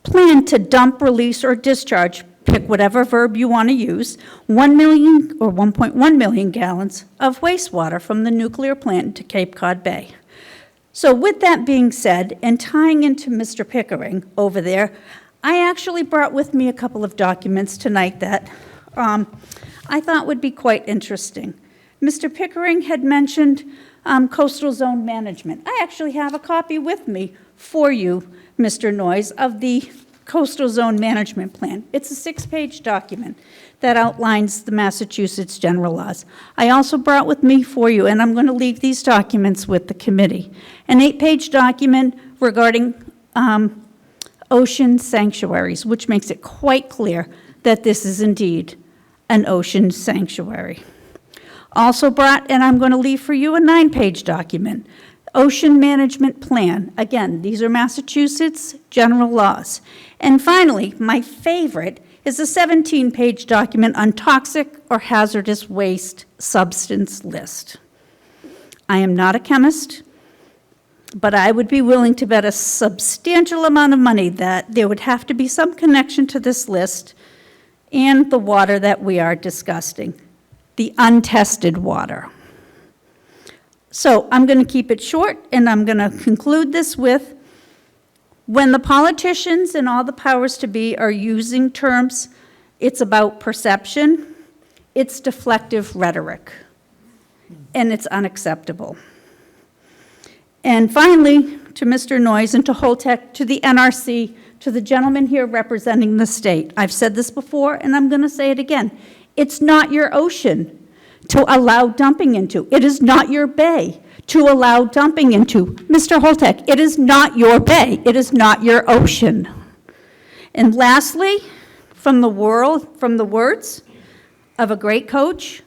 plan to dump, release, or discharge, pick whatever verb you want to use, 1 million or 1.1 million gallons of wastewater from the nuclear plant to Cape Cod Bay. So with that being said, and tying into Mr. Pickering over there, I actually brought with me a couple of documents tonight that I thought would be quite interesting. Mr. Pickering had mentioned coastal zone management. I actually have a copy with me for you, Mr. Noyes, of the Coastal Zone Management Plan. It's a 6-page document that outlines the Massachusetts general laws. I also brought with me for you, and I'm going to leave these documents with the committee, an 8-page document regarding ocean sanctuaries, which makes it quite clear that this is indeed an ocean sanctuary. Also brought, and I'm going to leave for you, a 9-page document, Ocean Management Plan. Again, these are Massachusetts general laws. And finally, my favorite is a 17-page document on toxic or hazardous waste substance list. I am not a chemist, but I would be willing to bet a substantial amount of money that there would have to be some connection to this list and the water that we are discussing, the untested water. So I'm going to keep it short, and I'm going to conclude this with, when the politicians and all the powers to be are using terms, it's about perception, it's deflective rhetoric, and it's unacceptable. And finally, to Mr. Noyes and to Holtec, to the NRC, to the gentleman here representing the state, I've said this before, and I'm going to say it again. It's not your ocean to allow dumping into. It is not your bay to allow dumping into. Mr. Holtec, it is not your bay. It is not your ocean. And lastly, from the words of a great coach,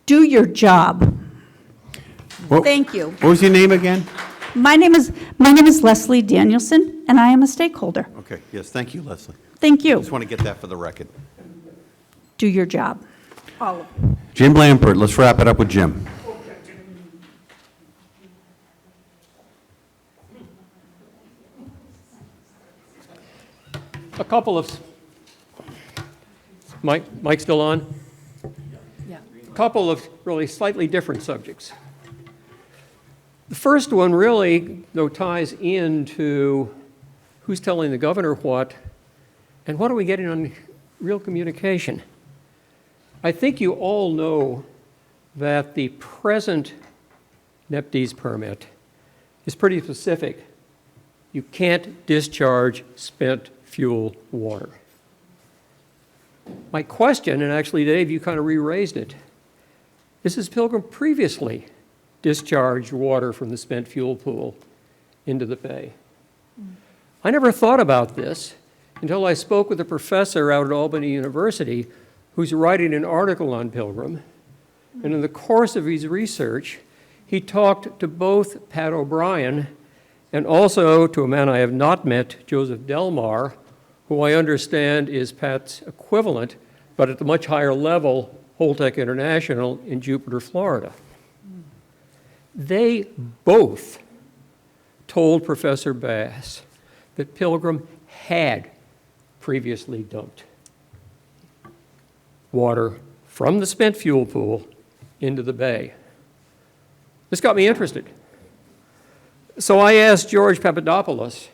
do your job. Thank you.
What was your name again?
My name is Leslie Danielson, and I am a stakeholder.
Okay, yes, thank you, Leslie.
Thank you.
I just want to get that for the record.
Do your job. All of you.
Jim Lampert, let's wrap it up with Jim.
A couple of, Mike still on?
Yeah.
A couple of really slightly different subjects. The first one really, though, ties into who's telling the governor what, and what are we getting on real communication. I think you all know that the present NEPDES permit is pretty specific. You can't discharge spent fuel water. My question, and actually Dave, you kind of re-raised it, is has Pilgrim previously discharged water from the spent fuel pool into the bay? I never thought about this until I spoke with a professor out at Albany University who's writing an article on Pilgrim. And in the course of his research, he talked to both Pat O'Brien and also to a man I have not met, Joseph Delmar, who I understand is Pat's equivalent, but at the much higher level, Holtec International in Jupiter, Florida. They both told Professor Bass that Pilgrim had previously dumped water from the spent fuel pool into the bay. This got me interested. So I asked George Papadopoulos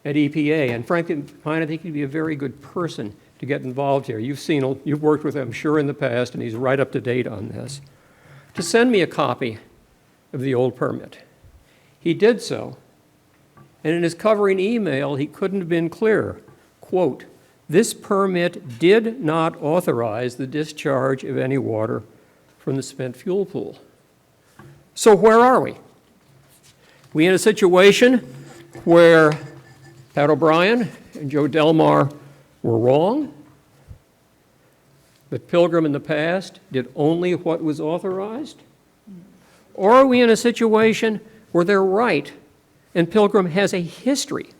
at EPA, and frankly, I think he'd be a very good person to get involved here. You've worked with him, I'm sure, in the past, and he's right up to date on this, to send me a copy of the old permit. He did so, and in his covering email, he couldn't have been clearer. Quote, "This permit did not authorize the discharge of any water from the spent fuel pool." So where are we? We in a situation where Pat O'Brien and Joe Delmar were wrong, that Pilgrim in the past did only what was authorized? Or are we in a situation where they're right and Pilgrim has a history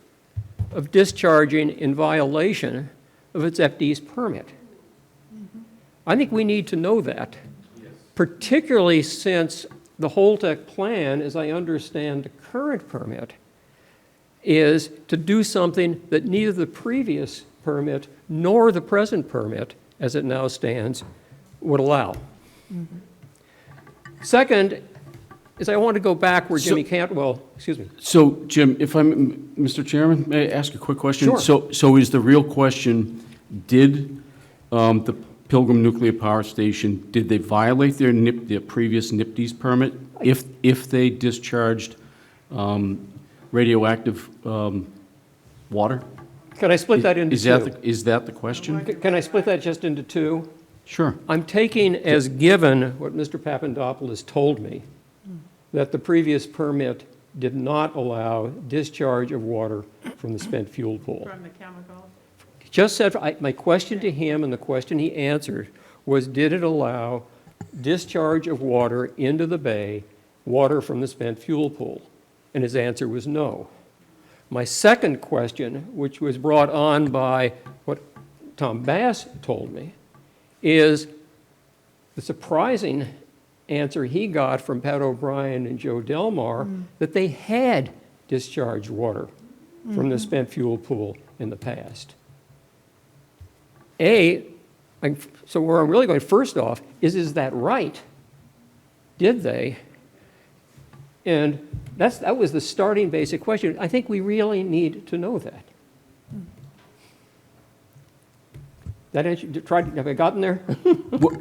of discharging in violation of its FD's permit? I think we need to know that, particularly since the Holtec plan, as I understand the current permit, is to do something that neither the previous permit nor the present permit, as it now stands, would allow. Second is I want to go back where Jimmy Cantwell, excuse me.
So, Jim, if I'm, Mr. Chairman, may I ask a quick question?
Sure.
So is the real question, did the Pilgrim Nuclear Power Station, did they violate their previous NIPDES permit if they discharged radioactive water?
Can I split that into two?
Is that the question?
Can I split that just into two?
Sure.
I'm taking as given what Mr. Papandopoulos told me, that the previous permit did not allow discharge of water from the spent fuel pool.
From the chemical?
Just said, my question to him and the question he answered was, did it allow discharge of water into the bay, water from the spent fuel pool? And his answer was no. My second question, which was brought on by what Tom Bass told me, is the surprising answer he got from Pat O'Brien and Joe Delmar that they had discharged water from the spent fuel pool in the past. So where I'm really going first off is that right? Did they? And that was the starting basic question. I think we really need to know that. That answer, have I gotten there?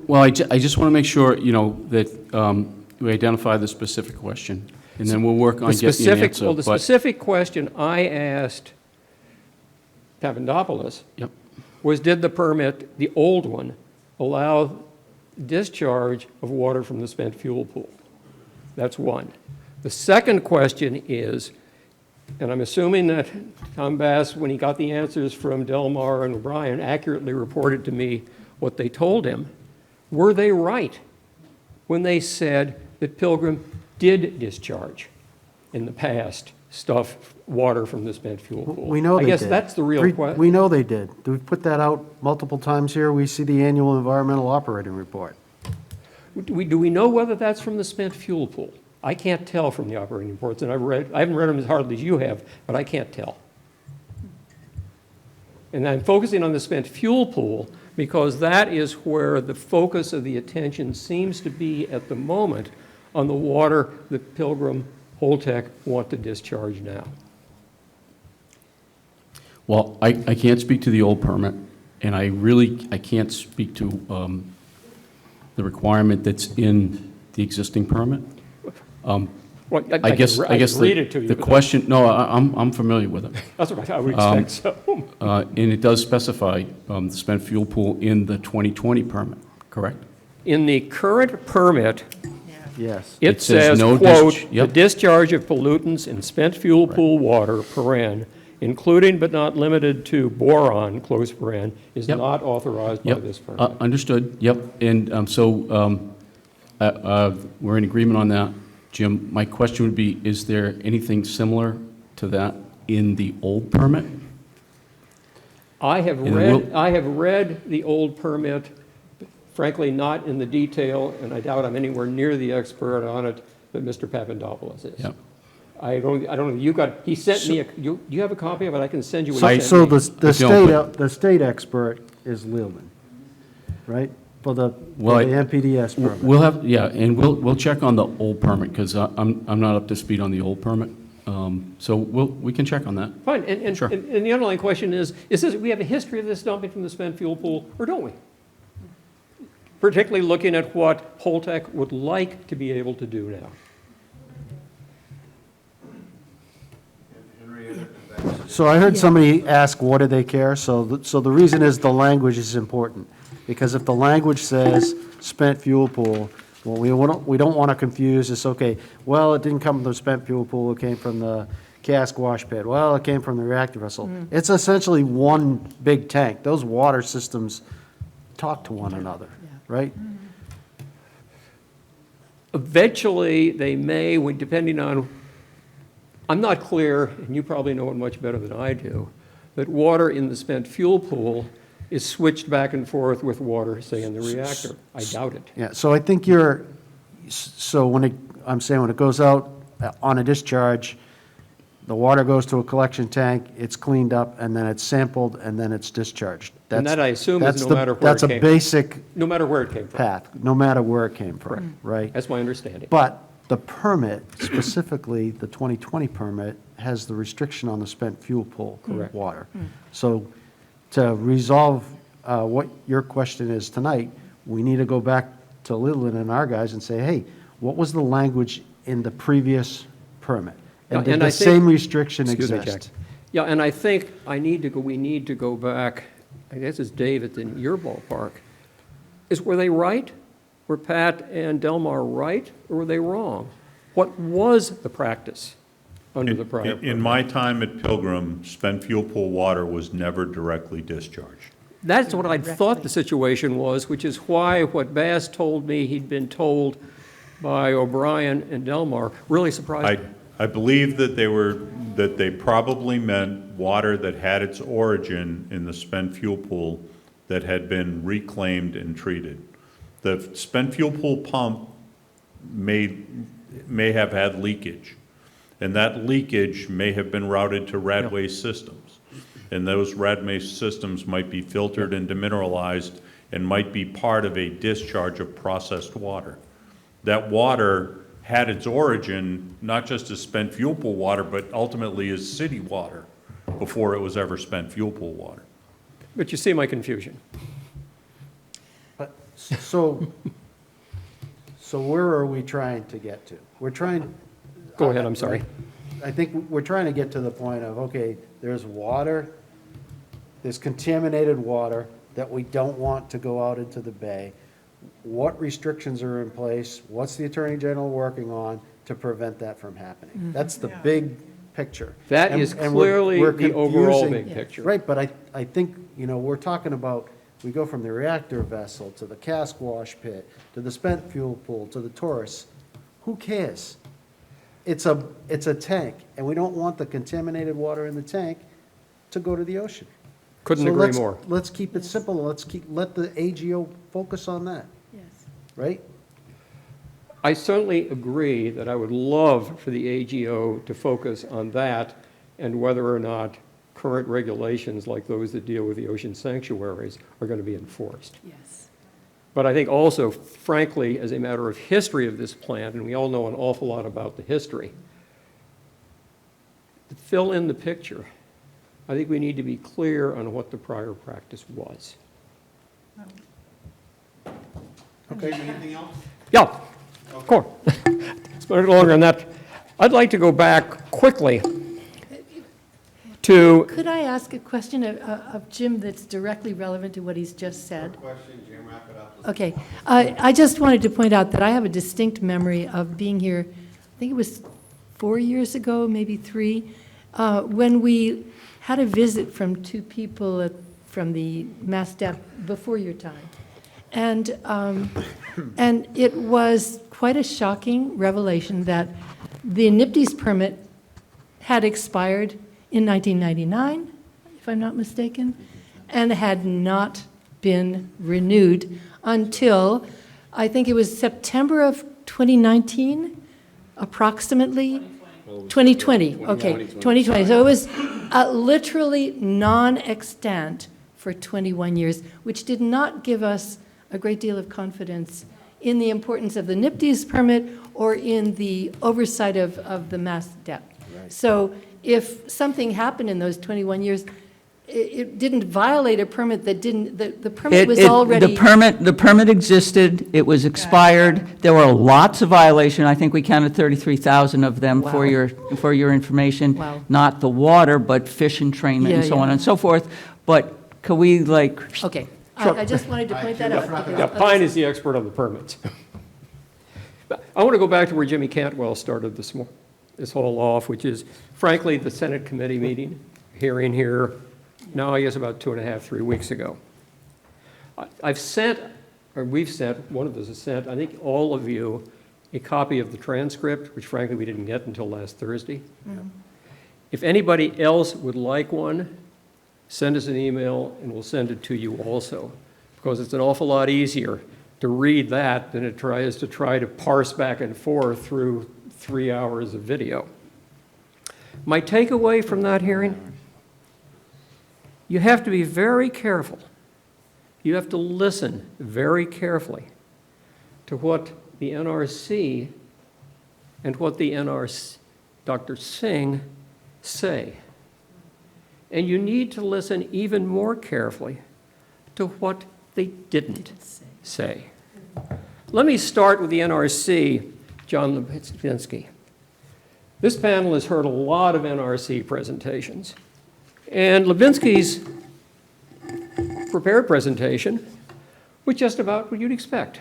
Well, I just want to make sure, that we identify the specific question, and then we'll work on getting an answer.
Well, the specific question I asked Papandopoulos was, did the permit, the old one, allow discharge of water from the spent fuel pool? That's one. The second question is, and I'm assuming that Tom Bass, when he got the answers from Delmar and O'Brien, accurately reported to me what they told him. Were they right when they said that Pilgrim did discharge in the past water from the spent fuel pool?
We know they did.
I guess that's the real question.
We know they did. We've put that out multiple times here. We see the annual environmental operating report.
Do we know whether that's from the spent fuel pool? I can't tell from the operating reports, and I haven't read them as hardly as you have, but I can't tell. And I'm focusing on the spent fuel pool because that is where the focus of the attention seems to be at the moment on the water that Pilgrim Holtec want to discharge now.
Well, I can't speak to the old permit, and I can't speak to the requirement that's in the existing permit.
Well,
I guess
can read it to you,
the
but
question, no, I'm familiar with it.
that's what I would expect, so.
And it does specify the spent fuel pool in the 2020 permit, correct?
In the current permit,
Yes.
it
says
says,
no
quote,
dis-
"The
yep.
discharge of pollutants in spent fuel pool water, paren, including but not limited to boron, close paren, is
Yep.
not authorized by
Yep,
this permit."
understood, yep. And we're in agreement on that. Jim, my question would be, is there anything similar to that in the old permit?
I have
And
read the old permit, frankly, not in the detail, and I doubt I'm anywhere near the expert on it that Mr. Papandopoulos is.
Yep.
I don't know, he sent me, do you have a copy of it? I can send you what
So,
he
so
sent me.
the state expert is Leland, right? For the NPDS permit.
We'll have, yeah, and we'll check on the old permit, because I'm not up to speed on the old permit. So we can check on that.
Fine, and
Sure.
and the underlying question is this, we have a history of this dumping from the spent fuel pool, or don't we? Particularly looking at what Holtec would like to be able to do now.
So I heard somebody ask, what do they care? So the reason is the language is important. Because if the language says spent fuel pool, well, we don't want to confuse this, okay, well, it didn't come from the spent fuel pool, it came from the cask wash pit. Well, it came from the reactor vessel. It's essentially one big tank. Those water systems talk to one another, right?
Eventually, they may, depending on, I'm not clear, and you probably know it much better than I do, that water in the spent fuel pool is switched back and forth with water, say, in the reactor. I doubt it.
Yeah, so I think so I'm saying when it goes out on a discharge, the water goes to a collection tank, it's cleaned up, and then it's sampled, and then it's discharged.
And that, I assume, is
That's
no
the-
matter where it
That's a
came.
basic
No matter where it came from.
path, no matter where it came from, right?
That's my understanding.
But the permit, specifically the 2020 permit, has the restriction on the spent fuel pool
Correct.
water. So to resolve what your question is tonight, we need to go back to Leland and our guys and say, hey, what was the language in the previous permit? And did
And
the
I think-
same restriction
Excuse me, Jack.
exist?
Yeah, and I think we need to go back, I guess it's David, in your ballpark. Were they right? Were Pat and Delmar right, or were they wrong? What was the practice under the prior permit?
In my time at Pilgrim, spent fuel pool water was never directly discharged.
That's what I thought the situation was, which is why what Bass told me he'd been told by O'Brien and Delmar really surprised me.
I believe that they probably meant water that had its origin in the spent fuel pool that had been reclaimed and treated. The spent fuel pool pump may have had leakage, and that leakage may have been routed to rad waste systems. And those rad waste systems might be filtered and demineralized and might be part of a discharge of processed water. That water had its origin not just as spent fuel pool water, but ultimately as city water before it was ever spent fuel pool water.
But you see my confusion.
But, so where are we trying to get to? We're trying.
Go ahead, I'm sorry.
I think we're trying to get to the point of, okay, there's water, there's contaminated water that we don't want to go out into the bay. What restrictions are in place? What's the Attorney General working on to prevent that from happening? That's the big picture.
That
And-
is
and we're-
clearly
we're
the overall
confusing-
big picture.
Right, but I think, we're talking about, we go from the reactor vessel to the cask wash pit, to the spent fuel pool, to the Taurus. Who cares? It's a tank, and we don't want the contaminated water in the tank to go to the ocean.
Couldn't
So
agree more.
Let's keep it simple, let the AGO focus on that,
Yes.
right?
I certainly agree that I would love for the AGO to focus on that and whether or not current regulations like those that deal with the ocean sanctuaries are going to be enforced.
Yes.
But I think also, frankly, as a matter of history of this plant, and we all know an awful lot about the history, to fill in the picture, I think we need to be clear on what the prior practice was. Okay.
Anything else?
Yeah, of course. Spend it longer on that. I'd like to go back quickly to,
Could I ask a question of Jim that's directly relevant to what he's just said?
Question, Jim, wrap it up.
Okay. I just wanted to point out that I have a distinct memory of being here, I think it was 4 years ago, maybe 3, when we had a visit from 2 people from the MassDep before your time. And it was quite a shocking revelation that the NIPD's permit had expired in 1999, if I'm not mistaken, and had not been renewed until, I think it was September of 2019, approximately. 2020, okay, 2020. So it was literally non-extant for 21 years, which did not give us a great deal of confidence in the importance of the NIPD's permit or in the oversight of the MassDep. So if something happened in those 21 years, it didn't violate a permit that didn't, the permit was already.
The permit existed, it was expired, there were lots of violations, I think we counted 33,000 of them for your information.
Wow.
Not the water, but fish entrainment and
Yeah,
so on
yeah.
and so forth, but could we
Okay, I just wanted to point that out.
yeah, Pine is the expert on the permits. I want to go back to where Jimmy Cantwell started this whole off, which is frankly the Senate committee meeting, hearing here, now I guess about 2.5, 3 weeks ago. We've sent, one of us has sent, I think all of you, a copy of the transcript, which frankly we didn't get until last Thursday. If anybody else would like one, send us an email and we'll send it to you also, because it's an awful lot easier to read that than it is to try to parse back and forth through 3 hours of video. My takeaway from that hearing, you have to be very careful. You have to listen very carefully to what the NRC and what the Dr. Singh say. And you need to listen even more carefully to what they didn't say. Let me start with the NRC, John Lubinski. This panel has heard a lot of NRC presentations. And Lubinski's prepared presentation was just about what you'd expect.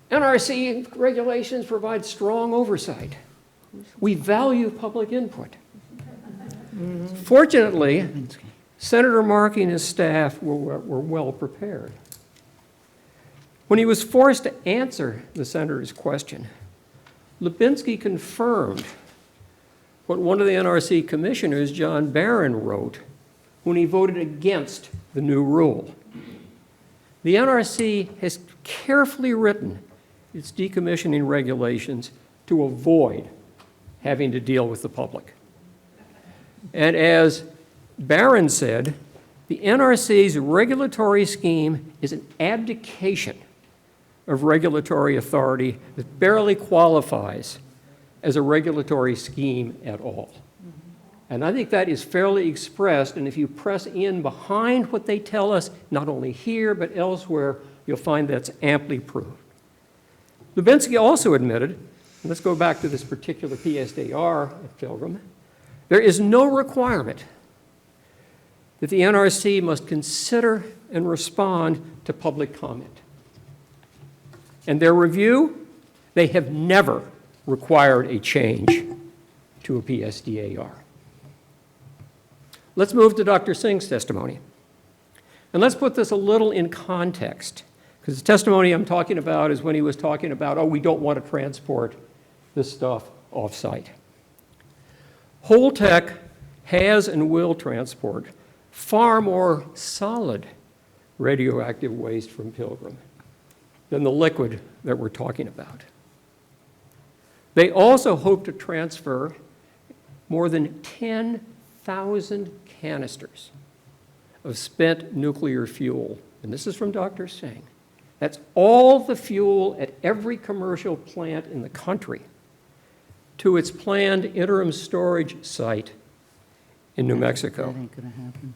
NRC regulations provide strong oversight. We value public input. Fortunately, Senator Markey and his staff were well prepared. When he was forced to answer the senator's question, Lubinski confirmed what one of the NRC commissioners, John Barron, wrote when he voted against the new rule. The NRC has carefully written its decommissioning regulations to avoid having to deal with the public. And as Barron said, the NRC's regulatory scheme is an abdication of regulatory authority that barely qualifies as a regulatory scheme at all. And I think that is fairly expressed, and if you press in behind what they tell us, not only here but elsewhere, you'll find that's amply proved. Lubinski also admitted, and let's go back to this particular PSDR at Pilgrim, there is no requirement that the NRC must consider and respond to public comment. In their review, they have never required a change to a PSDAR. Let's move to Dr. Singh's testimony. And let's put this a little in context, because the testimony I'm talking about is when he was talking about, oh, we don't want to transport this stuff off-site. Holtec has and will transport far more solid radioactive waste from Pilgrim than the liquid that we're talking about. They also hope to transfer more than 10,000 canisters of spent nuclear fuel, and this is from Dr. Singh. That's all the fuel at every commercial plant in the country to its planned interim storage site in New Mexico.
That ain't gonna happen.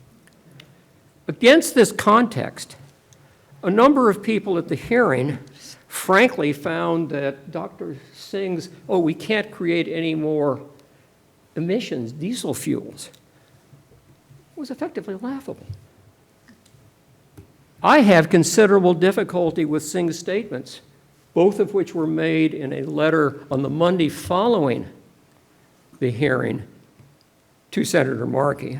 Against this context, a number of people at the hearing frankly found that Dr. Singh's, we can't create any more emissions, diesel fuels, was effectively laughable. I have considerable difficulty with Singh's statements, both of which were made in a letter on the Monday following the hearing to Senator Markey,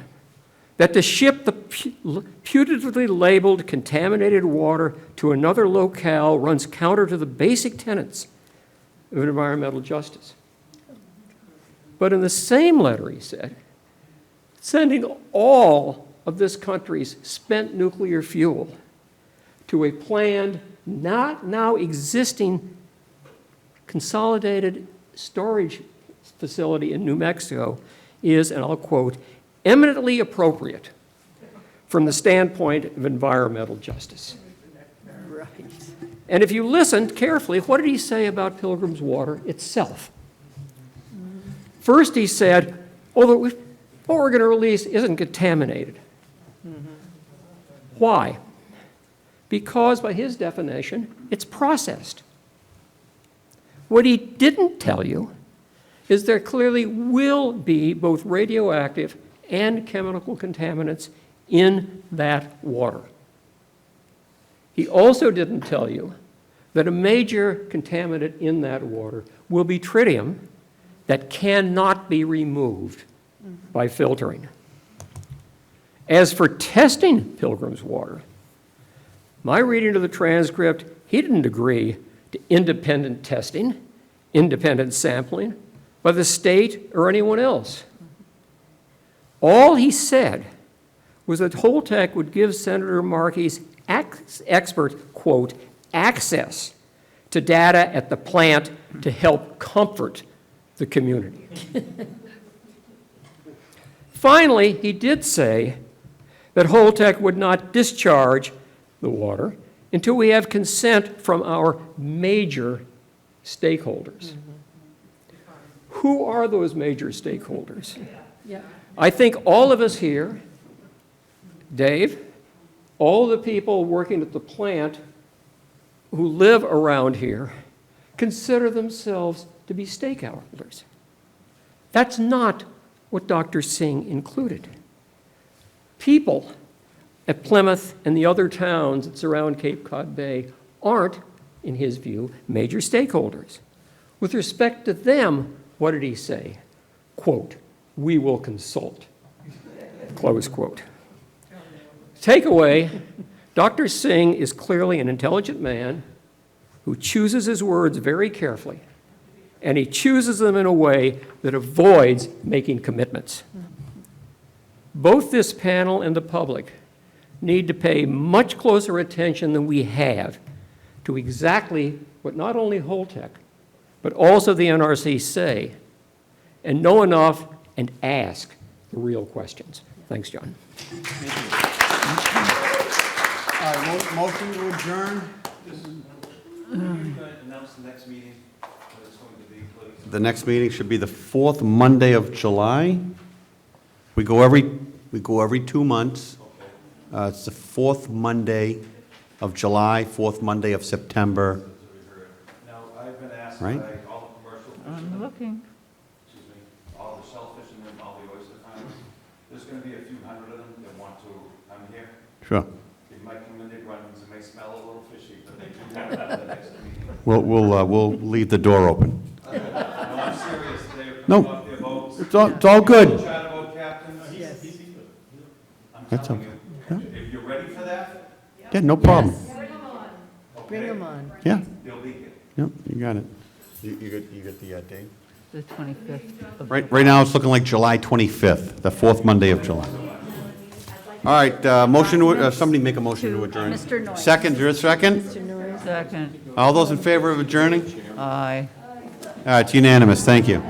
that to ship the putatively labeled contaminated water to another locale runs counter to the basic tenets of environmental justice. But in the same letter, he said, sending all of this country's spent nuclear fuel to a planned, not now existing, consolidated storage facility in New Mexico is, and I'll quote, eminently appropriate from the standpoint of environmental justice.
Right.
And if you listened carefully, what did he say about Pilgrim's water itself? First, he said, what we're going to release isn't contaminated. Why? Because by his definition, it's processed. What he didn't tell you is there clearly will be both radioactive and chemical contaminants in that water. He also didn't tell you that a major contaminant in that water will be tritium that cannot be removed by filtering. As for testing Pilgrim's water, my reading of the transcript, he didn't agree to independent testing, independent sampling by the state or anyone else. All he said was that Holtec would give Senator Markey's expert, quote, access to data at the plant to help comfort the community. Finally, he did say that Holtec would not discharge the water until we have consent from our major stakeholders. Who are those major stakeholders? I think all of us here, Dave, all the people working at the plant who live around here, consider themselves to be stakeholders. That's not what Dr. Singh included. People at Plymouth and the other towns that surround Cape Cod Bay aren't, in his view, major stakeholders. With respect to them, what did he say? Quote, we will consult, close quote. Takeaway, Dr. Singh is clearly an intelligent man who chooses his words very carefully, and he chooses them in a way that avoids making commitments. Both this panel and the public need to pay much closer attention than we have to exactly what not only Holtec, but also the NRC say, and know enough and ask the real questions. Thanks, John.
All right, motion to adjourn?
Announce the next meeting, what it's going to be, please.
The next meeting should be the fourth Monday of July. We go every 2 months. It's the fourth Monday of July, fourth Monday of September.
Now, I've been asked
Right.
by all the commercial
I'm
fishermen,
looking.
all the shellfish and all the oyster farmers, there's going to be a few hundred of them that want to come here.
Sure.
They might come in, they run, it may smell a little fishy, but they do want to come to the next meeting.
We'll leave the door open.
No, I'm serious, they're
No.
coming off their boats.
It's all good.
Charter boat captains. I'm
That's
telling you, if you're ready for that,
Yeah, no problem.
Bring them on,
Yeah,
they'll be here.
yep, you got it. You got the date?
the 25th of
Right now, it's looking like July 25th, the fourth Monday of July. All right, motion to, somebody make a motion to adjourn.
Mr. Noyes.
Second, is there a second?
Second.
All those in favor of adjourning?
Aye.
All right, it's unanimous, thank you.